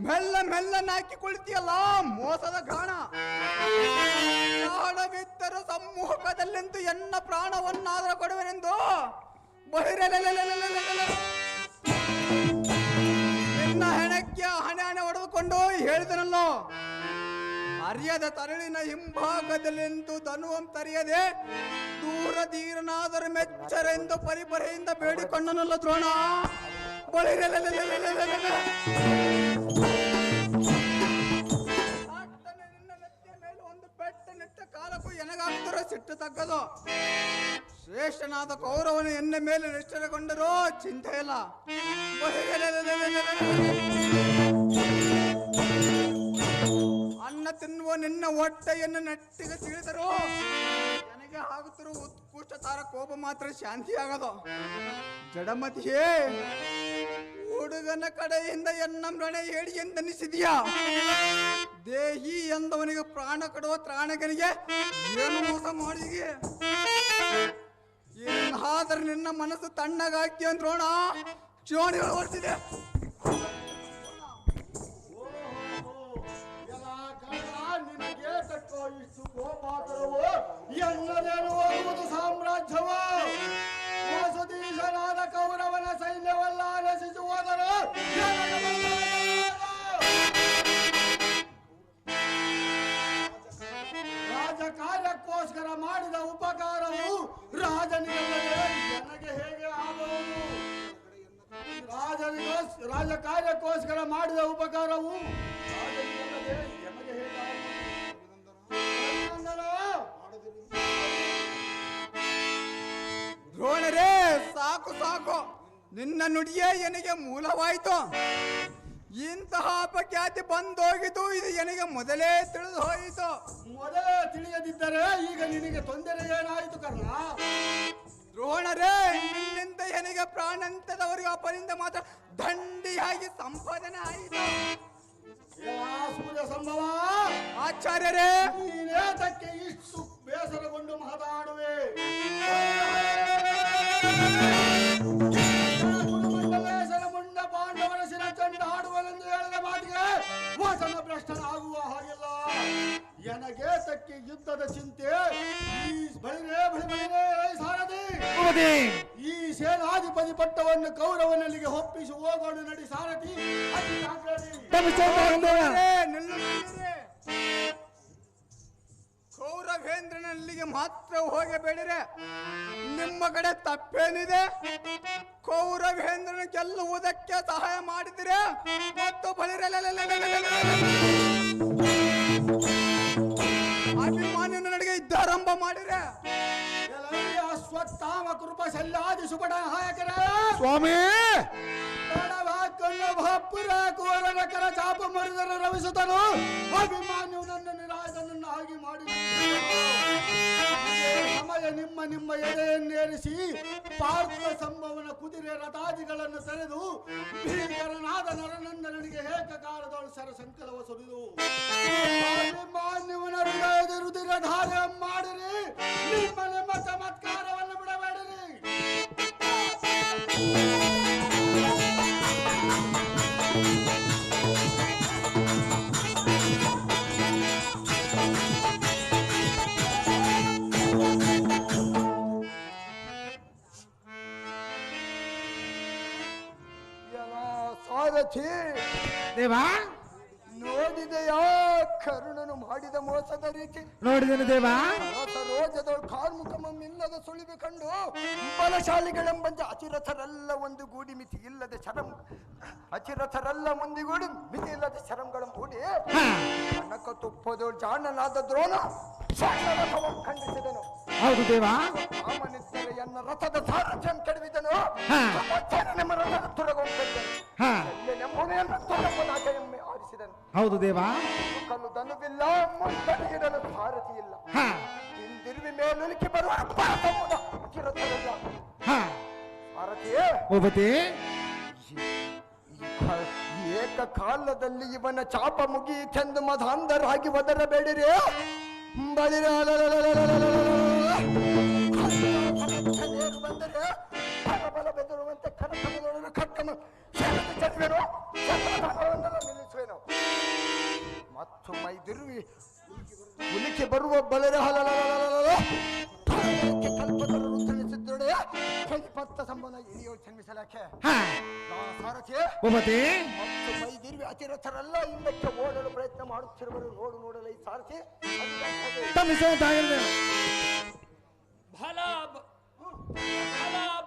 ಮೆಲ್ಲ ಮೆಲ್ಲನ ಹಾಕಿಕೊಳ್ತೀಯಲ್ಲ ಮೋಸದ ಗಾಣ. ಪ್ರಾಣವಿದ್ದರೂ ಸಮ್ಮುಖದಲ್ಲೆಂದು ಎನ್ನ ಪ್ರಾಣವನ್ನಾದರೂ ಕೊಡುವೆನೆಂದು ನಿನ್ನ ಹೆಣಕ್ಕೆ ಹಣೆ ಹಣೆ ಹೊಡೆದುಕೊಂಡು ಹೇಳಿದನಲ್ಲೋ. ಅರಿಯದ ತರಳಿನ ಹಿಂಭಾಗದಲ್ಲೆಂದು ಧನುವಂ ತರಿಯದೆ ದೂರ ಧೀರನಾದರೂ ಮೆಚ್ಚರೆಂದು ಪರಿಪರೆಯಿಂದ ಬೇಡಿಕೊಂಡನಲ್ಲ ದ್ರೋಣ. ಒಂದು ಪೆಟ್ಟ ನಿಟ್ಟ ಕಾಲಕ್ಕೂ ಎನಗಾಗ್ತಾರೋ ಸಿಟ್ಟು ತಗ್ಗದು. ಶ್ರೇಷ್ಠನಾದ ಕೌರವನು ಎನ್ನ ಮೇಲೆ ನಿಷ್ಠೆಗೊಂಡರೂ ಚಿಂತೆ ಇಲ್ಲ. ಅನ್ನ ತಿನ್ನುವ ನಿನ್ನ ಹೊಟ್ಟೆಯನ್ನು ನೆಟ್ಟಿಗೆ ತಿಳಿದರು ನನಗೆ ಆಗುತ್ತಿರುವ ಉತ್ಕೃಷ್ಟ ತಾರ ಕೋಪ ಮಾತ್ರ ಶಾಂತಿ ಆಗದು. ಜಡಮತಿಯೇ, ಹುಡುಗನ ಕಡೆಯಿಂದ ಎನ್ನ ಮೃಣೆ ಹೇಳಿ ಎಂದನಿಸಿದೆಯಾ? ದೇಹಿ ಎಂದವನಿಗೆ ಪ್ರಾಣ ಕೊಡುವ ತ್ರಾಣಕನಿಗೆ ಏನು ಮೋಸ ಮಾಡಿದೆ? ಏನಾದರೂ ನಿನ್ನ ಮನಸ್ಸು ತಣ್ಣಗಾಕಿ ಅಂದ್ರೋಣ ಚೋಣಿಗಳು ಬರ್ತಿದೆ. ನಿನಗೆ ತಕ್ಕೋ ಇಷ್ಟು ಗೋಪಾತರವು ಎಲ್ಲದೇನು ಹೋಗುವುದು ಸಾಮ್ರಾಜ್ಯವ. ವಸುದೀಶನಾದ ಕೌರವನ ಸೈನ್ಯವಲ್ಲ ನಶಿಸಿ ಹೋದರು. ರಾಜ ಕಾರ್ಯಕ್ಕೋಸ್ಕರ ಮಾಡಿದ ಉಪಕಾರವು ರಾಜನಿಗೆ ನನಗೆ ಹೇಗೆ ಆಗುವುದು? ಕಾರ್ಯಕ್ಕೋಸ್ಕರ ಮಾಡಿದ ಉಪಕಾರವು ಆಗಲಿಲ್ಲದೆ ಎಮಗೆ ಹೇಗಾಗುವುದು? ಅಭಿನಂದನ. ದ್ರೋಣರೇ, ಸಾಕು ಸಾಕು, ನಿನ್ನ ನುಡಿಯೇ ನನಗೆ ಮೂಲವಾಯಿತು. ಇಂತಹ ಅಪಖ್ಯಾತಿ ಬಂದೋಗಿತು, ಇದು ನನಗೆ ಮೊದಲೇ ತಿಳಿದು ಹೋಯಿತು. ಮೊದಲೇ ತಿಳಿಯದಿದ್ದರೆ ಈಗ ನಿನಗೆ ತೊಂದರೆ ಏನಾಯಿತು ಕರ್ಣ? ದ್ರೋಣರೇ, ನಿನ್ನಿಂದ ನನಗೆ ಪ್ರಾಣಂತದವರಿಗೆ ಅಪರಿಂದ ಮಾತ್ರ ದಂಡಿಯಾಗಿ ಸಂಪಾದನೆ ಆಯಿತು. ಸೂರ್ಯ ಸಂಭವ, ಆಚಾರ್ಯರೇ, ನೀನೇತಕ್ಕೆ ಇಷ್ಟು ಬೇಸರಗೊಂಡು ಮಾತಾಡುವೆ? ಮುಂಡ ಪಾಂಡವರ ಶಿರ ಚಂಡ ಆಡುವನೆಂದು ಹೇಳಿದ ಮಾತಿಗೆ ವಚನ ಭ್ರಷ್ಟನಾಗುವ ಹಾಗಿಲ್ಲ. ಎನಗೇತಕ್ಕೆ ಯುದ್ಧದ ಚಿಂತೆ? ಈ ಬಳಿರೇ ಸಾರಥಿ, ಈ ಸೇನಾಧಿಪತಿ ಪಟ್ಟವನ್ನು ಕೌರವನಲ್ಲಿಗೆ ಒಪ್ಪಿಸಿ ಹೋಗೋಣ. ನಡಿ ಸಾರಥಿ. ಕೌರವೇಂದ್ರನಲ್ಲಿಗೆ ಮಾತ್ರ ಹೋಗಬೇಡಿರೆ, ನಿಮ್ಮ ಕಡೆ ತಪ್ಪೇನಿದೆ? ಕೌರವೇಂದ್ರನ ಗೆಲ್ಲುವುದಕ್ಕೆ ಸಹಾಯ ಮಾಡಿದರೆ ಮತ್ತು ಅಭಿಮಾನ್ಯನ ನಡಿಗೆ ಯುದ್ಧಾರಂಭ ಮಾಡಿರೆ ಅಶ್ವತ್ಥಾಮ ಕೃಪ ಶಲ್ಯಾದಿ ಸುಪಟ ನಾಯಕರ ಸ್ವಾಮಿ ಕೋರನ ಕರ ಚಾಪ ಮರಿದರ ರವಿಸುತ್ತನು. ಅಭಿಮಾನ್ಯು ನನ್ನ ನಿರಾಜನನ್ನು ಆಗಿ ಮಾಡಿ ಸಮಯ ನಿಮ್ಮ ಎದೆಯನ್ನೇರಿಸಿ ಪಾರ್ಥ ಸಂಭವನ ಕುದುರೆ ರಥಾದಿಗಳನ್ನು ತೆರೆದು ಭೀಕರನಾದ ನರನಂದನಿಗೆ ಏಕಕಾಲದೊಳು ಸರ ಸಂಕಲವ ಸುರಿದು ಅಭಿಮಾನ್ಯುವನ ಹೃದಯದ ರುದಿರ ಧಾರೆ ಮಾಡಿರಿ. ನಿಮ್ಮ ಚಮತ್ಕಾರವನ್ನು ಬಿಡಬೇಡಿರಿ. ಸಾರಥಿ, ದೇವಾ, ನೋಡಿದೆಯಾ ಕರುಣನು ಮಾಡಿದ ಮೋಸದ ರೀತಿ? ನೋಡಿದನು ದೇವಾ. ರೋಜದೊಳು ಕಾರ್ಮುಖಮಿಲ್ಲದ ಸುಳಿವು ಕಂಡು ಬಲಶಾಲಿಗಳೆಂಬಂಜ ಅಚಿರಥರೆಲ್ಲ ಒಂದು ಗೂಡಿ ಮಿತಿ ಇಲ್ಲದೆ ಅಚಿರಥರೆಲ್ಲ ಮುಂದಿಗೂಡಿ ಮಿತಿ ಇಲ್ಲದೆ ಶರಂಗಳ ಮೂಡಿ ಕನಕ ತುಪ್ಪದೋಳು ಜಾಣನಾದ ದ್ರೋಣ ರಥವನ್ನು ಖಂಡಿಸಿದನು. ಹೌದು ದೇವಾ. ರಾಮನಿದ್ದರೆ ಎನ್ನ ರಥದ ಸಾರಥ್ಯಂ ಕೆಡವಿದನು. ನಿಮ್ಮ ರಥದ ತುರಗೊಂಡಿದ್ದನು. ತುರಪದಾಕೆಯೊಮ್ಮೆ ಆರಿಸಿದನು. ಹೌದು ದೇವಾ. ಕಲ್ಲು ದನುವಿಲ್ಲ, ಮುಂದಡಿಗಿಡಲು ಸಾರಥಿ ಇಲ್ಲ. ಹಿಂದಿರುವಿ ಮೇಲುಲಿಕ್ಕೆ ಬರುವ ಅಚಿರಥರಲ್ಲ. ಸಾರಥಿಯೇ, ಒಬ್ಬತಿ ಏಕಕಾಲದಲ್ಲಿ ಇವನ ಚಾಪ ಮುಗಿಯಿತೆಂದು ಮಧಾಂಧರಾಗಿ ಒದರಬೇಡಿರಿ. ಬಂದರೆ ಬಲ ಬೆದರುವಂತೆ ಕನಕಮಲನ್ನು ಕಟ್ಟಮ ಚಲುವೆನು, ನಿಲ್ಲಿಸುವೆನು. ಮತ್ತು ಮೈದಿರುವಿ ಉಲಿಕೆ ಬರುವ ಬಲರ ಕಲ್ಪದರು ತಿಳಿಸಿದ್ದೊಡೆಯ ಪತ್ತ ಸಂಬಂಧ ಇಳಿಯೋ ಜನ್ಮಿಸಲಾಕೆ ಸಾರಥಿ ಒಬ್ಬತಿ ಮತ್ತು ಮೈದಿರುವಿ ಅತಿರಥರೆಲ್ಲ ಹಿಂದಕ್ಕೆ ಓಡಲು ಪ್ರಯತ್ನ ಮಾಡುತ್ತಿರುವರು. ನೋಡಲು ಈ ಸಾರಥಿ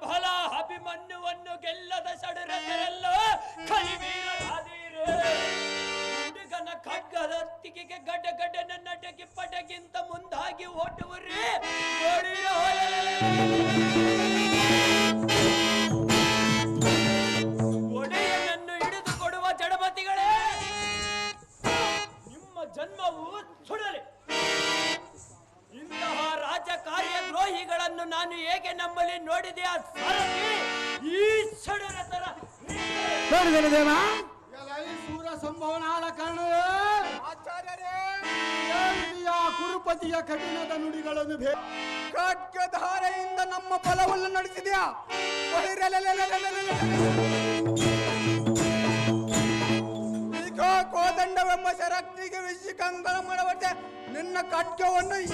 ಫಲ ಅಭಿಮನ್ಯುವನ್ನು ಗೆಲ್ಲದ ಷಡರಥರೆಲ್ಲ ಕಲಿವೀರರಾದೀರು. ಹುಡುಗನ ಖಡ್ಗದ ತಿಗಿಗೆ ಗಡ್ಡ ನಟಗಿ ಪಟಗಿಂತ ಮುಂದಾಗಿ ಓಟುವರಿ. ಒಡೆಯನನ್ನು ಹಿಡಿದು ಕೊಡುವ ಜಡಮತಿಗಳೇ, ನಿಮ್ಮ ಜನ್ಮವು ಸುಡಲಿ. ಇಂತಹ ರಾಜಕಾರ್ಯದ್ರೋಹಿಗಳನ್ನು ನಾನು ಹೇಗೆ ನಮ್ಮಲ್ಲಿ ನೋಡಿದೆ? ಆ ಸಾರಥಿ ಈ ಷಡರಥರ ನೋಡಿದನು ದೇವಾ. ಸೂರ ಸಂಭವನಾದ ಕಾರಣವೇ ಆಚಾರ್ಯರೇ, ಕುರುಪತಿಯ ಕಠಿಣದ ನುಡಿಗಳನ್ನು ಖಡ್ಗಧಾರೆಯಿಂದ ನಮ್ಮ ಬಲವನ್ನು ನಡೆಸಿದ್ಯಾ? ಈಗ ಕೋದಂಡವೆಂಬ ಶರಕ್ತಿಗೆ ವಿಷಿಕಂಗಳ ಮಾಡಬಟ್ಟೆ ನಿನ್ನ ಖಡ್ಗವನ್ನು ಈ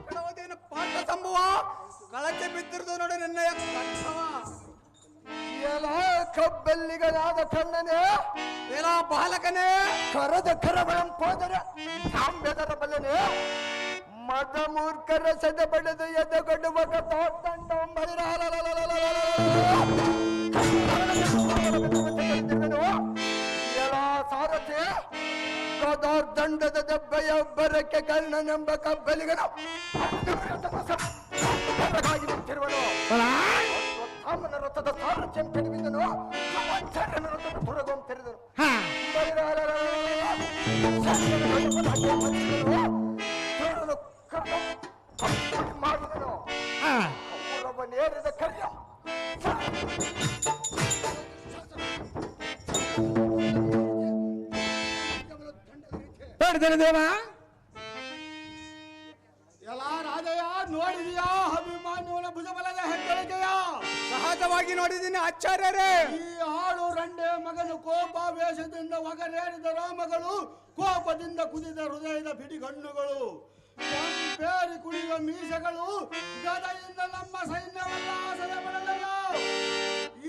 ಬಿಡುವುದೇನು ಪಾಠ ಸಂಭವ ಕಳಚೆ ಬಿದ್ದಿರುವುದು ನೋಡಿ ನಿನ್ನ ಖಡ್ಗವ. ಎಲ್ಲ ಕಬ್ಬೆಲ್ಲಿಗನಾದ ಕಣ್ಣನೇ, ಎಲ್ಲ ಬಾಲಕನೇ, ಕರದ ಕರಬಳಂಪೋದರೆ ಸಾಂಬೆದರ ಬಲನೆ ಮದ ಮೂರ್ಖರ ಸದ ಬಡದು ಎದಗೊಡುವ ತಂಡ ರಥದ ದಬ್ಬೆಯೊಬ್ಬರಕ್ಕೆ ಕರ್ಣನೆಂಬ ಕಬ್ಬಲಿಗನು ನಿಂತಿರುವನು. ಅಶ್ವತ್ಥಾಮನ ರಥದ ಸಾರಥ್ಯಂ ಕಡಿಮಿದನು, ಅವಂಚರನ ರಥದ ತೊಡಗೋಂ ತೆರೆದನು. ಮಾಡಿದನು ಅವರವನೇರಿದ ಕರ್ಯ ನೋಡಿದ್ದೇನೆ ದೇವ. ಎಲ್ಲ ರಾಜಯ್ಯ ನೋಡಿದೀಯಾ ಅಭಿಮಾನಿಯವನ ಭುಜಬಲದ ಹೆಗ್ಗಳಿಕೆಯ? ಸಹಜವಾಗಿ ನೋಡಿದ್ದೀನಿ ಆಚಾರ್ಯರೇ. ಈ ಆಳು ರಂಡೆ ಮಗನು ಕೋಪಾವೇಶದಿಂದ ಒಗರೇರಿದ ರೋಮಗಳು, ಕೋಪದಿಂದ ಕುದಿದ ಹೃದಯದ ಬಿಡಿಗಣ್ಣುಗಳು, ಬೇರಿ ಕುಡಿಯುವ ಮೀಸಗಳು, ಗದೆಯಿಂದ ನಮ್ಮ ಸೈನ್ಯವೆಲ್ಲ ಆಸರೆ ಪಡೆದನು.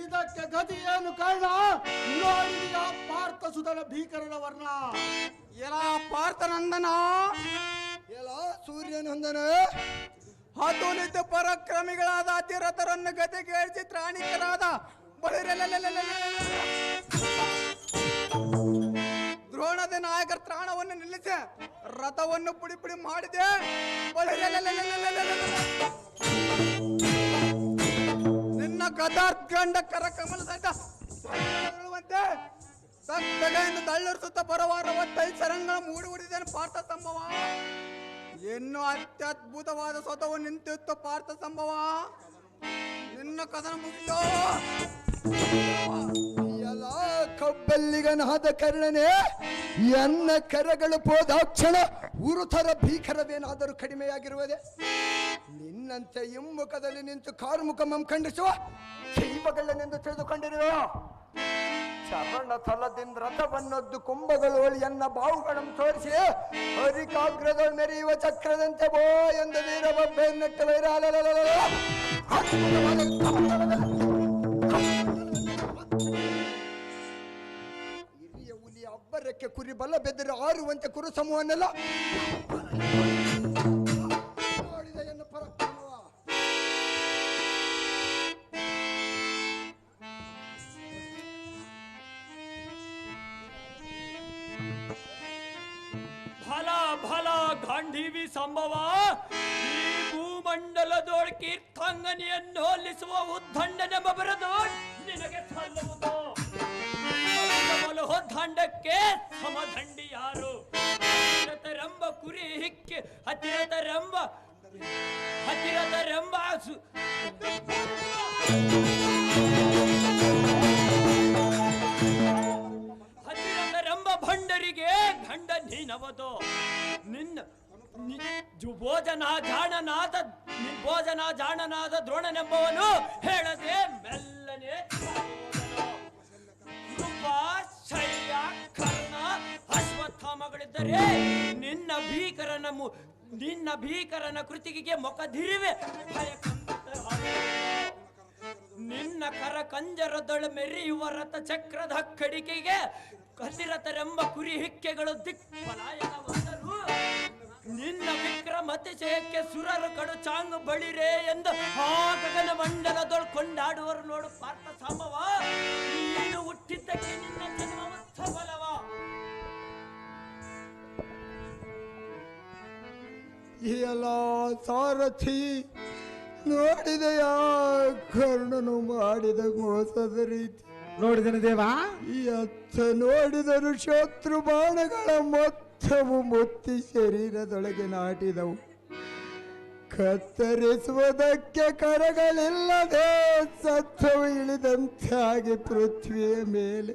ಇದಕ್ಕೆ ಗತಿ ಏನು ಕಾರಣ? ನೋಡಿದೀಯಾ ಪಾರ್ಥ ಸುಧನ ಭೀಕರನ ವರ್ಣ? ಎಲ್ಲ ಪಾರ್ಥನಂದನ, ಎಲ್ಲ ಸೂರ್ಯನಂದನ, ಹತೋಲಿದ್ದ ಪರಾಕ್ರಮಿಗಳಾದ ಅತಿರಥರನ್ನು ಗದೆಗೇರಿಸಿ ತ್ರಾಣಿಕರಾದ ದ್ರೋಣದ ನಾಯಕರ ತ್ರಾಣವನ್ನು ನಿಲ್ಲಿಸಿ ರಥವನ್ನು ಪುಡಿ ಪುಡಿ ಮಾಡಿದೆ. ನಿನ್ನ ಗದಾರ್ಗಂಡ ಕರಕಮಲ ಸಹಿತ ಸತ್ತಗೆಯಿಂದ ತಳ್ಳರಿಸುತ್ತ ಬರವಾರ ಸರಂಗಳ ಮೂಡಿ ಉಡಿದೇನು ಪಾರ್ಥ ಸಂಭವ. ಎನ್ನು ಅತ್ಯದ್ಭುತವಾದ ಸ್ವತವು ನಿಂತಿತ್ತು ಪಾರ್ಥ ಸಂಭವ. ನಿನ್ನ ಕದನ ಮುಗಿಯೋ ಎಲ್ಲ ಕಬ್ಬಲ್ಲಿಗನಾದ ಕರ್ಣನೆ, ಎನ್ನ ಕರಗಳು ಹೋದಾಕ್ಷಣ ಉರುತರ ಭೀಕರವೇನಾದರೂ ಕಡಿಮೆಯಾಗಿರುವುದೇ? ನಿನ್ನಂತೆ ಹಿಮ್ಮುಖದಲ್ಲಿ ನಿಂತು ಕಾರ್ಮುಖಮಂ ಖಂಡಿಸುವ ದೈವಗಳನ್ನೆಂದು ತಿಳಿದುಕೊಂಡಿರುವ ಚರಣ ತಲದಿಂದ ರಥವನ್ನೊದ್ದು ಕುಂಭಗಳು ಎನ್ನ ಬಾವುಗಳನ್ನು ತೋರಿಸಿ ಹರಿಕಾಗ್ರದೊಳು ಮೆರೆಯುವ ಚಕ್ರದಂತೆ ಬೋ ಎಂದು ವೀರಬಬ್ಬೆಯನ್ನೆಟ್ಟ ಹಿರಿಯ ಹುಲಿಯ ಅಬ್ಬರಕ್ಕೆ ಕುರಿ ಬಲ ಬೆದರಿ ಆರುವಂತೆ ಕುರು ಸಮೂಹನೆಲ್ಲ ನೋಡಿದ ಎನ್ನ ಪರಾಕ್ರಮವ. ಫಲ ಫಲ ಗಾಂಧೀವಿ ಸಂಭವ. ಈ ಭೂಮಂಡಲದೊಳ ಕೀರ್ಥಾಂಗನೆಯನ್ನು ಹೋಲಿಸುವ ಉದ್ದಂಡನೆಂಬ ಬರೆದು ನಿನಗೆ ಸಲ್ಲುವುದು. ದಂಡಕ್ಕೆ ಸಮದಂಡಿ ಯಾರು? ಹತ್ತಿರತರೆಂಬ ಕುರಿ ಹಿಕ್ಕಿ ಹತ್ತಿರತರೆಂಬ ಭಂಡರಿಗೆ ಗಂಡ ನೀನವದು. ನಿನ್ನ ಭೋಜನ ಜಾಣನಾದ ದ್ರೋಣನೆಂಬವನು ಹೇಳದೆ ಮೆಲ್ಲನೆ ಶೈಲ ಕರ್ಣ ಅಶ್ವತ್ಥಾಮಗಳಿದ್ದರೆ ನಿನ್ನ ಭೀಕರನ ಕೃತಿಗೆ ಮೊಕದಿರಿವೆ ನಿನ್ನ ಕರ ಕಂಜರದೊಳು ಮೆರೆಯುವ ರಥ ಚಕ್ರದ ಕಡಿಕೆಗೆ ಕತಿರತರೆಂಬ ಕುರಿ ಹಿಕ್ಕೆಗಳು ದಿಕ್ಪಲಾಯನವಾದರು. ನಿನ್ನ ವಿಕ್ರಮತಿಶಯಕ್ಕೆ ಸುರರು ಕಡು ಚಾಂಗು ಬಳಿರೆ ಎಂದು ಆ ಗಗನ ಮಂಡಲದೊಳು ಕೊಂಡಾಡುವರು ನೋಡು ಪಾರ್ಥ ಸಾಂಬವ. ನೀನು ಹುಟ್ಟಿದ್ದಕ್ಕೆ ನಿನ್ನ ಜನ್ಮವ ಸಫಲವ. ಎಲ್ಲ ಸಾರಥಿ ನೋಡಿದೆಯಾ ಕರ್ಣನು ಮಾಡಿದ ಮೋಸದ ರೀತಿ? ನೋಡಿದನು ದೇವ. ಈ ಅತ್ತ ನೋಡಿದರು ಶತ್ರು ಬಾಣಗಳ ಮೊತ್ತವು ಮುತ್ತಿ ಶರೀರದೊಳಗೆ ನಾಟಿದವು. ಕತ್ತರಿಸುವುದಕ್ಕೆ ಕರಗಳಿಲ್ಲದೆ ಸತ್ವವು ಇಳಿದಂತಾಗಿ ಪೃಥ್ವಿಯ ಮೇಲೆ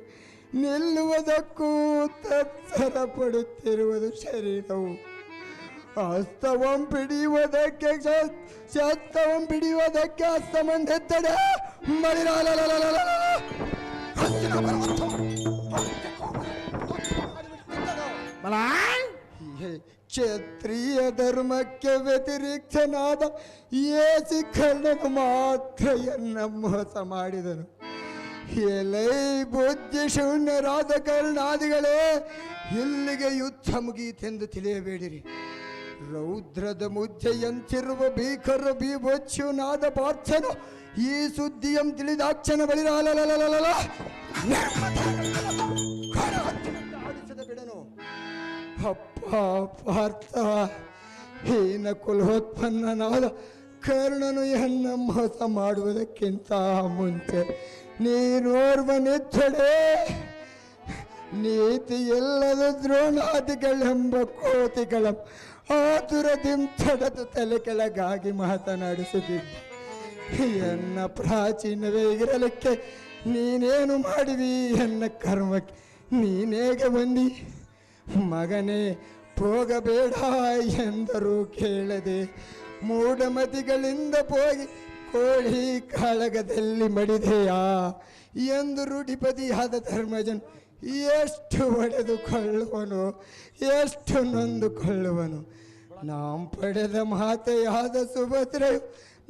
ನಿಲ್ಲುವುದಕ್ಕೂ ತತ್ಸರ ಪಡುತ್ತಿರುವುದು ಶರೀರವು. ಹಸ್ತವಂ ಪಿಡಿಯುವುದಕ್ಕೆ ಶಸ್ತವಂ ಪಿಡಿಯುವುದಕ್ಕೆ ಹಸ್ತಮಂದೆತ್ತಡೆ ಕ್ಷತ್ರಿಯ ಧರ್ಮಕ್ಕೆ ವ್ಯತಿರಿಕ್ತನಾದ ಏಸಿ ಕರ್ಣನು ಮಾತ್ರ ಎನ್ನ ಮೋಸ ಮಾಡಿದನು. ಎಲೈ ಬುದ್ಧಿ ಶೂನ್ಯರಾದ ಕರ್ಣಾದಿಗಳೇ, ಇಲ್ಲಿಗೆ ಯುದ್ಧ ಮುಗಿಯಿತೆಂದು ತಿಳಿಯಬೇಡಿರಿ. ರೌದ್ರದ ಮುದ್ದೆಯಂತಿರುವ ಭೀಕರ ಬೀಭತ್ಸುನಾದ ಪಾರ್ಥನು ಈ ಸುದ್ದಿಯಂ ತಿಳಿದಾಕ್ಷಣ ಬಳಿರಾಲಲಲಲಲ ಆಡಿಸದ ಬಿಡನು. ಅಪ್ಪ ಆ ಪಾರ್ಥ ಹೀನ ಕುಲೋತ್ಪನ್ನನಾದ ಕರ್ಣನು ಎನ್ನ ಮೋಸ ಮಾಡುವುದಕ್ಕಿಂತ ಮುಂಚೆ ನೀನೋರ್ವನಿದ್ದಡೆ ನೀತಿ ಎಲ್ಲದ ದ್ರೋಣಾದಿಗಳೆಂಬ ಕೋತಿಗಳ ಆತುರದಿಂ ತಡೆದು ತಲೆ ಕೆಳಗಾಗಿ ಮಾತನಾಡಿಸುತ್ತಿದ್ದೆ. ಎನ್ನ ಪ್ರಾಚೀನವೇ ಇರಲಿಕ್ಕೆ ನೀನೇನು ಮಾಡಿವಿ? ಎನ್ನ ಕರ್ಮಕ್ಕೆ ನೀನೇಗೆ ಬಂದಿ? ಮಗನೇ ಹೋಗಬೇಡ ಎಂದರೂ ಕೇಳದೆ ಮೂಢಮತಿಗಳಿಂದ ಹೋಗಿ ಕೋಳಿ ಕಾಳಗದಲ್ಲಿ ಮಡಿದೆಯಾ ಎಂದು ರೂಢಿಪದಿಯಾದ ಧರ್ಮಜನು ಎಷ್ಟು ಒಡೆದುಕೊಳ್ಳುವನು, ಎಷ್ಟು ನೊಂದುಕೊಳ್ಳುವನು. நாம் ಪಡೆದ ಮಾತೆಯಾದ ಸುಭದ್ರೆಯು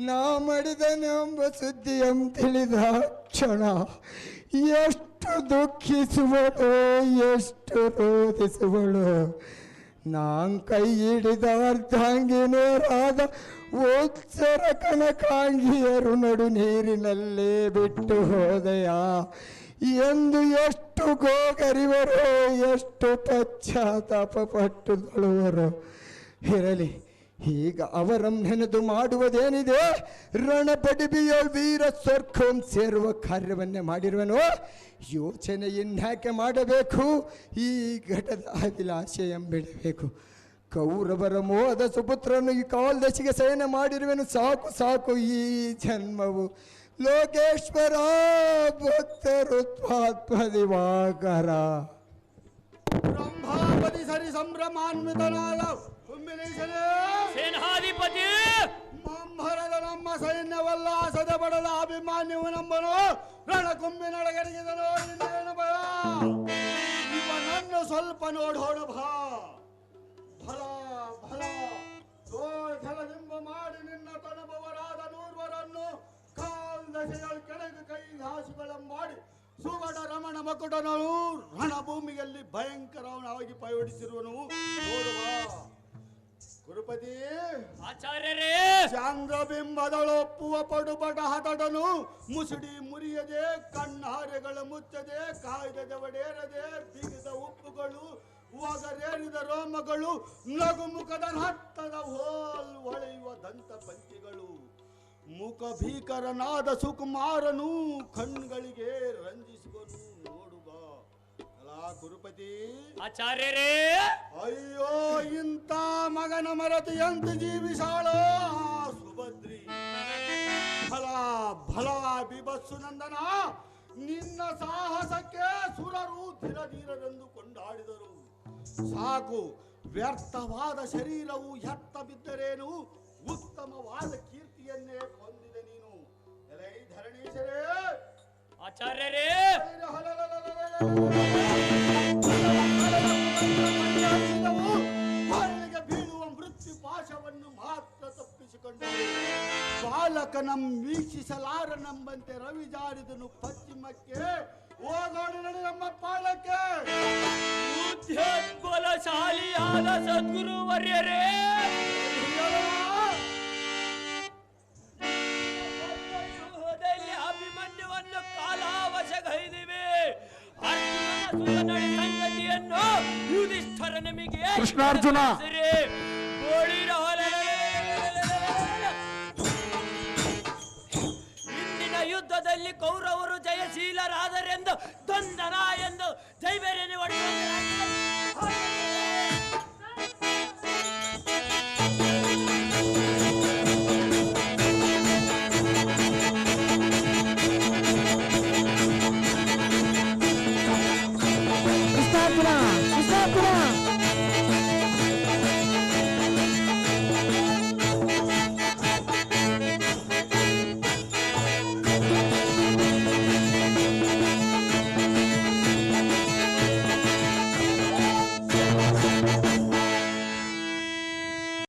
ನಾ ಮಡಿದನೆಂಬ ಸುದ್ದಿಯಂ ತಿಳಿದ ಕ್ಷಣ ಎಷ್ಟು ದುಃಖಿಸುವಳು, ಎಷ್ಟು ರೋಧಿಸುವಳು. ನಾನ್ ಕೈ ಹಿಡಿದ ಅರ್ಧಾಂಗಿನೇರಾದ ಉತ್ಸರ ಕನಕಾಂಗಿಯರು ನಡು ನೀರಿನಲ್ಲೇ ಬಿಟ್ಟು ಹೋದೆಯಾ ಎಂದು ಎಷ್ಟು ಗೋಗರಿವರೋ, ಎಷ್ಟು ಪಶ್ಚಾತ್ತಾಪ ಪಟ್ಟುಕೊಳ್ಳುವರು. ಇರಲಿ, ಈಗ ಅವರಂ ನೆನೆದು ಮಾಡುವುದೇನಿದೆ? ರಣಪಡಿಬಿಯ ವೀರ ಸ್ವರ್ಗಂ ಸೇರುವ ಕಾರ್ಯವನ್ನೇ ಮಾಡಿರುವನು. ಯೋಚನೆ ಇನ್ಯಾಕೆ ಮಾಡಬೇಕು? ಈ ಘಟದ ಅಭಿಲಾಷೆ ಎಂಬಿಡಬೇಕು. ಕೌರವರ ಮೋಹದ ಸುಪುತ್ರನು ಈ ಕಾಲದಶಿಗೆ ಶಯನ ಮಾಡಿರುವೆನು. ಸಾಕು ಸಾಕು ಈ ಜನ್ಮವು. ಲೋಕೇಶ್ವರ ಭಕ್ತರುತ್ಪಾತ್ಪದಿವಾಕರ ಬ್ರಹ್ಮಾಪತಿ ಸರಿ ಸಂಭ್ರಮಾನ್ವಿತನಾದ ಸೇನಾಧಿಪತಿ ಮಂಭರದ ನಮ್ಮ ಸೈನ್ಯವಲ್ಲಾಸದ ಬಡದ ಅಭಿಮಾನ್ಯವು ನಂಬನು ರಣಕುಂಬಿನೊಳಗರಿಗಿದನು. ಇನ್ನೇನು ಭಯ? ಇವನನ್ನು ಸ್ವಲ್ಪ ನೋಡೋಣ ಭಾ. ಫಲ ಫಲ ಜಲದಿಂಬ ಮಾಡಿ ನಿನ್ನ ತನುಭವರಾದ ನೂರ್ವರನ್ನು ಕಾಲ್ದಶೆಗಳ ಕೆಳಗೆ ಕೈ ಹಾಸುಗಳ ಮಾಡಿ ಸುವಡ ರಮಣ ಮಕುಟನನು ರಣಭೂಮಿಯಲ್ಲಿ ಭಯಂಕರವಾಗಿ ಪಯೋಡಿಸಿರುವನು. ನೋಡುವ ಗುರುಪತಿ ಆಚಾರ್ಯರೇ, ಚಂದ್ರಬಿಂಬದಳೊಪ್ಪುವ ಪಡುಪಟ ಹತಡನು ಮುಸುಡಿ ಮುರಿಯದೆ, ಕಣ್ಣಾರೆಗಳ ಮುಚ್ಚದೆ, ಕಾಯ್ದದ ಒಡೆಯರದೆ, ಬಿಗಿದ ಉಪ್ಪುಗಳು, ಒಗರೇರಿದ ರೋಮಗಳು, ನಗುಮುಖದ ಹತ್ತದ ಹೋಲ್ ಹೊಳೆಯುವ ದಂತ ಪಂಕ್ತಿಗಳು, ಮುಖ ಭೀಕರನಾದ ಸುಕುಮಾರನು ಕಣ್ಗಳಿಗೆ ರಂಜಿಸುವನು. ನೋಡುವ ಅಲಾ ಗುರುಪತಿ ಆಚಾರ್ಯರೇ, ಅಯ್ಯೋ ಇಂಥ ಮಗನ ಮರತು ಎಂತ ಜೀವಿಸಾಳೋ ಸುಭದ್ರಿ. ಫಲ ಫಲ ಬಿಭತ್ಸು ನಂದನ, ನಿನ್ನ ಸಾಹಸಕ್ಕೆ ಸುರರು ಧಿರಧೀರರೆಂದು ಕೊಂಡಾಡಿದರು. ಸಾಕು, ವ್ಯರ್ಥವಾದ ಶರೀರವು ಎತ್ತ ಬಿದ್ದರೇನು, ಉತ್ತಮವಾದ ಕೀರ್ತಿಯನ್ನೇ ಹೊಂದಿದೆ ನೀನು. ಎಲೈ ಧರಣೀಶರೇ, ಆಚಾರ್ಯರೇ, ಬಾಳಿಗೆ ಬೀಳುವ ಮೃತ್ಯು ಪಾಶವನ್ನು ಮಾತ್ರ ತಪ್ಪಿಸಿಕೊಂಡರು. ಬಾಲಕನಂ ವೀಕ್ಷಿಸಲಾರನೆಂಬಂತೆ ರವಿ ಜಾರಿದನು ಪಶ್ಚಿಮಕ್ಕೆ. ಹೋಗೋಣ ನಡಿ ನಮ್ಮ ಪಾಲಕ್ಕೆ. ಬಲಶಾಲಿಯಾದ ಸದ್ಗುರು ವರ್ಯರೇ, ಅಭಿಮನ್ಯುವನ್ನು ಕಾಲಾವಶಗೈದಿವೆ. ಸಂಗತಿಯನ್ನು ಯುಧಿಷ್ಠರ ನಮಗೆ ಕೃಷ್ಣಾರ್ಜುನ ಇಂದಿನ ಯುದ್ಧದಲ್ಲಿ ಕೌರವರು ಜಯಶೀಲರಾದರೆಂದು ದಂದನ ಎಂದು ಜೈಬೇರಿಯನ್ನು ಕೃಷ್ಣಾರ್ಜುನ